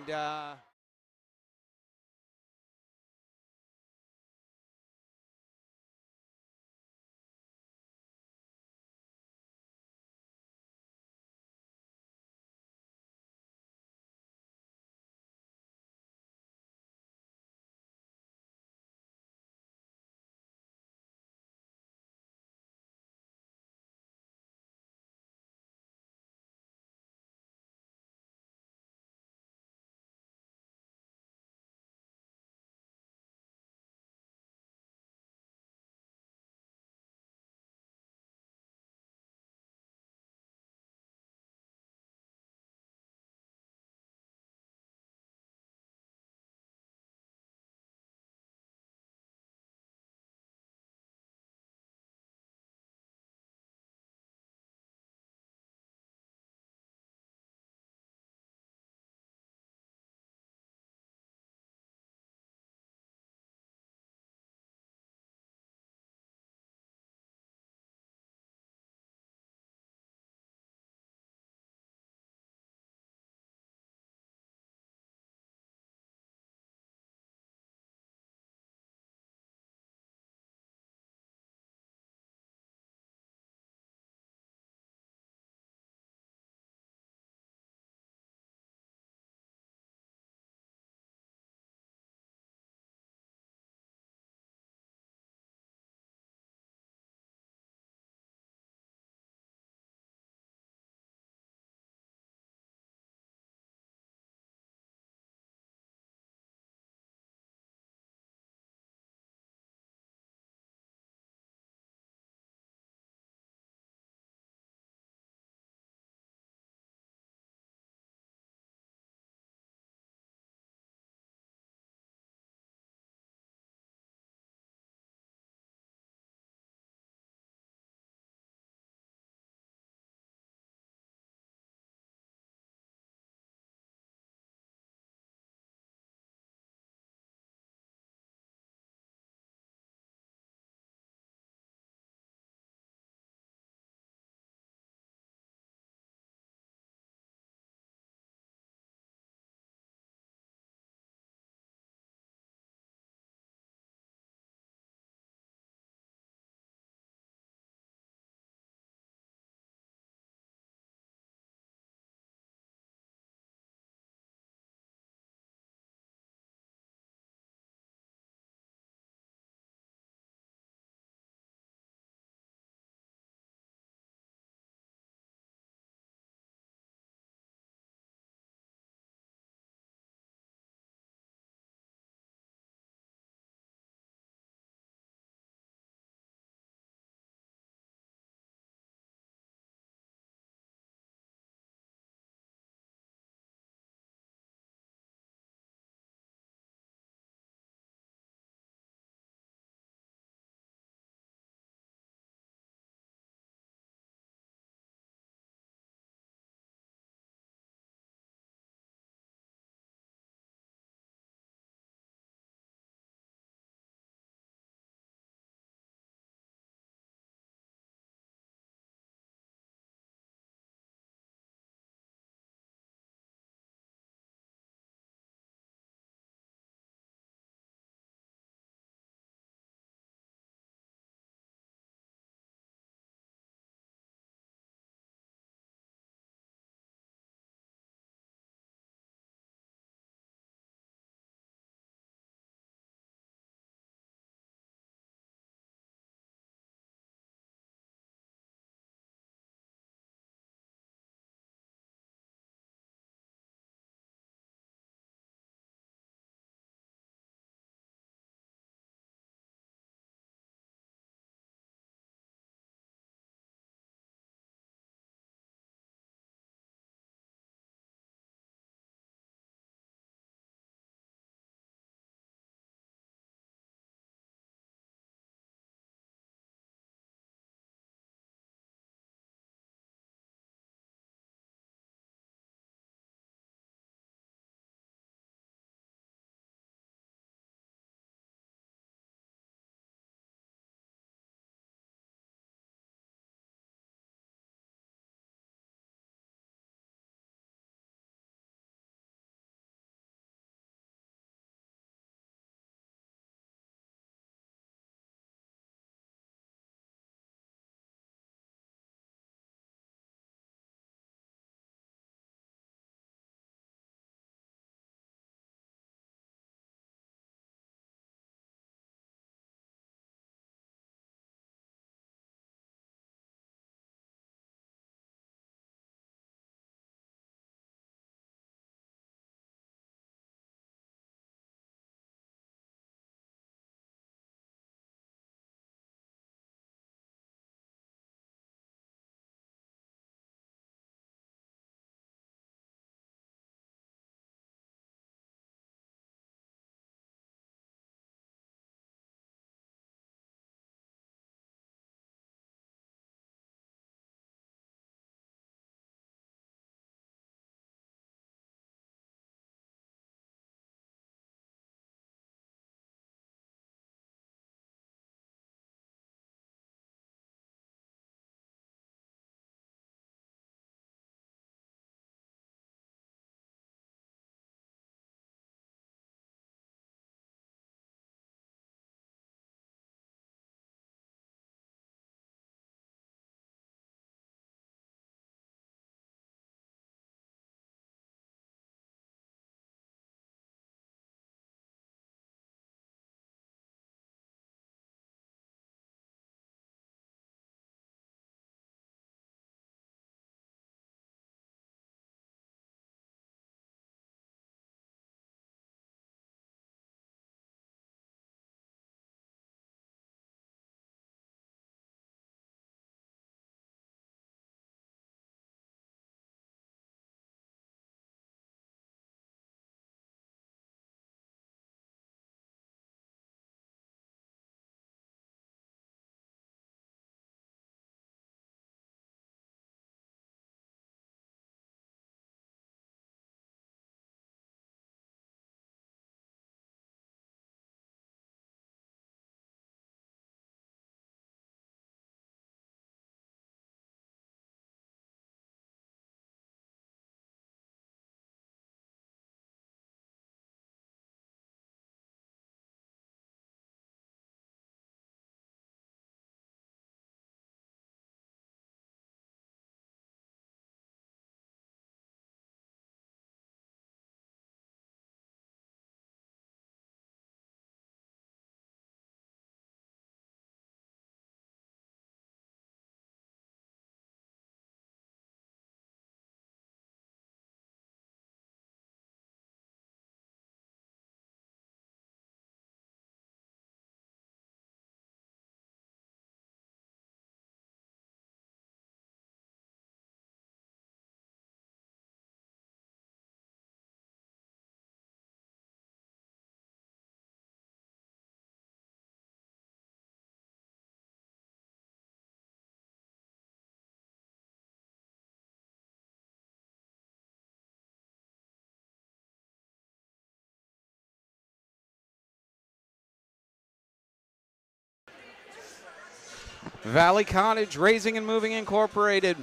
Valley Cottage Raising and Moving Incorporated.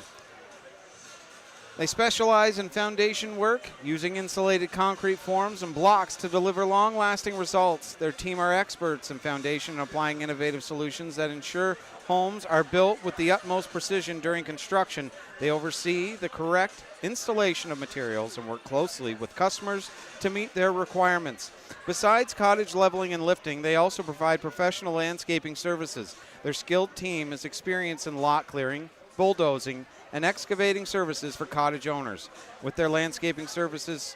They specialize in foundation work, using insulated concrete forms and blocks to deliver long-lasting results. Their team are experts in foundation and applying innovative solutions that ensure homes are built with the utmost precision during construction. They oversee the correct installation of materials and work closely with customers to meet their requirements. Besides cottage leveling and lifting, they also provide professional landscaping services. Their skilled team is experienced in lot clearing, bulldozing, and excavating services for cottage owners. With their landscaping services,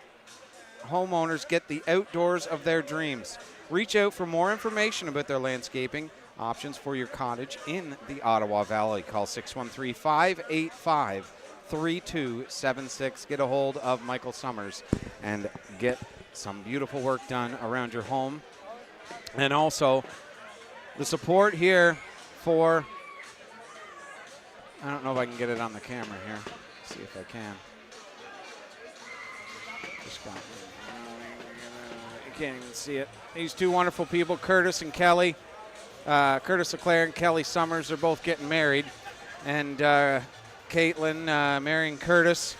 homeowners get the outdoors of their dreams. Reach out for more information about their landscaping options for your cottage in the Ottawa Valley. Call 613-585-3276. Get a hold of Michael Summers and get some beautiful work done around your home. And also the support here for, I don't know if I can get it on the camera here. Let's see if I can. Just got, you can't even see it. These two wonderful people, Curtis and Kelly. Curtis LeClaire and Kelly Summers are both getting married. And Caitlin marrying Curtis,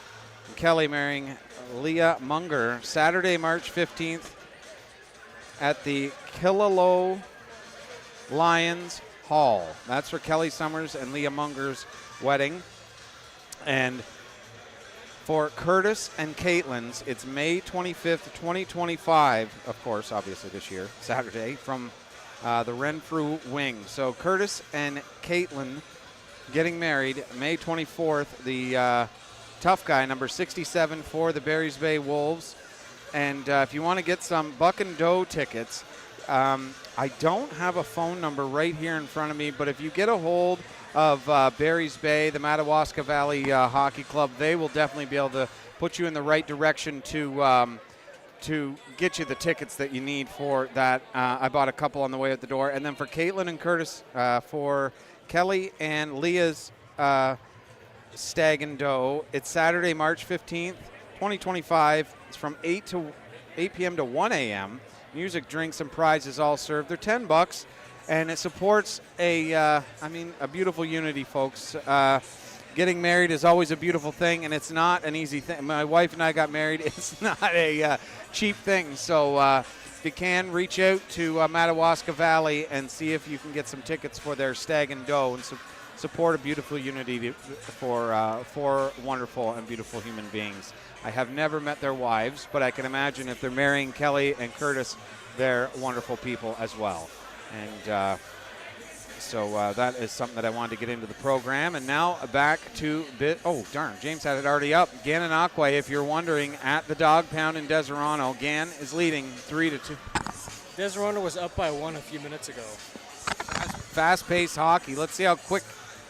and Kelly marrying Leah Munger. Saturday, March 15th at the Killaloe Lions Hall. That's for Kelly Summers and Leah Munger's wedding. And for Curtis and Caitlin's, it's May 25th, 2025, of course, obviously this year, Saturday, from the Renfrew Wing. So Curtis and Caitlin getting married May 24th. The tough guy, number 67 for the Barry's Bay Wolves. And if you want to get some Buck and Doe tickets, I don't have a phone number right here in front of me, but if you get a hold of Barry's Bay, the Madawaska Valley Hockey Club, they will definitely be able to put you in the right direction to get you the tickets that you need for that. I bought a couple on the way out the door. And then for Caitlin and Curtis, for Kelly and Leah's Stag and Doe, it's Saturday, March 15th, 2025. It's from 8 p.m. to 1 a.m. Music, drinks, and prizes all served. They're $10, and it supports a beautiful unity, folks. Getting married is always a beautiful thing, and it's not an easy thing. My wife and I got married. It's not a cheap thing. So if you can, reach out to Madawaska Valley and see if you can get some tickets for their Stag and Doe and support a beautiful unity for four wonderful and beautiful human beings. I have never met their wives, but I can imagine if they're marrying Kelly and Curtis, they're wonderful people as well. And so that is something that I wanted to get into the program. And now back to oh, darn, James had it already up. Gananoque, if you're wondering, at the Dog Pound in Deserano. Gan is leading 3-2. Deserano was up by 1 a few minutes ago. Fast-paced hockey. Let's see how quick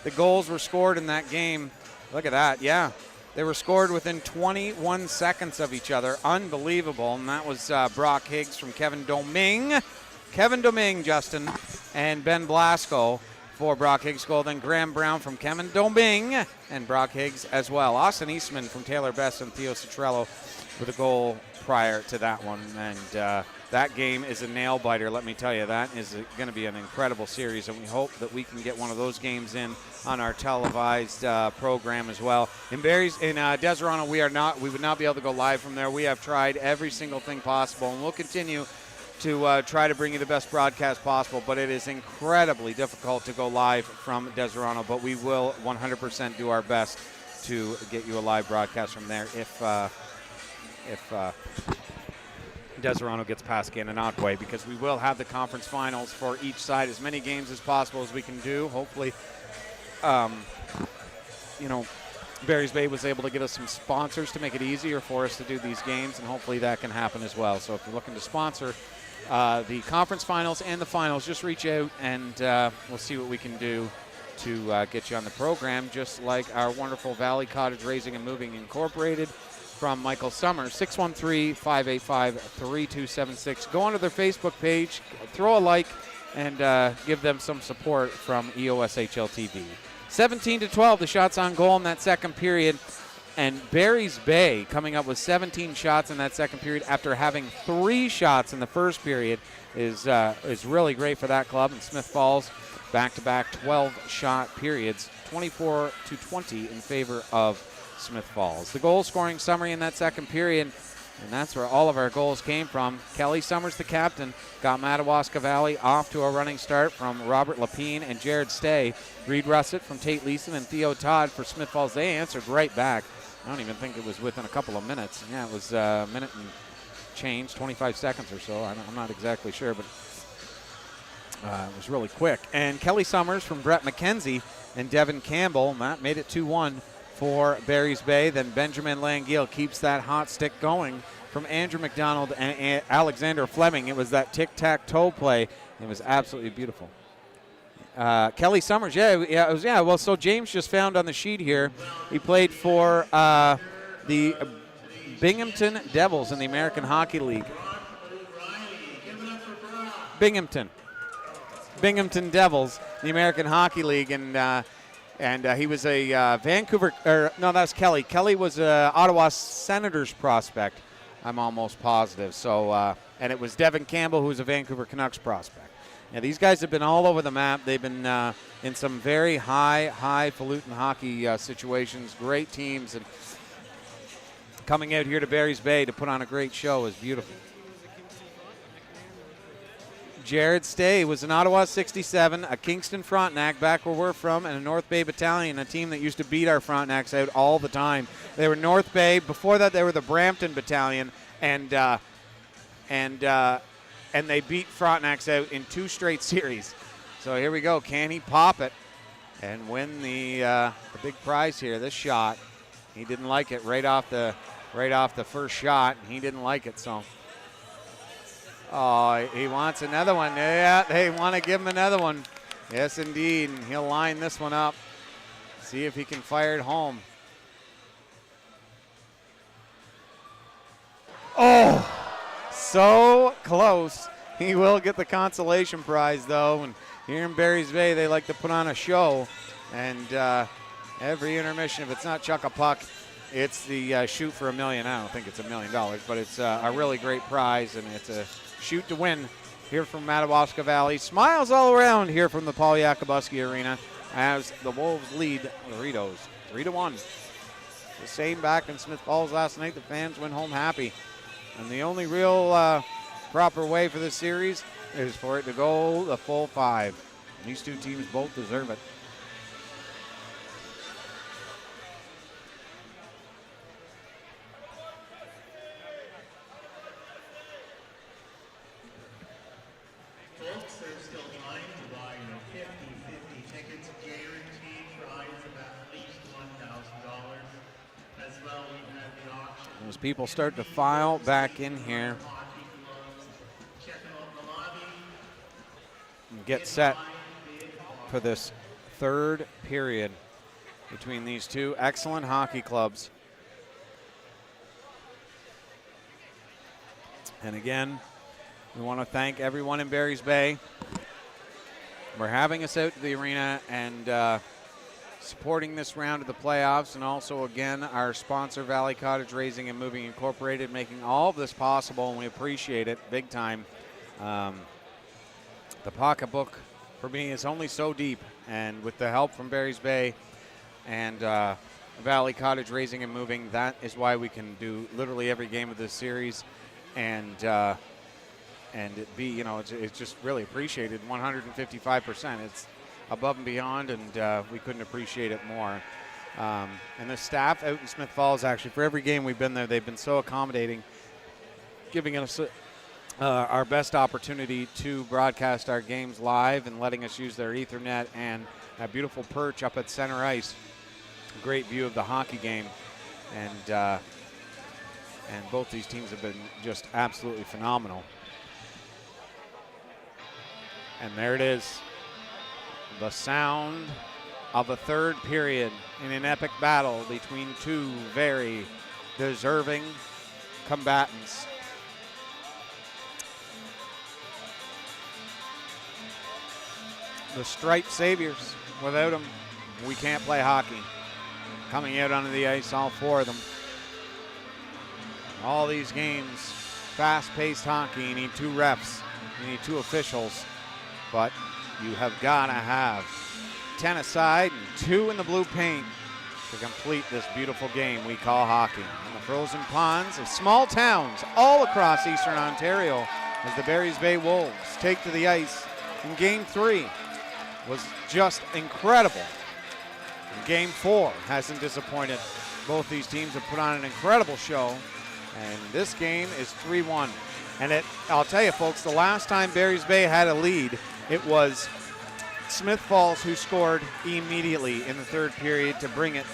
the goals were scored in that game. Look at that, yeah. They were scored within 21 seconds of each other. Unbelievable. And that was Brock Higgs from Kevin Domingue. Kevin Domingue, Justin, and Ben Blasco for Brock Higgs' goal. Then Graham Brown from Kevin Domingue and Brock Higgs as well. Austin Eastman from Taylor Best and Theo Citrello with a goal prior to that one. And that game is a nail-biter, let me tell you. That is going to be an incredible series, and we hope that we can get one of those games in on our televised program as well. In Deserano, we would not be able to go live from there. We have tried every single thing possible, and we'll continue to try to bring you the best broadcast possible, but it is incredibly difficult to go live from Deserano, but we will 100% do our best to get you a live broadcast from there if Deserano gets past Gananoque, because we will have the conference finals for each side, as many games as possible as we can do. Hopefully, Barry's Bay was able to get us some sponsors to make it easier for us to do these games, and hopefully that can happen as well. So if you're looking to sponsor the conference finals and the finals, just reach out and we'll see what we can do to get you on the program, just like our wonderful Valley Cottage Raising and Moving Incorporated from Michael Summers. 613-585-3276. Go onto their Facebook page, throw a like, and give them some support from EOSHL TV. 17-12, the shots on goal in that second period. And Barry's Bay coming up with 17 shots in that second period after having 3 shots in the first period is really great for that club. And Smith Falls back-to-back 12-shot periods, 24-20 in favor of Smith Falls. The goal-scoring summary in that second period, and that's where all of our goals came from. Kelly Summers, the captain, got Madawaska Valley off to a running start from Robert Lapine and Jared Stay. Reed Russett from Tate Leeson and Theo Todd for Smith Falls. They answered right back. I don't even think it was within a couple of minutes. Yeah, it was a minute and change, 25 seconds or so. I'm not exactly sure, but it was really quick. And Kelly Summers from Brett McKenzie and Devin Campbell, that made it 2-1 for Barry's Bay. Then Benjamin Langiel keeps that hot stick going from Andrew McDonald and Alexander Fleming. It was that tic-tac-toe play. It was absolutely beautiful. Kelly Summers, well, so James just found on the sheet here, he played for the Binghamton Devils in the American Hockey League. Binghamton Devils, the American Hockey League, and he was a Vancouver, no, that's Kelly. Kelly was a Ottawa Senators prospect, I'm almost positive. So, and it was Devin Campbell, who was a Vancouver Canucks prospect. Yeah, these guys have been all over the map. They've been in some very highfalutin hockey situations, great teams, and coming out here to Barry's Bay to put on a great show is beautiful. Jared Stay was an Ottawa 67, a Kingston Frontenac, back where we're from, and a North Bay Battalion, a team that used to beat our Frontenacs out all the time. They were North Bay. Before that, they were the Brampton Battalion, and they beat Frontenacs out in 2 straight series. So here we go. Can he pop it and win the big prize here? This shot, he didn't like it right off the first shot. He didn't like it, so. Oh, he wants another one. Yeah, they want to give him another one. Yes, indeed. And he'll line this one up. See if he can fire it home. Oh, so close. He will get the consolation prize, though. And here in Barry's Bay, they like to put on a show. And every intermission, if it's not chuck a puck, it's the shoot for $1 million. I don't think it's $1 million, but it's a really great prize, and it's a shoot to win here from Madawaska Valley. Smiles all around here from the Paul Yakabuski Arena as the Wolves lead the Rideaus 3-1. The same back in Smith Falls last night. The fans went home happy. And the only real proper way for this series is for it to go the full 5. These two teams both deserve it. As people start to file back in here and get set for this third period between these two excellent hockey clubs. And again, we want to thank everyone in Barry's Bay for having us out to the arena and supporting this round of the playoffs, and also, again, our sponsor, Valley Cottage Raising and Moving Incorporated, making all of this possible, and we appreciate it big time. The pocketbook for me is only so deep, and with the help from Barry's Bay and Valley Cottage Raising and Moving, that is why we can do literally every game of this series, and it be, you know, it's just really appreciated 155%. It's above and beyond, and we couldn't appreciate it more. And the staff out in Smith Falls, actually, for every game we've been there, they've been so accommodating, giving us our best opportunity to broadcast our games live and letting us use their Ethernet and a beautiful perch up at center ice. Great view of the hockey game. And both these teams have been just absolutely phenomenal. And there it is. The sound of a third period in an epic battle between two very deserving combatants. The striped saviors. Without them, we can't play hockey. Coming out onto the ice, all 4 of them. All these games, fast-paced hockey. You need 2 refs. You need 2 officials. But you have got to have 10 aside and 2 in the blue paint to complete this beautiful game we call hockey. In the frozen ponds of small towns all across Eastern Ontario, as the Barry's Bay Wolves take to the ice in Game 3 was just incredible. And Game 4 hasn't disappointed. Both these teams have put on an incredible show, and this game is 3-1. And I'll tell you folks, the last time Barry's Bay had a lead, it was Smith Falls who scored immediately in the third period to bring it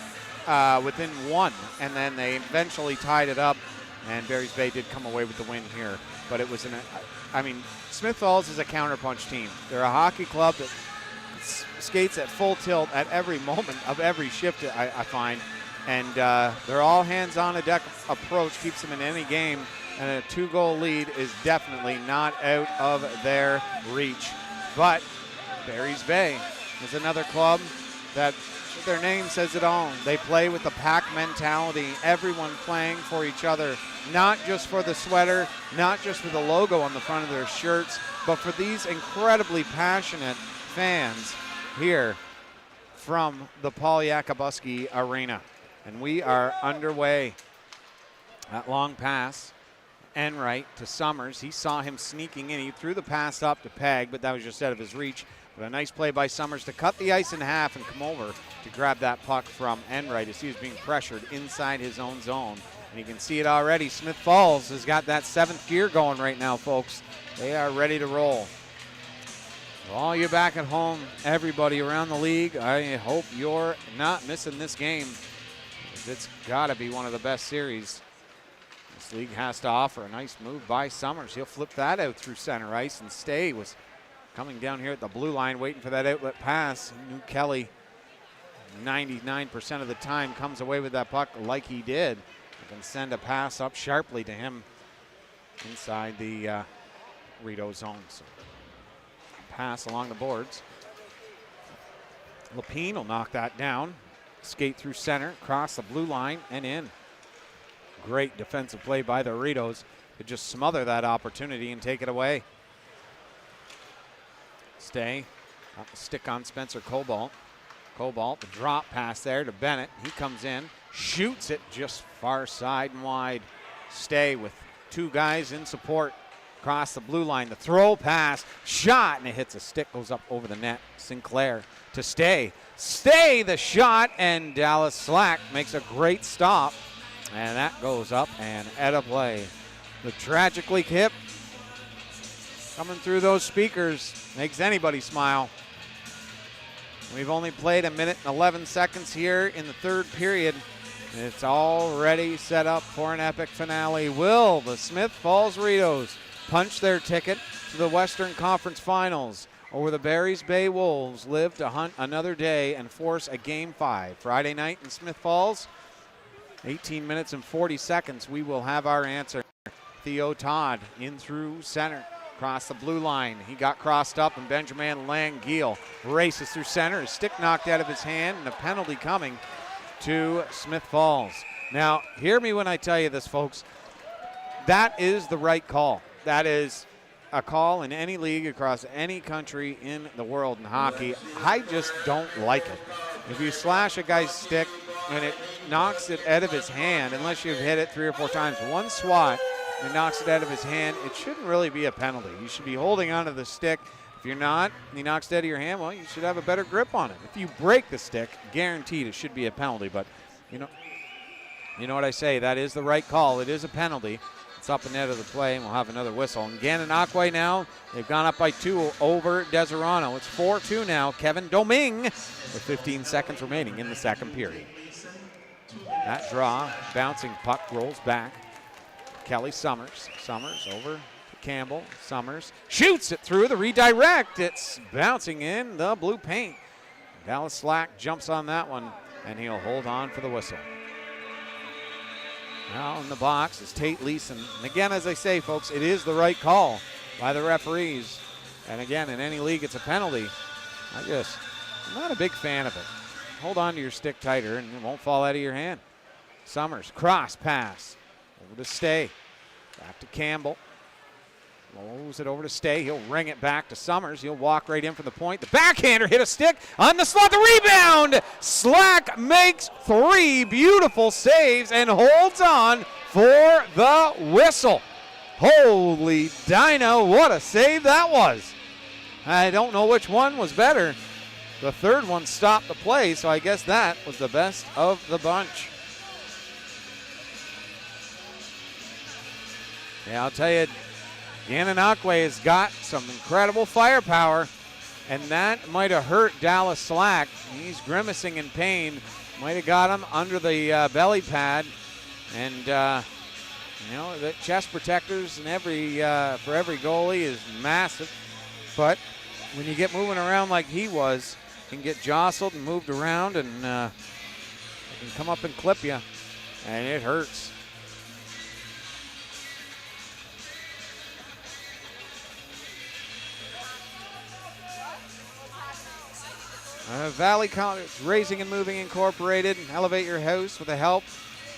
within 1, and then they eventually tied it up, and Barry's Bay did come away with the win here. But it was Smith Falls is a counterpunch team. They're a hockey club that skates at full tilt at every moment of every shift, I find. And their all hands on a deck approach keeps them in any game, and a 2-goal lead is definitely not out of their reach. But Barry's Bay is another club that their name says it all. They play with the pack mentality, everyone playing for each other, not just for the sweater, not just for the logo on the front of their shirts, but for these incredibly passionate fans here from the Paul Yakabuski Arena. And we are underway. That long pass, Enright to Summers. He saw him sneaking in. He threw the pass up to Peg, but that was just out of his reach. But a nice play by Summers to cut the ice in half and come over to grab that puck from Enright as he was being pressured inside his own zone. And you can see it already. Smith Falls has got that 7th gear going right now, folks. They are ready to roll. All you back at home, everybody around the league, I hope you're not missing this game. It's got to be one of the best series this league has to offer. A nice move by Summers. He'll flip that out through center ice, and Stay was coming down here at the blue line waiting for that outlet pass. He knew Kelly 99% of the time comes away with that puck like he did. You can send a pass up sharply to him inside the Rideaus zone. So pass along the boards. Lapine will knock that down. Skate through center, cross the blue line, and in. Great defensive play by the Rideaus to just smother that opportunity and take it away. Stay. Got the stick on Spencer Cobalt. Cobalt, the drop pass there to Bennett. He comes in, shoots it just far side and wide. Stay with 2 guys in support. Across the blue line, the throw pass, shot, and it hits a stick, goes up over the net. Sinclair to Stay. Stay the shot, and Dallas Slack makes a great stop. And that goes up and out of play. The tragically hip coming through those speakers makes anybody smile. We've only played 1 minute and 11 seconds here in the third period. It's already set up for an epic finale. Will the Smith Falls Rideaus punch their ticket to the Western Conference Finals, or will the Barry's Bay Wolves live to hunt another day and force a Game 5? Friday night in Smith Falls, 18 minutes and 40 seconds. We will have our answer. Theo Todd in through center. Across the blue line. He got crossed up, and Benjamin Langiel races through center. His stick knocked out of his hand, and a penalty coming to Smith Falls. Now, hear me when I tell you this, folks. That is the right call. That is a call in any league across any country in the world in hockey. I just don't like it. If you slash a guy's stick and it knocks it out of his hand, unless you've hit it 3 or 4 times, one swat, and knocks it out of his hand, it shouldn't really be a penalty. You should be holding onto the stick. If you're not, and he knocks it out of your hand, well, you should have a better grip on it. If you break the stick, guaranteed it should be a penalty. But, you know what I say, that is the right call. It is a penalty. It's up and out of the play, and we'll have another whistle. And Gananoque now, they've gone up by 2 over Deserano. It's 4-2 now. Kevin Doming with 15 seconds remaining in the second period. That draw, bouncing puck rolls back. Kelly Summers. Summers over to Campbell. Summers shoots it through the redirect. It's bouncing in the blue paint. Dallas Slack jumps on that one, and he'll hold on for the whistle. Now in the box is Tate Leeson. And again, as I say, folks, it is the right call by the referees. And again, in any league, it's a penalty. I'm not a big fan of it. Hold on to your stick tighter, and it won't fall out of your hand. Summers, cross pass. Over to Stay. Back to Campbell. Moves it over to Stay. He'll ring it back to Summers. He'll walk right in from the point. The backhander hit a stick on the slot. The rebound. Slack makes 3 beautiful saves and holds on for the whistle. Holy Dino, what a save that was. I don't know which one was better. The third one stopped the play, so I guess that was the best of the bunch. Yeah, I'll tell you, Gananoque has got some incredible firepower, and that might have hurt Dallas Slack. He's grimacing in pain. Might have got him under the belly pad. And, you know, the chest protectors and for every goalie is massive. But when you get moving around like he was, you can get jostled and moved around, and it can come up and clip you, and it hurts. Valley Cottage Raising and Moving Incorporated. Elevate your house with the help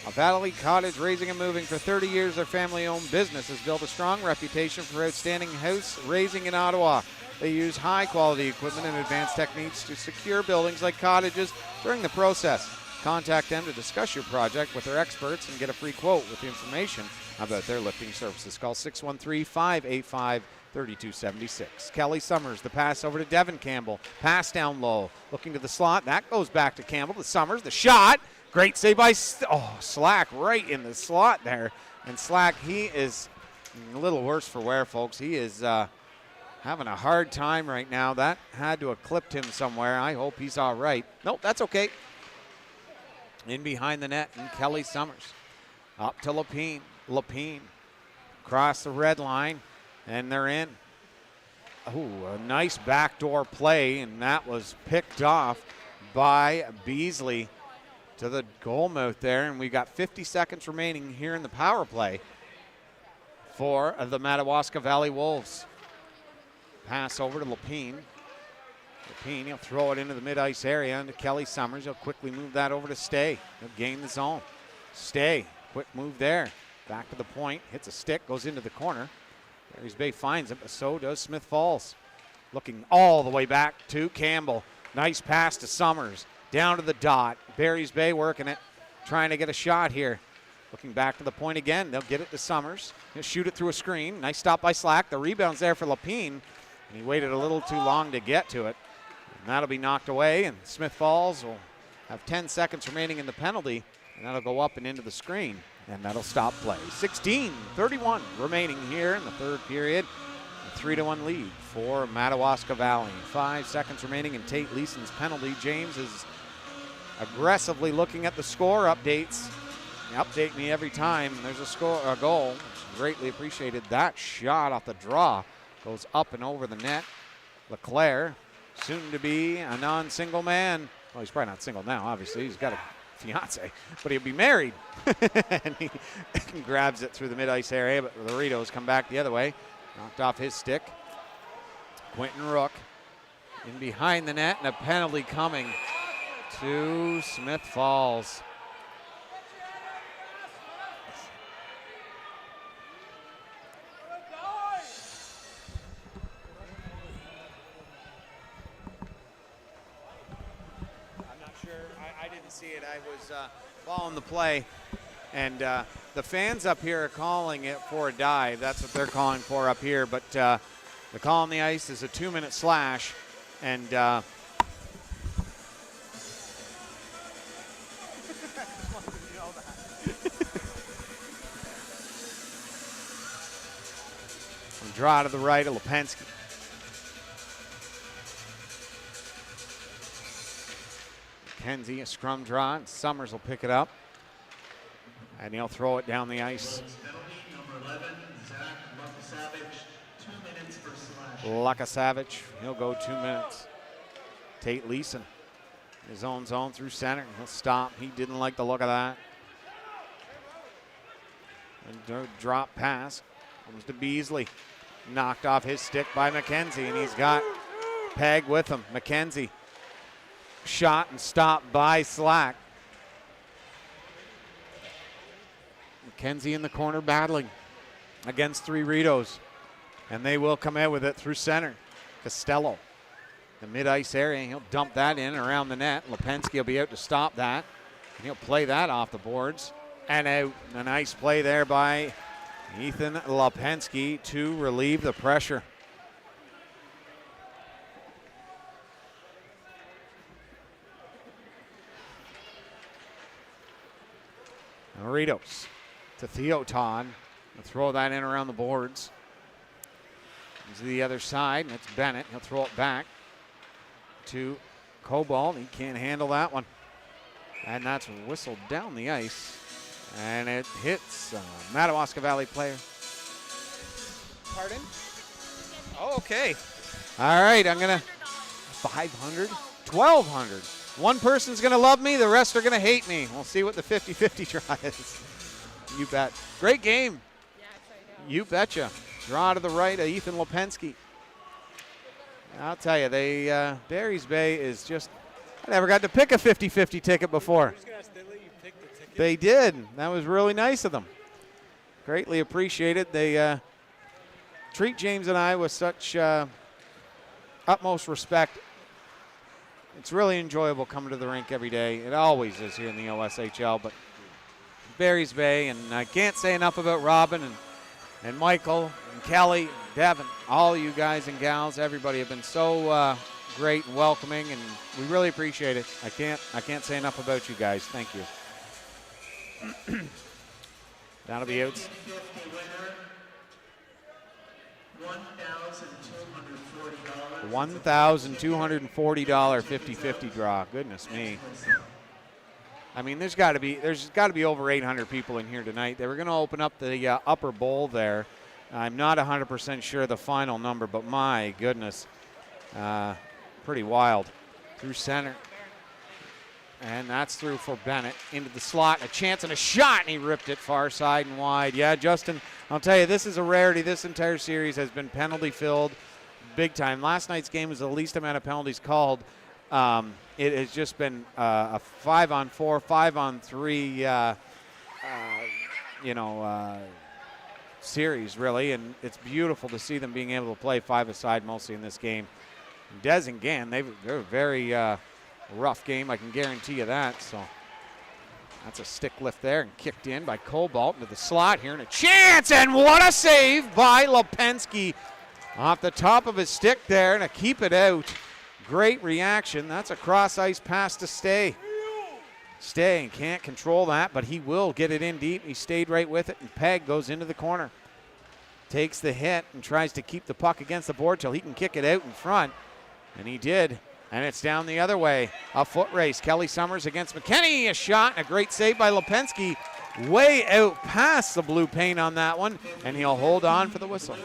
of Valley Cottage Raising and Moving. For 30 years, their family-owned business has built a strong reputation for outstanding house raising in Ottawa. They use high-quality equipment and advanced techniques to secure buildings like cottages during the process. Contact them to discuss your project with their experts and get a free quote with information about their lifting services. Call 613-585-3276. Kelly Summers, the pass over to Devin Campbell. Pass down low, looking to the slot. That goes back to Campbell. To Summers, the shot. Great save by Slack right in the slot there. And Slack, he is a little worse for wear, folks. He is having a hard time right now. That had to have clipped him somewhere. I hope he's all right. Nope, that's okay. In behind the net, and Kelly Summers. Up to Lapine. Lapine across the red line, and they're in. Oh, a nice backdoor play, and that was picked off by Beasley to the goal mouth there, and we got 50 seconds remaining here in the power play for the Madawaska Valley Wolves. Pass over to Lapine. Lapine, he'll throw it into the mid-ice area into Kelly Summers. He'll quickly move that over to Stay. He'll gain the zone. Stay, quick move there. Back to the point, hits a stick, goes into the corner. Barry's Bay finds him, but so does Smith Falls. Looking all the way back to Campbell. Nice pass to Summers. Down to the dot. Barry's Bay working it, trying to get a shot here. Looking back to the point again. They'll get it to Summers. He'll shoot it through a screen. Nice stop by Slack. The rebound's there for Lapine, and he waited a little too long to get to it. And that'll be knocked away, and Smith Falls will have 10 seconds remaining in the penalty, and that'll go up and into the screen, and that'll stop play. 16:31 remaining here in the third period. A 3-1 lead for Madawaska Valley. 5 seconds remaining in Tate Leeson's penalty. James is aggressively looking at the score updates. They update me every time there's a goal, which is greatly appreciated. That shot off the draw goes up and over the net. LeClaire, soon to be a non-single man. Well, he's probably not single now, obviously. He's got a fiance, but he'll be married. And he grabs it through the mid-ice area, but the Rideaus come back the other way. Knocked off his stick. Quentin Rook in behind the net, and a penalty coming to Smith Falls. I didn't see it. I was following the play, and the fans up here are calling it for a dive. That's what they're calling for up here, but the call on the ice is a 2-minute slash, and draw to the right of Lipinski. McKenzie, a scrum draw, and Summers will pick it up. And he'll throw it down the ice. Lakasavage, he'll go 2 minutes. Tate Leeson, his own zone through center. He'll stop. He didn't like the look of that. And drop pass comes to Beasley. Knocked off his stick by McKenzie, and he's got Peg with him. McKenzie. Shot and stopped by Slack. McKenzie in the corner battling against 3 Rideaus. And they will come out with it through center. Costello, the mid-ice area. He'll dump that in around the net. Lipinski will be out to stop that. And he'll play that off the boards. And out. A nice play there by Ethan Lipinski to relieve the pressure. Rideaus to Theo Todd. Throw that in around the boards. To the other side, and it's Bennett. He'll throw it back to Cobalt. He can't handle that one. And that's whistled down the ice. And it hits Madawaska Valley player. Pardon? Oh, okay. All right, I'm going to 500, 1,200. One person's going to love me, the rest are going to hate me. We'll see what the 50-50 draw is. You bet. Great game. You betcha. Draw to the right of Ethan Lipinski. I'll tell you, Barry's Bay is just, I never got to pick a 50-50 ticket before. They did. That was really nice of them. Greatly appreciated. They treat James and I with such utmost respect. It's really enjoyable coming to the rink every day. It always is here in the OSHL, but Barry's Bay, and I can't say enough about Robin and Michael and Kelly and Devin, all you guys and gals, everybody have been so great and welcoming, and we really appreciate it. I can't say enough about you guys. Thank you. That'll be out. $1,240 50-50 draw. Goodness me. I mean, there's got to be over 800 people in here tonight. They were going to open up the upper bowl there. I'm not 100% sure the final number, but my goodness, pretty wild. Through center. And that's through for Bennett. Into the slot, a chance and a shot, and he ripped it far side and wide. Yeah, Justin, I'll tell you, this is a rarity. This entire series has been penalty-filled big time. Last night's game was the least amount of penalties called. It has just been a 5-on-4, 5-on-3, series, really, and it's beautiful to see them being able to play five-a-side mostly in this game. Des and Gann, they're a very rough game, I can guarantee you that. So that's a stick lift there and kicked in by Cobalt into the slot here, and a chance, and what a save by Lipinski off the top of his stick there to keep it out. Great reaction. That's a cross-ice pass to Stay. Stay can't control that, but he will get it in deep. He stayed right with it, and Peg goes into the corner. Takes the hit and tries to keep the puck against the board till he can kick it out in front, and he did. And it's down the other way. A foot race. Kelly Summers against McKinney. A shot and a great save by Lipinski. Way out past the blue paint on that one, and he'll hold on for the whistle.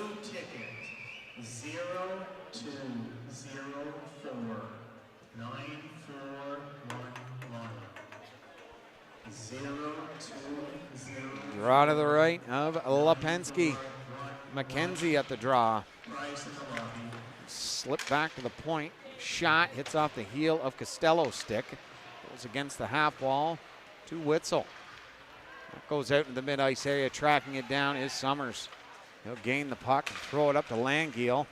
Draw to the right of Lipinski. McKenzie at the draw. Slip back to the point. Shot hits off the heel of Costello's stick. Goes against the half wall to Witzel. That goes out in the mid-ice area. Tracking it down is Summers. He'll gain the puck and throw it up to Langiel.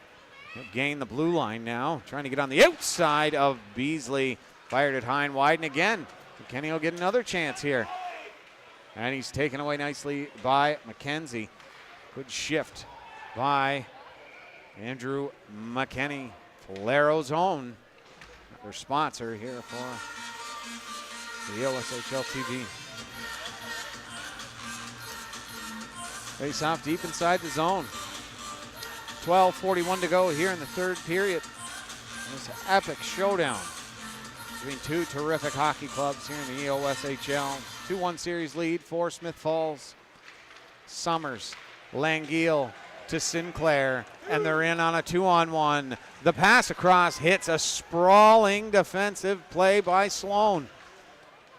He'll gain the blue line now. Trying to get on the outside of Beasley. Fired it high and wide, and again, Kenny will get another chance here. And he's taken away nicely by McKenzie. Good shift by Andrew McKinney. Falero's own, their sponsor here for the OSHL TV. Face off deep inside the zone. 12:41 to go here in the third period. This epic showdown between two terrific hockey clubs here in the OSHL. 2-1 series lead for Smith Falls. Summers, Langiel to Sinclair, and they're in on a 2-on-1. The pass across hits a sprawling defensive play by Sloan.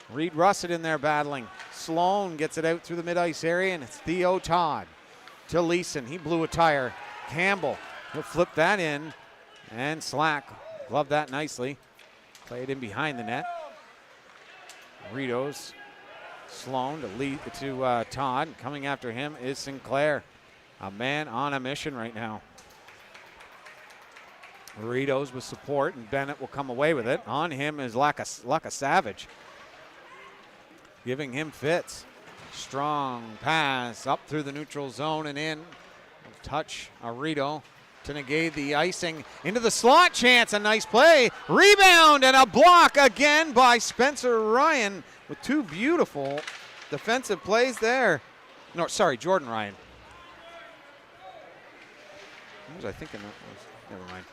Reed Russet in there battling. Sloan gets it out through the mid-ice area, and it's Theo Todd to Leeson. He blew a tire. Campbell, he'll flip that in, and Slack gloved that nicely. Played in behind the net. Rideaus, Sloan to Todd. Coming after him is Sinclair. a man on a mission right now. Rideaus with support, and Bennett will come away with it. On him is Lucka Savage, giving him fits. Strong pass up through the neutral zone and in. Touch Rideau to negate the icing. Into the slot, chance, a nice play. Rebound and a block again by Spencer Ryan with two beautiful defensive plays there. No, sorry, Jordan Ryan. What was I thinking that was? Never mind.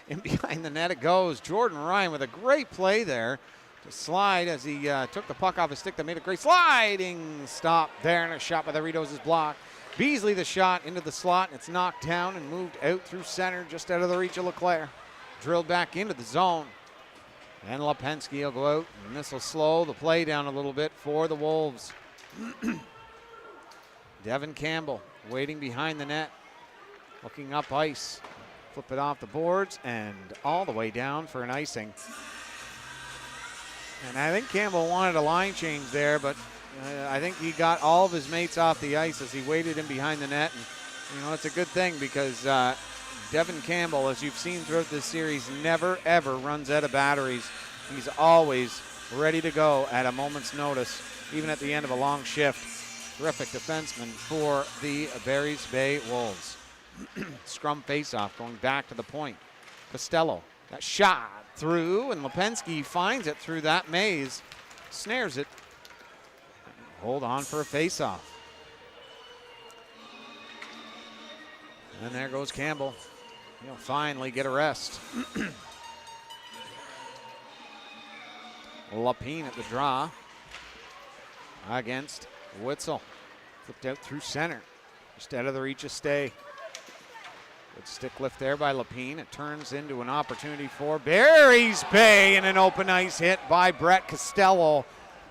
In behind the net it goes. Jordan Ryan with a great play there to slide as he took the puck off his stick. That made a great sliding stop there, and a shot by the Rideaus is blocked. Beasley the shot into the slot, and it's knocked down and moved out through center, just out of the reach of LeClaire. Drilled back into the zone. And Lipinski will go out, and this will slow the play down a little bit for the Wolves. Devin Campbell waiting behind the net, looking up ice. Flip it off the boards and all the way down for an icing. And I think Campbell wanted a line change there, but I think he got all of his mates off the ice as he waited in behind the net. And, it's a good thing because Devin Campbell, as you've seen throughout this series, never, ever runs out of batteries. He's always ready to go at a moment's notice, even at the end of a long shift. Terrific defenseman for the Barry's Bay Wolves. Scrum faceoff going back to the point. Costello, that shot through, and Lipinski finds it through that maze, snares it. Hold on for a faceoff. And there goes Campbell. He'll finally get a rest. Lapine at the draw against Witzel. Flipped out through center, just out of the reach of Stay. Good stick lift there by Lapine. It turns into an opportunity for Barry's Bay, and an open ice hit by Brett Costello.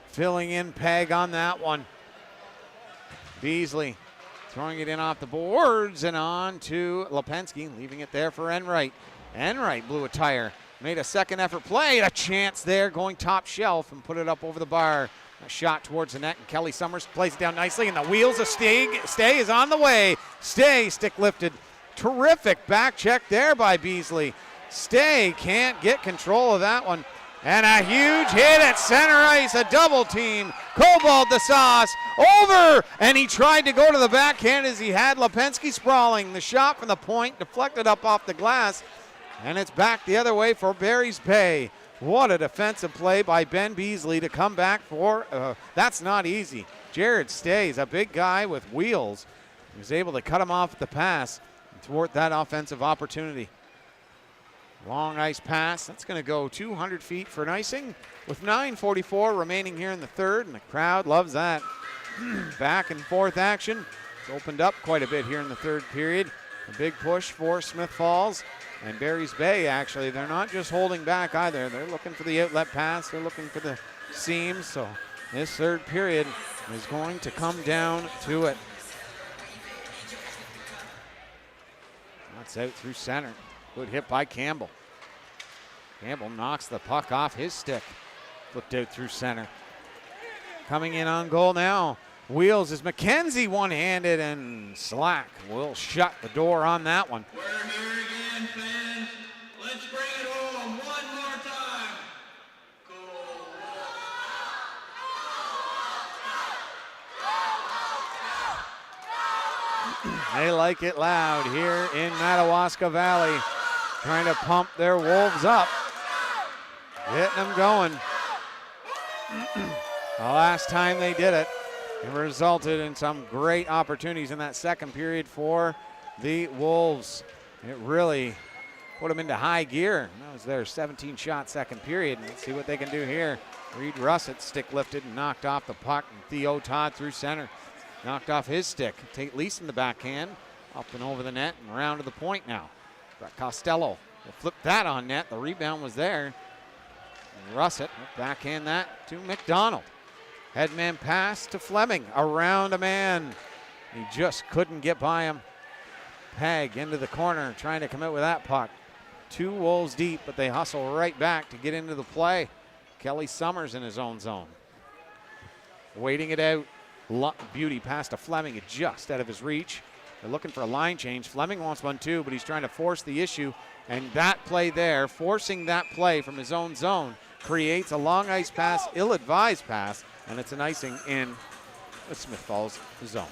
Filling in Peg on that one. Beasley throwing it in off the boards and on to Lipinski, leaving it there for Enright. Enright blew a tire, made a second effort play, a chance there going top shelf and put it up over the bar. A shot towards the net, and Kelly Summers plays it down nicely, and the wheels of Stay is on the way. Stay, stick lifted. Terrific back check there by Beasley. Stay can't get control of that one. And a huge hit at center ice, a double team. Cobalt the sauce over, and he tried to go to the backhand as he had Lipinski sprawling. The shot from the point deflected up off the glass, and it's back the other way for Barry's Bay. What a defensive play by Ben Beasley to come back for. That's not easy. Jared Stay's a big guy with wheels. He was able to cut him off at the pass and thwart that offensive opportunity. Long ice pass. That's going to go 200 feet for an icing with 9:44 remaining here in the third, and the crowd loves that. Back and forth action. It's opened up quite a bit here in the third period. A big push for Smith Falls. And Barry's Bay, actually, they're not just holding back either. They're looking for the outlet pass. They're looking for the seams. So this third period is going to come down to it. That's out through center. Good hit by Campbell. Campbell knocks the puck off his stick. Flipped out through center. Coming in on goal now. Wheels is McKenzie one-handed, and Slack will shut the door on that one. We're here again, fans. Let's bring it home one more time. Go. They like it loud here in Madawaska Valley. Trying to pump their Wolves up. Getting them going. The last time they did it, it resulted in some great opportunities in that second period for the Wolves. It really put them into high gear. That was their 17-shot second period. Let's see what they can do here. Reed Russett stick lifted and knocked off the puck. And Theo Todd through center. Knocked off his stick. Tate Leeson the backhand. Up and over the net and around to the point now. Got Costello. Will flip that on net. The rebound was there. And Russett will backhand that to McDonald. Headman pass to Fleming. Around a man. He just couldn't get by him. Peg into the corner trying to come out with that puck. Two Wolves deep, but they hustle right back to get into the play. Kelly Summers in his own zone. Waiting it out. Beauty pass to Fleming, just out of his reach. They're looking for a line change. Fleming wants one too, but he's trying to force the issue. And that play there, forcing that play from his own zone, creates a long ice pass, ill-advised pass, and it's an icing in the Smith Falls zone.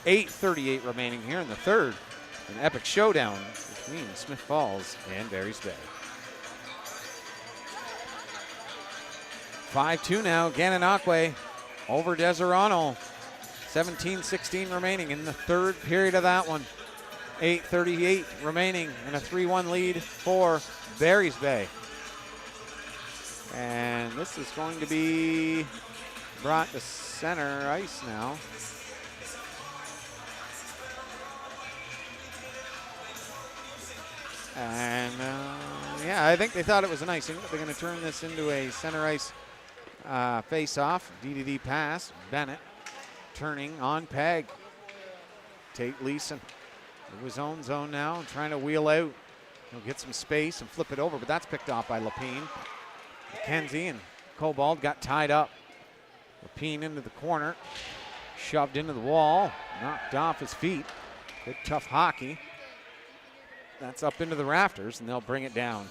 8:38 remaining here in the third. An epic showdown between Smith Falls and Barry's Bay. 5-2 now, Gananoque over Deserano. 17-16 remaining in the third period of that one. 8:38 remaining and a 3-1 lead for Barry's Bay. And this is going to be brought to center ice now. And yeah, I think they thought it was an icing, but they're going to turn this into a center ice face-off. DDD pass. Bennett turning on Peg. Tate Leeson in his own zone now, trying to wheel out. He'll get some space and flip it over, but that's picked off by Lapine. McKenzie and Cobalt got tied up. Lapine into the corner, shoved into the wall, knocked off his feet. Good tough hockey. That's up into the rafters, and they'll bring it down.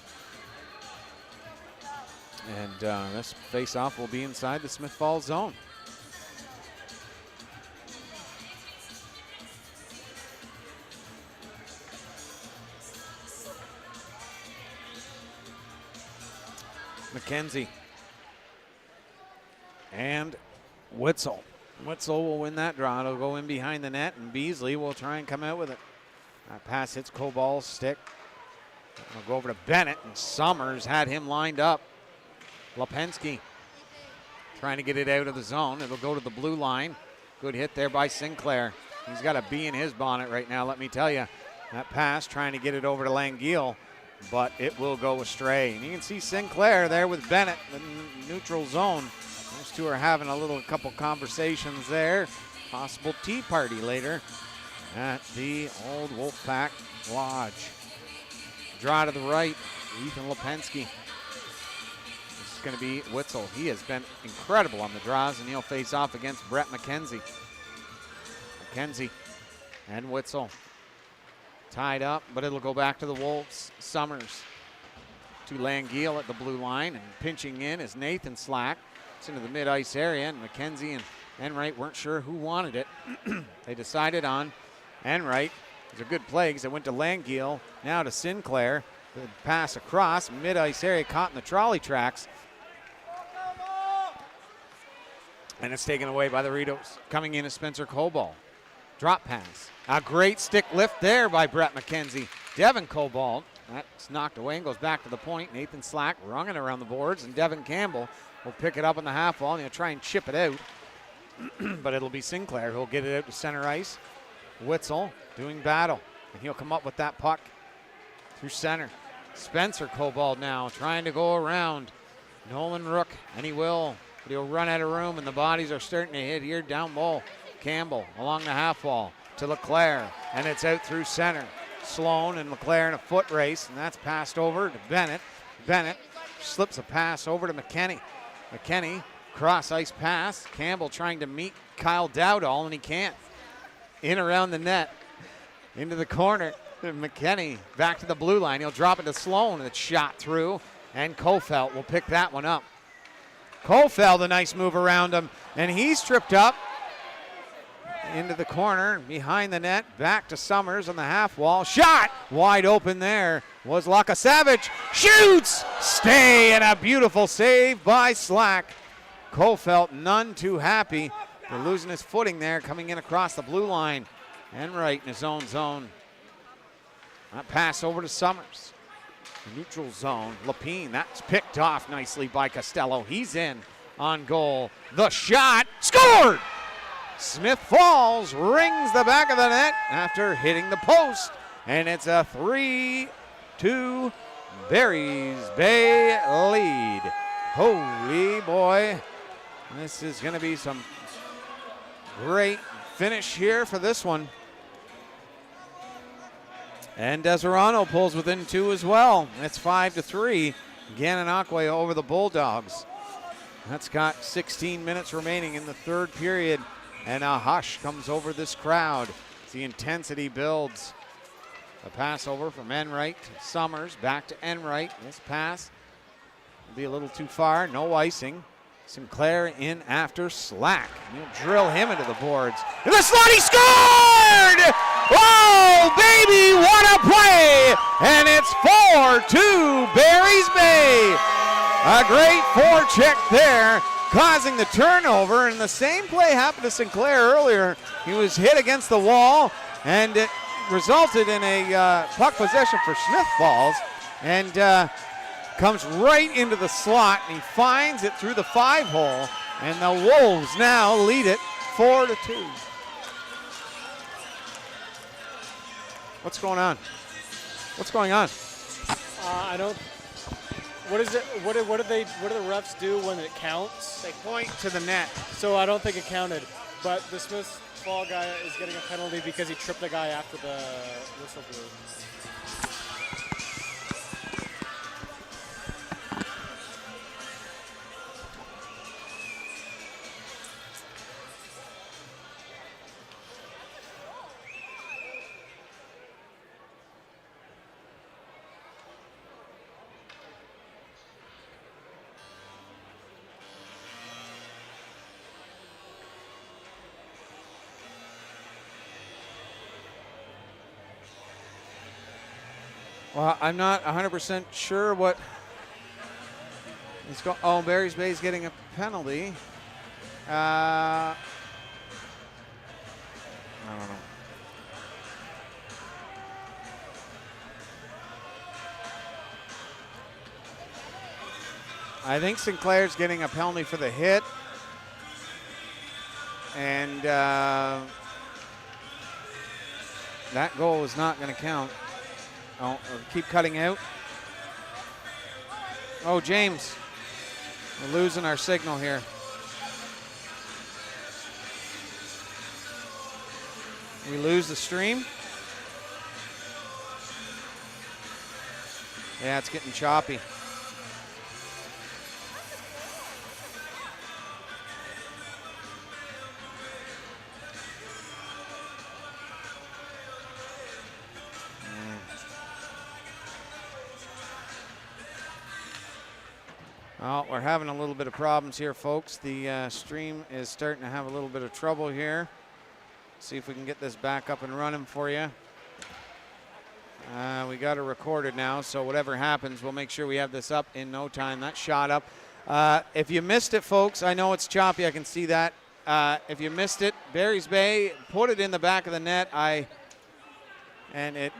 And this face-off will be inside the Smith Falls zone. McKenzie and Witzel. Witzel will win that draw. It'll go in behind the net, and Beasley will try and come out with it. That pass hits Cobalt's stick. It'll go over to Bennett, and Summers had him lined up. Lipinski trying to get it out of the zone. It'll go to the blue line. Good hit there by Sinclair. He's got a bee in his bonnet right now, let me tell you. That pass trying to get it over to Langeal, but it will go astray. And you can see Sinclair there with Bennett in the neutral zone. Those two are having a couple conversations there. Possible tea party later at the old Wolfpack Lodge. Draw to the right, Ethan Lipinski. This is going to be Witzel. He has been incredible on the draws, and he'll face off against Brett McKenzie. McKenzie and Witzel tied up, but it'll go back to the Wolves. Summers to Langeal at the blue line, and pinching in is Nathan Slack. It's into the mid-ice area, and McKenzie and Enright weren't sure who wanted it. They decided on Enright. It was a good play because it went to Langeal, now to Sinclair. The pass across, mid-ice area, caught in the trolley tracks. And it's taken away by the Rideaus. Coming in is Spencer Cobalt. Drop pass. A great stick lift there by Brett McKenzie. Devin Cobalt, that's knocked away and goes back to the point. Nathan Slack rung it around the boards, and Devin Campbell will pick it up on the half wall, and he'll try and chip it out. But it'll be Sinclair who'll get it out to center ice. Witzel doing battle, and he'll come up with that puck through center. Spencer Cobalt now trying to go around Nolan Rook, and he will, but he'll run out of room, and the bodies are starting to hit here down low. Campbell along the half wall to LeClaire, and it's out through center. Sloan and LeClaire in a foot race, and that's passed over to Bennett. Bennett slips a pass over to McKinney. McKinney, cross ice pass. Campbell trying to meet Kyle Dowdall, and he can't. In around the net, into the corner. McKinney back to the blue line. He'll drop it to Sloan, and it's shot through, and Kofeld will pick that one up. Kofeld, a nice move around him, and he's tripped up. Into the corner, behind the net, back to Summers on the half wall. Shot! Wide open there was Lakasavage. Shoots! Stay, and a beautiful save by Slack. Kofeld none too happy for losing his footing there, coming in across the blue line. Enright in his own zone. That pass over to Summers. The neutral zone. Lapine, that's picked off nicely by Costello. He's in on goal. The shot, scored! Smith Falls rings the back of the net after hitting the post, and it's a 3-2 Barry's Bay lead. Holy boy, this is going to be some great finish here for this one. And Deserano pulls within 2 as well. It's 5-3. Gananoque over the Bulldogs. That's got 16 minutes remaining in the third period. And a hush comes over this crowd. As the intensity builds. A pass over from Enright to Summers, back to Enright. This pass will be a little too far, no icing. Sinclair in after Slack. He'll drill him into the boards. In the slot, he scored! Oh, baby, what a play! And it's 4-2 Barry's Bay. A great forecheck there, causing the turnover. And the same play happened to Sinclair earlier. He was hit against the wall, and it resulted in a puck possession for Smith Falls. And comes right into the slot, and he finds it through the 5-hole, and the Wolves now lead it 4-2. What's going on? What's going on? I don't. What is it? What do the refs do when it counts? They point to the net. So I don't think it counted, but the Smith Fall guy is getting a penalty because he tripped the guy after the whistle blew. Well, I'm not 100% sure what is going. Oh, Barry's Bay's getting a penalty. I don't know. I think Sinclair's getting a penalty for the hit, and that goal is not going to count. Oh, keep cutting out. Oh, James, we're losing our signal here. We lose the stream. Yeah, it's getting choppy. Well, we're having a little bit of problems here, folks. The stream is starting to have a little bit of trouble here. See if we can get this back up and running for you. We got it recorded now, so whatever happens, we'll make sure we have this up in no time. That shot up. If you missed it, folks, I know it's choppy. I can see that. If you missed it, Barry's Bay put it in the back of the net. And it